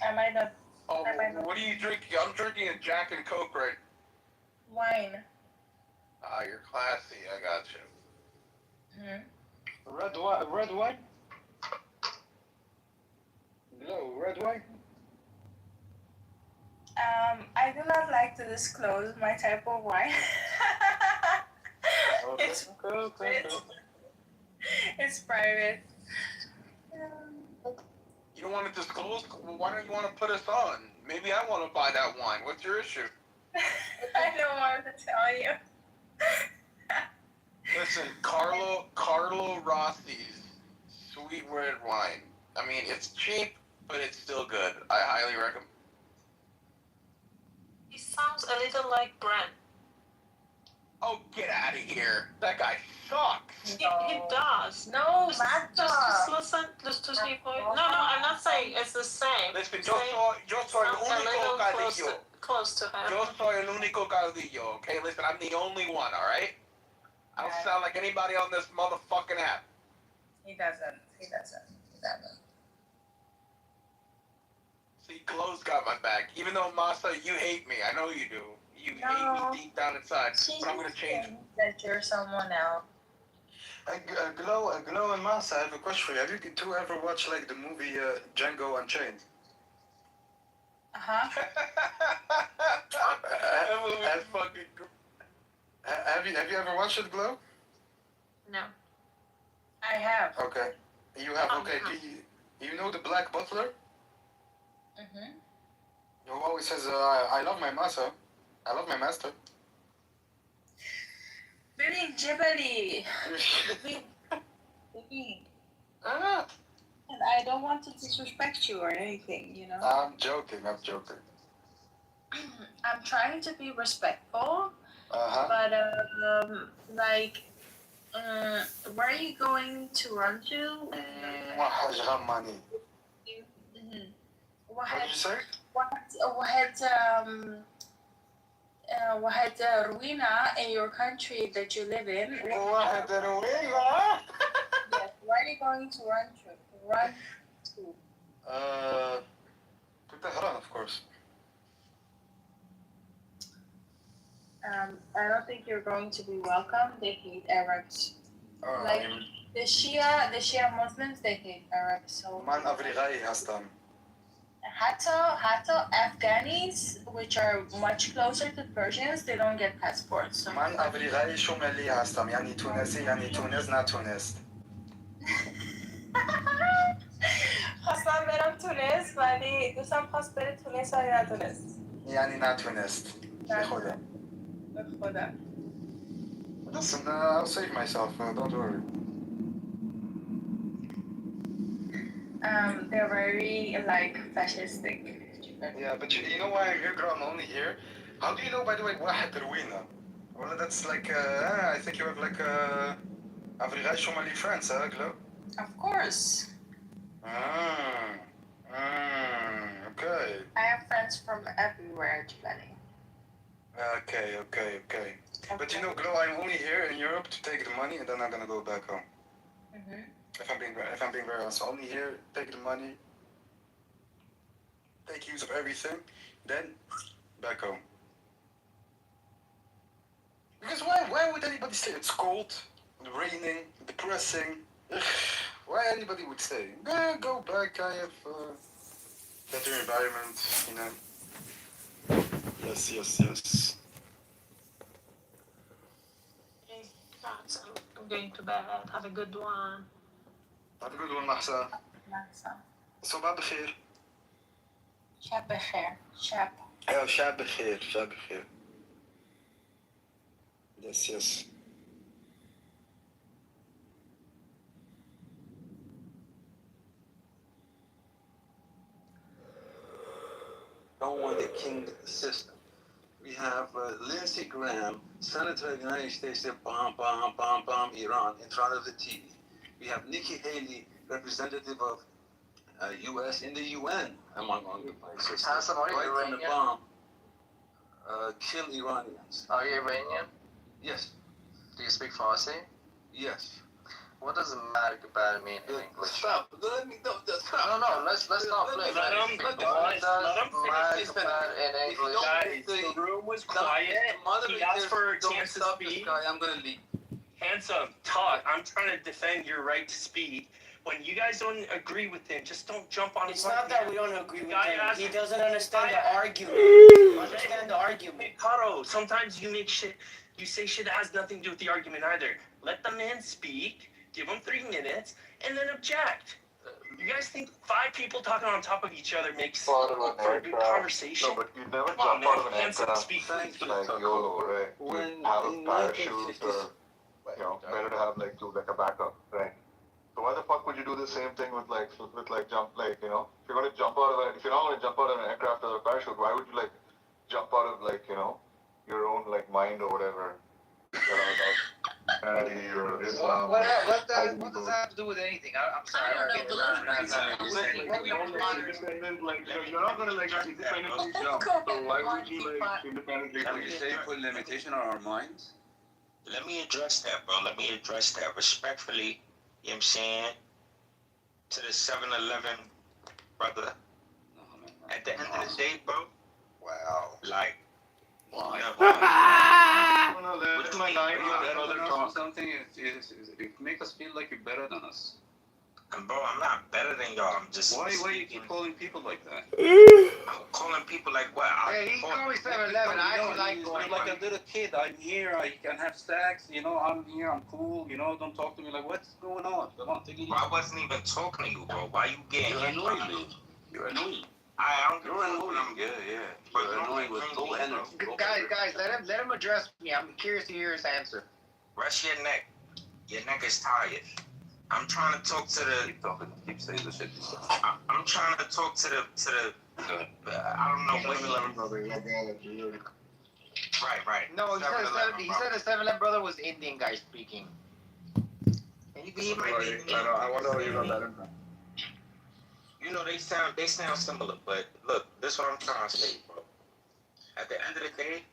I might not. Oh, what are you drinking? I'm drinking a Jack and Coke right. Wine. Ah, you're classy. I got you. Mm-hmm. Red wine? No, red wine? I do not like to disclose my type of wine. It's private. You don't want to disclose? Well, why don't you want to put us on? Maybe I want to buy that wine. What's your issue? I don't want to tell you. Listen, Carlo Rossi's sweet red wine. I mean, it's cheap, but it's still good. I highly recommend. He sounds a little like Brent. Oh, get out of here! That guy sucks. He does. No, just listen to his voice. No, I'm not saying it's the same. Listen, yo soy el único caudillo. Close to him. Yo soy el único caudillo. Okay, listen, I'm the only one. All right. I don't sound like anybody on this motherfucking app. He doesn't. See, Glow's got my back. Even though Masa, you hate me. I know you do. You hate me deep down inside. But I'm gonna change. That you're someone else. Glow and Masa, I have a question for you. Have you two ever watched like the movie Django Unchained? Uh-huh. That movie is fucking. Have you ever watched it, Glow? No. I have. Okay. You have. Okay. You know the Black Butler? Mm-hmm. Who always says, "I love my master. I love my master." Very jibbly. And I don't want to disrespect you or anything, you know. I'm joking. I'm trying to be respectful. Uh-huh. But where are you going to run to? What did you say? واحد ruina in your country that you live in. واحد ruina? Yes. Where are you going to run to? To Tehran, of course. I don't think you're going to be welcome. They hate Arabs. Like the Shia Muslims, they hate Arabs. So Man Avrigai Hastan. Hatta Afghanis, which are much closer to Persians, they don't get passports. So من آفریقای شمالی هستم یعنی تونسی یعنی تونس نتونست خواستم برم تونس ولی دوستم خواست بره تونس ولی نتونست. یعنی نتونست به خدا به خدا. Listen, I'll save myself, don't worry. They're very like fascistic. Yeah, but you know why I'm here, girl? I'm only here. How do you know, by the way, واحد روينا? Well, that's like, I think you have like أفريقيا شمالي friends, huh, Glo? Of course. Okay. I have friends from everywhere, Giovanni. Okay. But you know, Glo, I'm only here in Europe to take the money and then I'm gonna go back home. Mm-hmm. If I'm being very honest, only here, take the money, take use of everything, then back home. Because why would anybody say it's cold, raining, depressing? Ugh, why anybody would say, go back, I have better environment, you know? Yes. Hey, guys, I'm going to bed. Have a good one. Have a good one, Mahsa. صباح بخير. شب بخیر. شب. أيوة شاب بخير. Yes. Don't want to king the system. We have Lindsey Graham, Senator of the United States, said bomb Iran in front of the TV. We have Nikki Haley, representative of U.S. in the UN, among other places. Right from the bomb, kill Iranians. Are you Iranian? Yes. Do you speak Farsi? Yes. What does Maghreb mean in English? Stop. Let me know. Stop. No, let's not play. Let him finish. In English? Guys, the room was quiet. He asked for a chance to speak. I'm gonna leave. Handsome, talk. I'm trying to defend your right to speak. When you guys don't agree with him, just don't jump on his It's not that we don't agree with him. He doesn't understand the argument. Understand the argument. Caro, sometimes you say shit that has nothing to do with the argument either. Let the man speak, give him 3 minutes, and then object. You guys think 5 people talking on top of each other makes for a good conversation? No, but you never Come on, jump out of man. an Handsome, aircraft speak. like YOLO, right? When Have a in parachute or, better to have like a backup, right? So why the fuck would you do the same thing with jump, if you're gonna jump out of if you're not gonna jump out of an aircraft or a parachute, why would you jump out of your own mind or whatever? Islam. What does that have to do with anything? I'm sorry. You're not gonna independently jump. So why would you independently? Can we say put limitation on our minds? Let me address that, bro. Let me address that respectfully. You know what I'm saying? To the 7-Eleven brother. At the end of the day, bro. Wow. Something it make us feel like you're better than us. And bro, I'm not better than y'all. I'm just. Why you keep calling people like that? I'm calling people like what? Hey, he called me 7-Eleven. I don't like going. Like a little kid. I'm here. I can have sex. I'm here. I'm cool. Don't talk to me like what's going on? Come on, take it easy. I wasn't even talking to you, bro. Why you getting? You're annoying me. You're annoying. You're annoying. Yeah. You're annoying with low energy. Guys, let him address me. I'm curious to hear his answer. Rest your neck. Your neck is tired. I'm trying to talk to the. Keep saying the shit. I'm trying to talk to the. I don't know what. Right. No, he said the 7-Eleven brother was Indian guy speaking. And you can might be. I wonder how you got that in. They sound similar, but look, this is what I'm trying to say, bro. At the end of the day,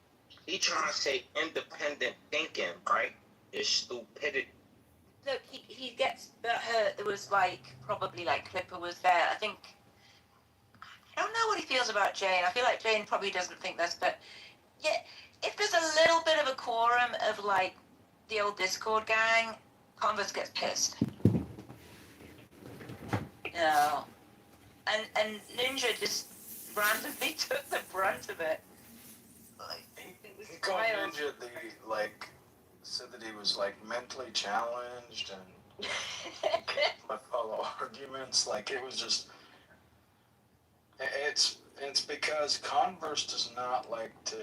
he trying to say independent thinking, right? Is stupidity. Look, he gets hurt. There was probably Clipper was there. I think I don't know what he feels about Jane. I feel like Jane probably doesn't think this, but yeah, if there's a little bit of a quorum of the old Discord gang, Converse gets pissed. And Ninja just randomly took the brunt of it. He called Ninja said that he was like mentally challenged and with follow arguments. Like it was just, it's because Converse does not like to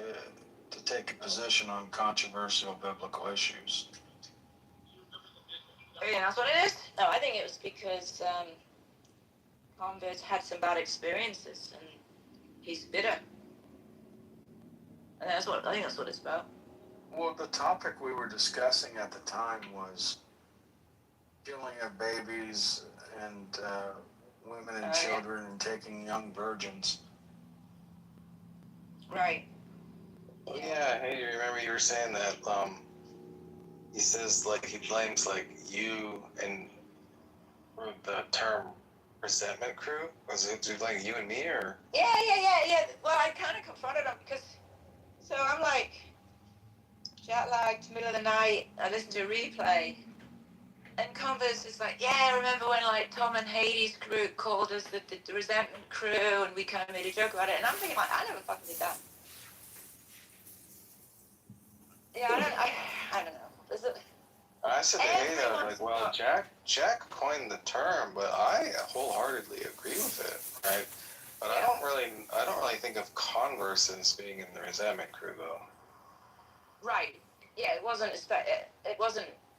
take a position on controversial biblical issues. I mean, that's what it is? No, I think it was because Converse had some bad experiences and he's bitter. And I think that's what it's about. Well, the topic we were discussing at the time was killing of babies and women and children and taking young virgins. Right. Oh, yeah, hey, you remember you were saying that, he says, like, he blames, like, you and the term resentment crew? Was it like you and me, or? Yeah. Well, I kind of confronted him because, so I'm like, jet lagged, middle of the night, I listened to a replay, and Converse is like, yeah, remember when, like, Tom and Hades' group called us the resentment crew, and we kind of made a joke about it, and I'm thinking, like, I never fucking did that. Yeah, I don't know. I said to Hayden, I was like, well, Jack coined the term, but I wholeheartedly agree with it, right? But I don't really think of Converse as being in the resentment crew, though. Right. Yeah, it wasn't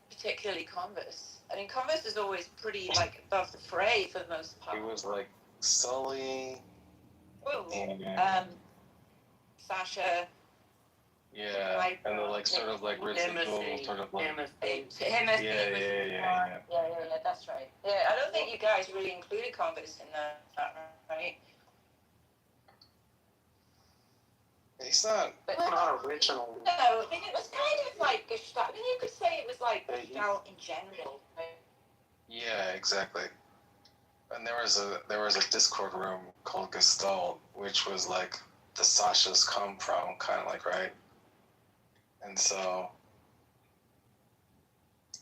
particularly Converse. I mean, Converse is always pretty, like, above the fray for the most part. It was like Sully. Sasha. Yeah, and the like sort of like residual sort of like Timothy. Yeah, that's right. Yeah, I don't think you guys really included Converse in that, right? He's not. But not original. No, I mean it was kind of like Gestalt. I mean you could say it was like Gestalt in general. Right? Yeah, exactly. And there was a Discord room called Gestalt, which was like the Sashas come from, kind of like, right? And so,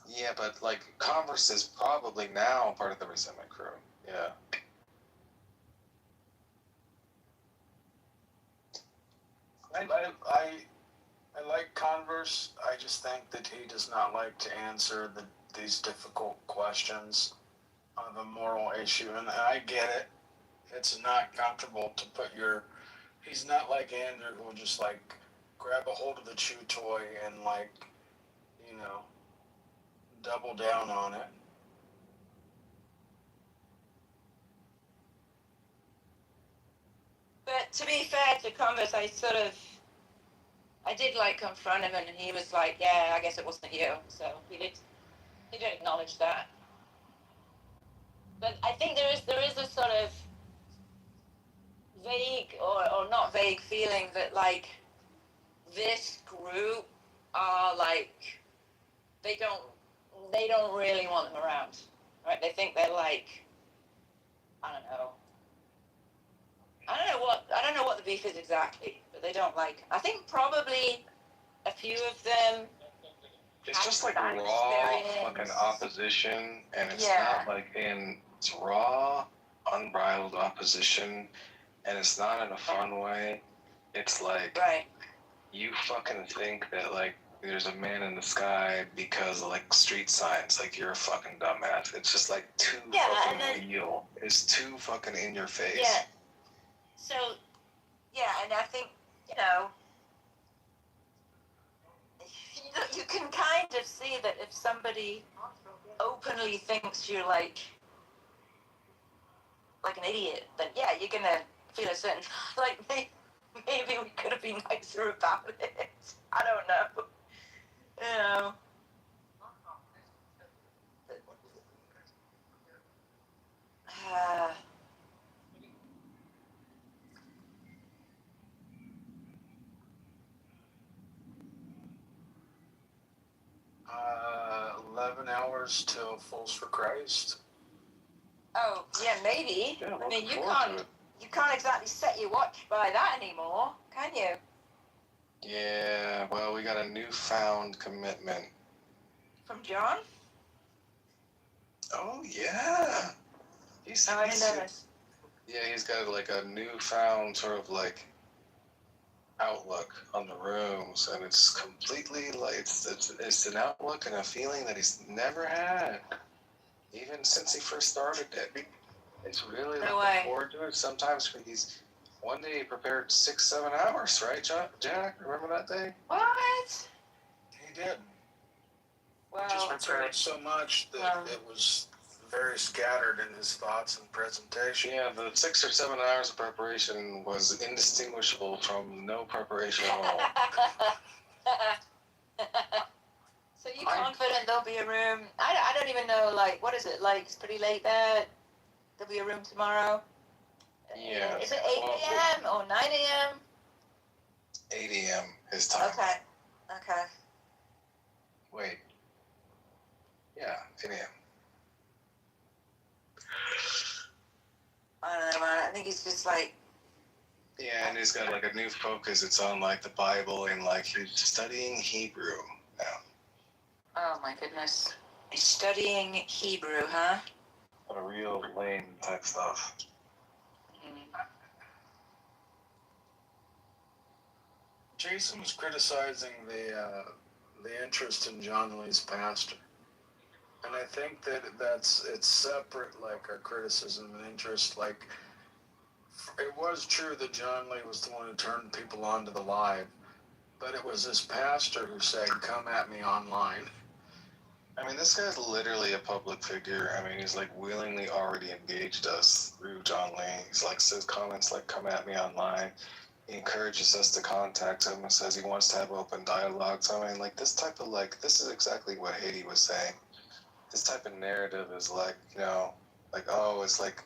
yeah, but like Converse is probably now part of the resentment crew. Yeah. I like Converse. I just think that he does not like to answer these difficult questions on the moral issue, and I get it. It's not comfortable to put he's not like Andrew, who will just like grab a hold of the chew toy and like, double down on it. But to be fair to Converse, I did like confront him, and he was like, yeah, I guess it wasn't you. So he did acknowledge that. But I think there is a sort of vague or not vague feeling that like this group are like they don't really want them around, right? They think they're like, I don't know what the beef is exactly, but they don't like. I think probably a few of them. It's just like raw fucking opposition, and it's not like it's raw, unbridled opposition, and it's not in a fun way. It's like you fucking think that like there's a man in the sky because of like street signs. Like you're a fucking dumbass. It's just like too fucking real. It's too fucking in your face. Yeah. So, and I think you can kind of see that if somebody openly thinks you're like an idiot, then you're gonna feel a certain like maybe we could have been nicer about it. I don't know. Uh, 11 hours till Fools for Christ. Oh, yeah, maybe. Yeah, I mean, you can't exactly set your watch by that anymore, can you? Yeah, well, we got a newfound commitment. From John? Oh, yeah. I didn't know this. Yeah, he's got like a newfound sort of like outlook on the rooms, and it's completely like it's an outlook and a feeling that he's never had, even since he first started it. It's really No looking way. forward to it. Sometimes he's one day he prepared 6-7 hours, right, Jack? Remember that day? What? He did. Wow. He just prepared so much that it was very scattered in his thoughts and presentation. Yeah, the 6 or 7 hours of preparation was indistinguishable from no preparation at all. So you're confident there'll be a room? I don't even know, like, what is it? Like, it's pretty late there. There'll be a room tomorrow. Yeah. Is it 8 a.m. or 9 a.m.? 8 a.m. his time. Okay. Okay. Wait. Yeah, 8 a.m. I don't know, man. I think it's just like. Yeah, and he's got like a new focus. It's on like the Bible and like he's studying Hebrew now. Oh my goodness. He's studying Hebrew, huh? A real lame type stuff. Jason was criticizing the interest in John Lee's pastor, and I think that it's separate, like our criticism and interest. Like, it was true that John Lee was the one who turned people on to the live, but it was his pastor who said, "Come at me online." I mean, this guy's literally a public figure. I mean, he's like willingly already engaged us through John Lee. He's like says comments like "Come at me online." He encourages us to contact him and says he wants to have open dialogues. I mean, like this type of like this is exactly what Haiti was saying. This type of narrative is like, you know, like oh, it's like,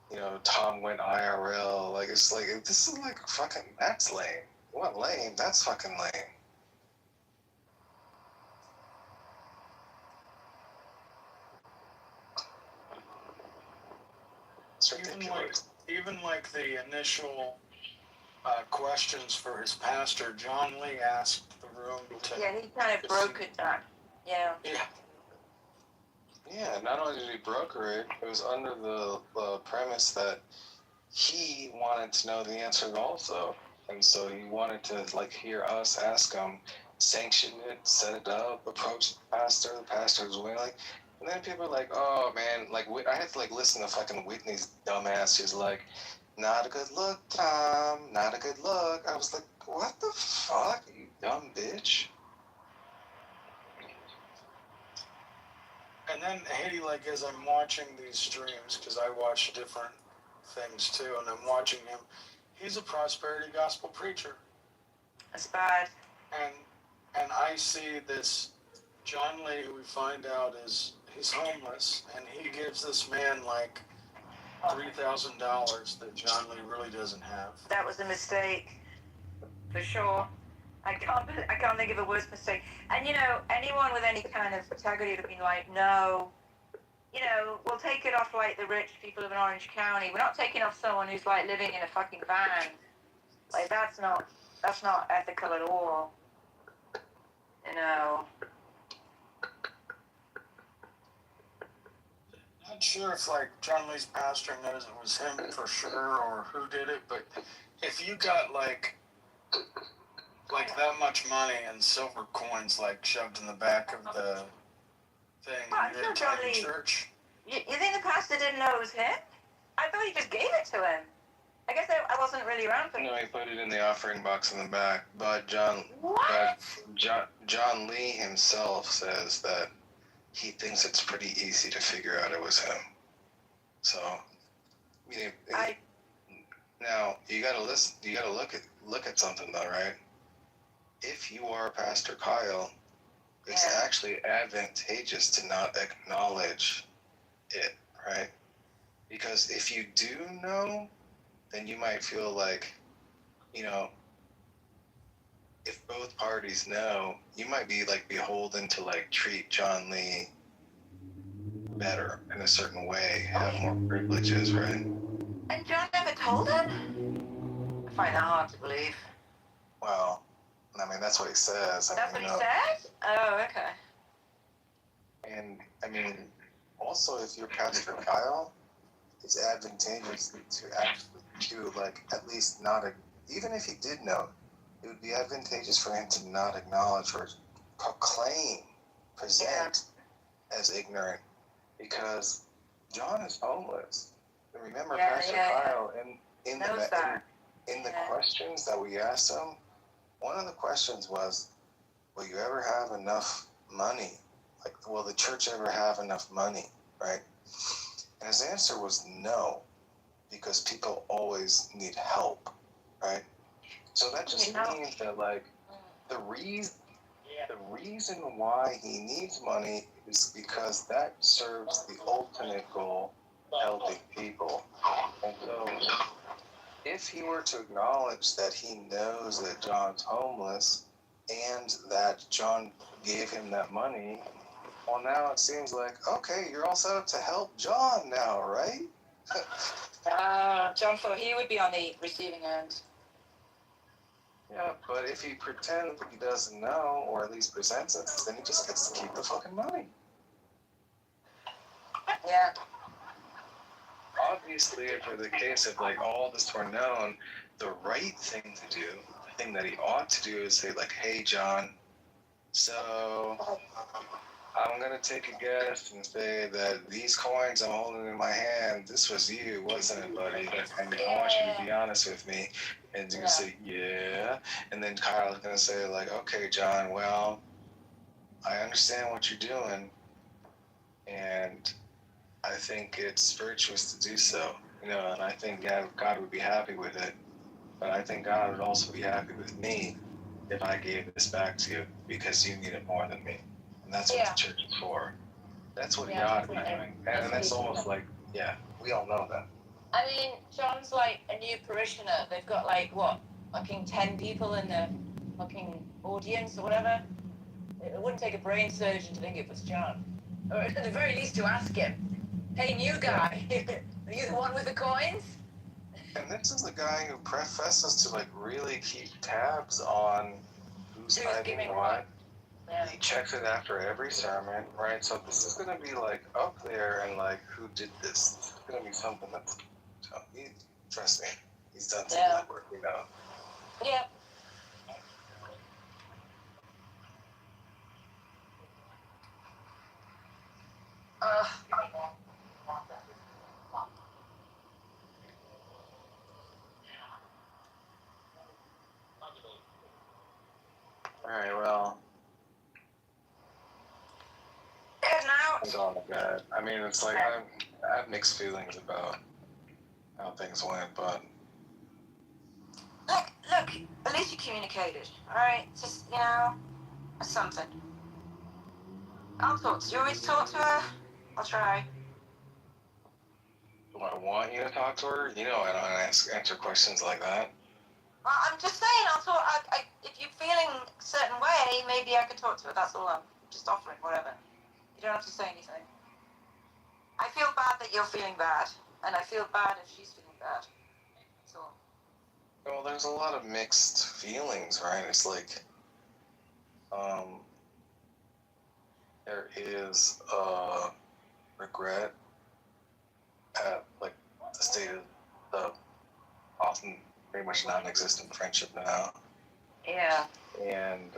you know, Tom went IRL. Like it's like this is like fucking that's lame. What lame? That's fucking lame. It's ridiculous. Even like the initial questions for his pastor, John Lee asked the room to. Yeah, he kind of broke it down. Yeah. Yeah. Yeah, not only did he broker it, it was under the premise that he wanted to know the answers also. And so he wanted to like hear us ask him, sanction it, set it up, approach the pastor was willing. And then people are like, oh man, like I had to like listen to fucking Whitney's dumbass. She's like, not a good look, Tom, not a good look. I was like, what the fuck, you dumb bitch? And then Haiti, like as I'm watching these streams, because I watch different things too, and I'm watching him, he's a prosperity gospel preacher. That's bad. And I see this John Lee, who we find out is he's homeless, and he gives this man like $3,000 that John Lee really doesn't have. That was a mistake, for sure. I can't think of a worse mistake. And you know, anyone with any kind of integrity would have been like, no, you know, we'll take it off like the rich people of Orange County. We're not taking off someone who's like living in a fucking van. Like that's not ethical at all. You know. Not sure if like John Lee's pastor knows it was him for sure or who did it, but if you got like that much money and silver coins like shoved in the back of the thing in your tiny church. You think the pastor didn't know it was him? I thought he just gave it to him. I guess I wasn't really around for. No, he put it in the offering box in the back. But John Lee himself says that he thinks it's pretty easy to figure out it was him. So, now you gotta listen. You gotta look at something though, right? If you are Pastor Kyle, it's actually advantageous to not acknowledge it, right? Because if you do know, then you might feel like, you know, if both parties know, you might be like beholden to like treat John Lee better in a certain way, have more privileges, right? And John never told him? I find that hard to believe. Well, I mean, that's what he says. That's what he says? Oh, okay. And, I mean, also, if you're Pastor Kyle, it's advantageous to actually to like at least not even if he did know, it would be advantageous for him to not acknowledge or present as ignorant, because John is homeless. And remember, Pastor Kyle, in the questions that we asked him, one of the questions was, will you ever have enough money? Like, will the church ever have enough money, right? And his answer was no, because people always need help, right? So that just means that, like, the reason why he needs money is because that serves the ultimate goal, helping people. And so if he were to acknowledge that he knows that John's homeless and that John gave him that money, well, now it seems like, okay, you're all set up to help John now, right? John thought he would be on the receiving end. Yeah, but if he pretends he doesn't know, or at least presents it, then he just gets to keep the fucking money. Yeah. Obviously, if in the case of like all this were known, the right thing to do, the thing that he ought to do is say like, hey, John, so I'm going to take a guess and say that these coins I'm holding in my hand, this was you, wasn't it, buddy? And I want you to be honest with me. And he's going to say, yeah. And then Kyle's going to say, like, okay, John, well, I understand what you're doing. And I think it's virtuous to do so. You know, and I think God would be happy with it. But I think God would also be happy with me if I gave this back to you, because you need it more than me. And that's what the church is for. That's what he ought to be doing. And that's almost like, yeah, we all know that. I mean, John's like a new parishioner. They've got like, what, fucking 10 people in the fucking audience or whatever. It wouldn't take a brain surgeon to think it was John. Or at the very least to ask him, hey, new guy, are you the one with the coins? And this is the guy who professes to like really keep tabs on who's tithing what. Yeah. He checks it after every sermon, right? So this is going to be like up there and like, who did this? This is going to be something that's, trust me, he's done some good work, you know. Yeah. Alright, well. Heading out. Oh, God. I mean, it's like, I have mixed feelings about how things went, but. Look, at least you communicated, alright? Just, you know, something. I'll talk to you. You want me to talk to her? I'll try. Do I want you to talk to her? You know, I don't answer questions like that. Well, I'm just saying, I'll talk. If you're feeling a certain way, maybe I could talk to her. That's all. I'm just offering, whatever. You don't have to say anything. I feel bad that you're feeling bad, and I feel bad if she's feeling bad. That's all. Well, there's a lot of mixed feelings, right? It's like, there is regret at like the state of the often pretty much non-existent friendship now. Yeah. And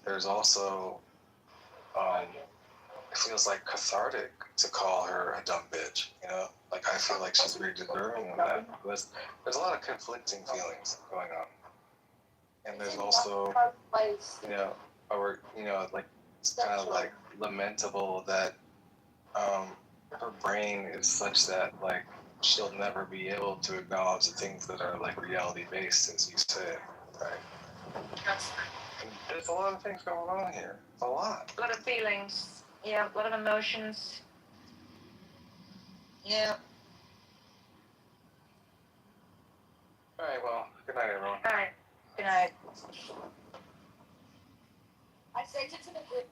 there's also, it feels like cathartic to call her a dumb bitch, you know? Like, I feel like she's very deserving of that. There's a lot of conflicting feelings going on. And there's also, you know, like, it's kind of like lamentable that her brain is such that, like, she'll never be able to acknowledge the things that are, like, reality-based, as you say, right? And there's a lot of things going on here. A lot. A lot of feelings. Yeah, a lot of emotions. Yeah. Alright, well, good night, everyone. Alright. Good night. I sent it to the group.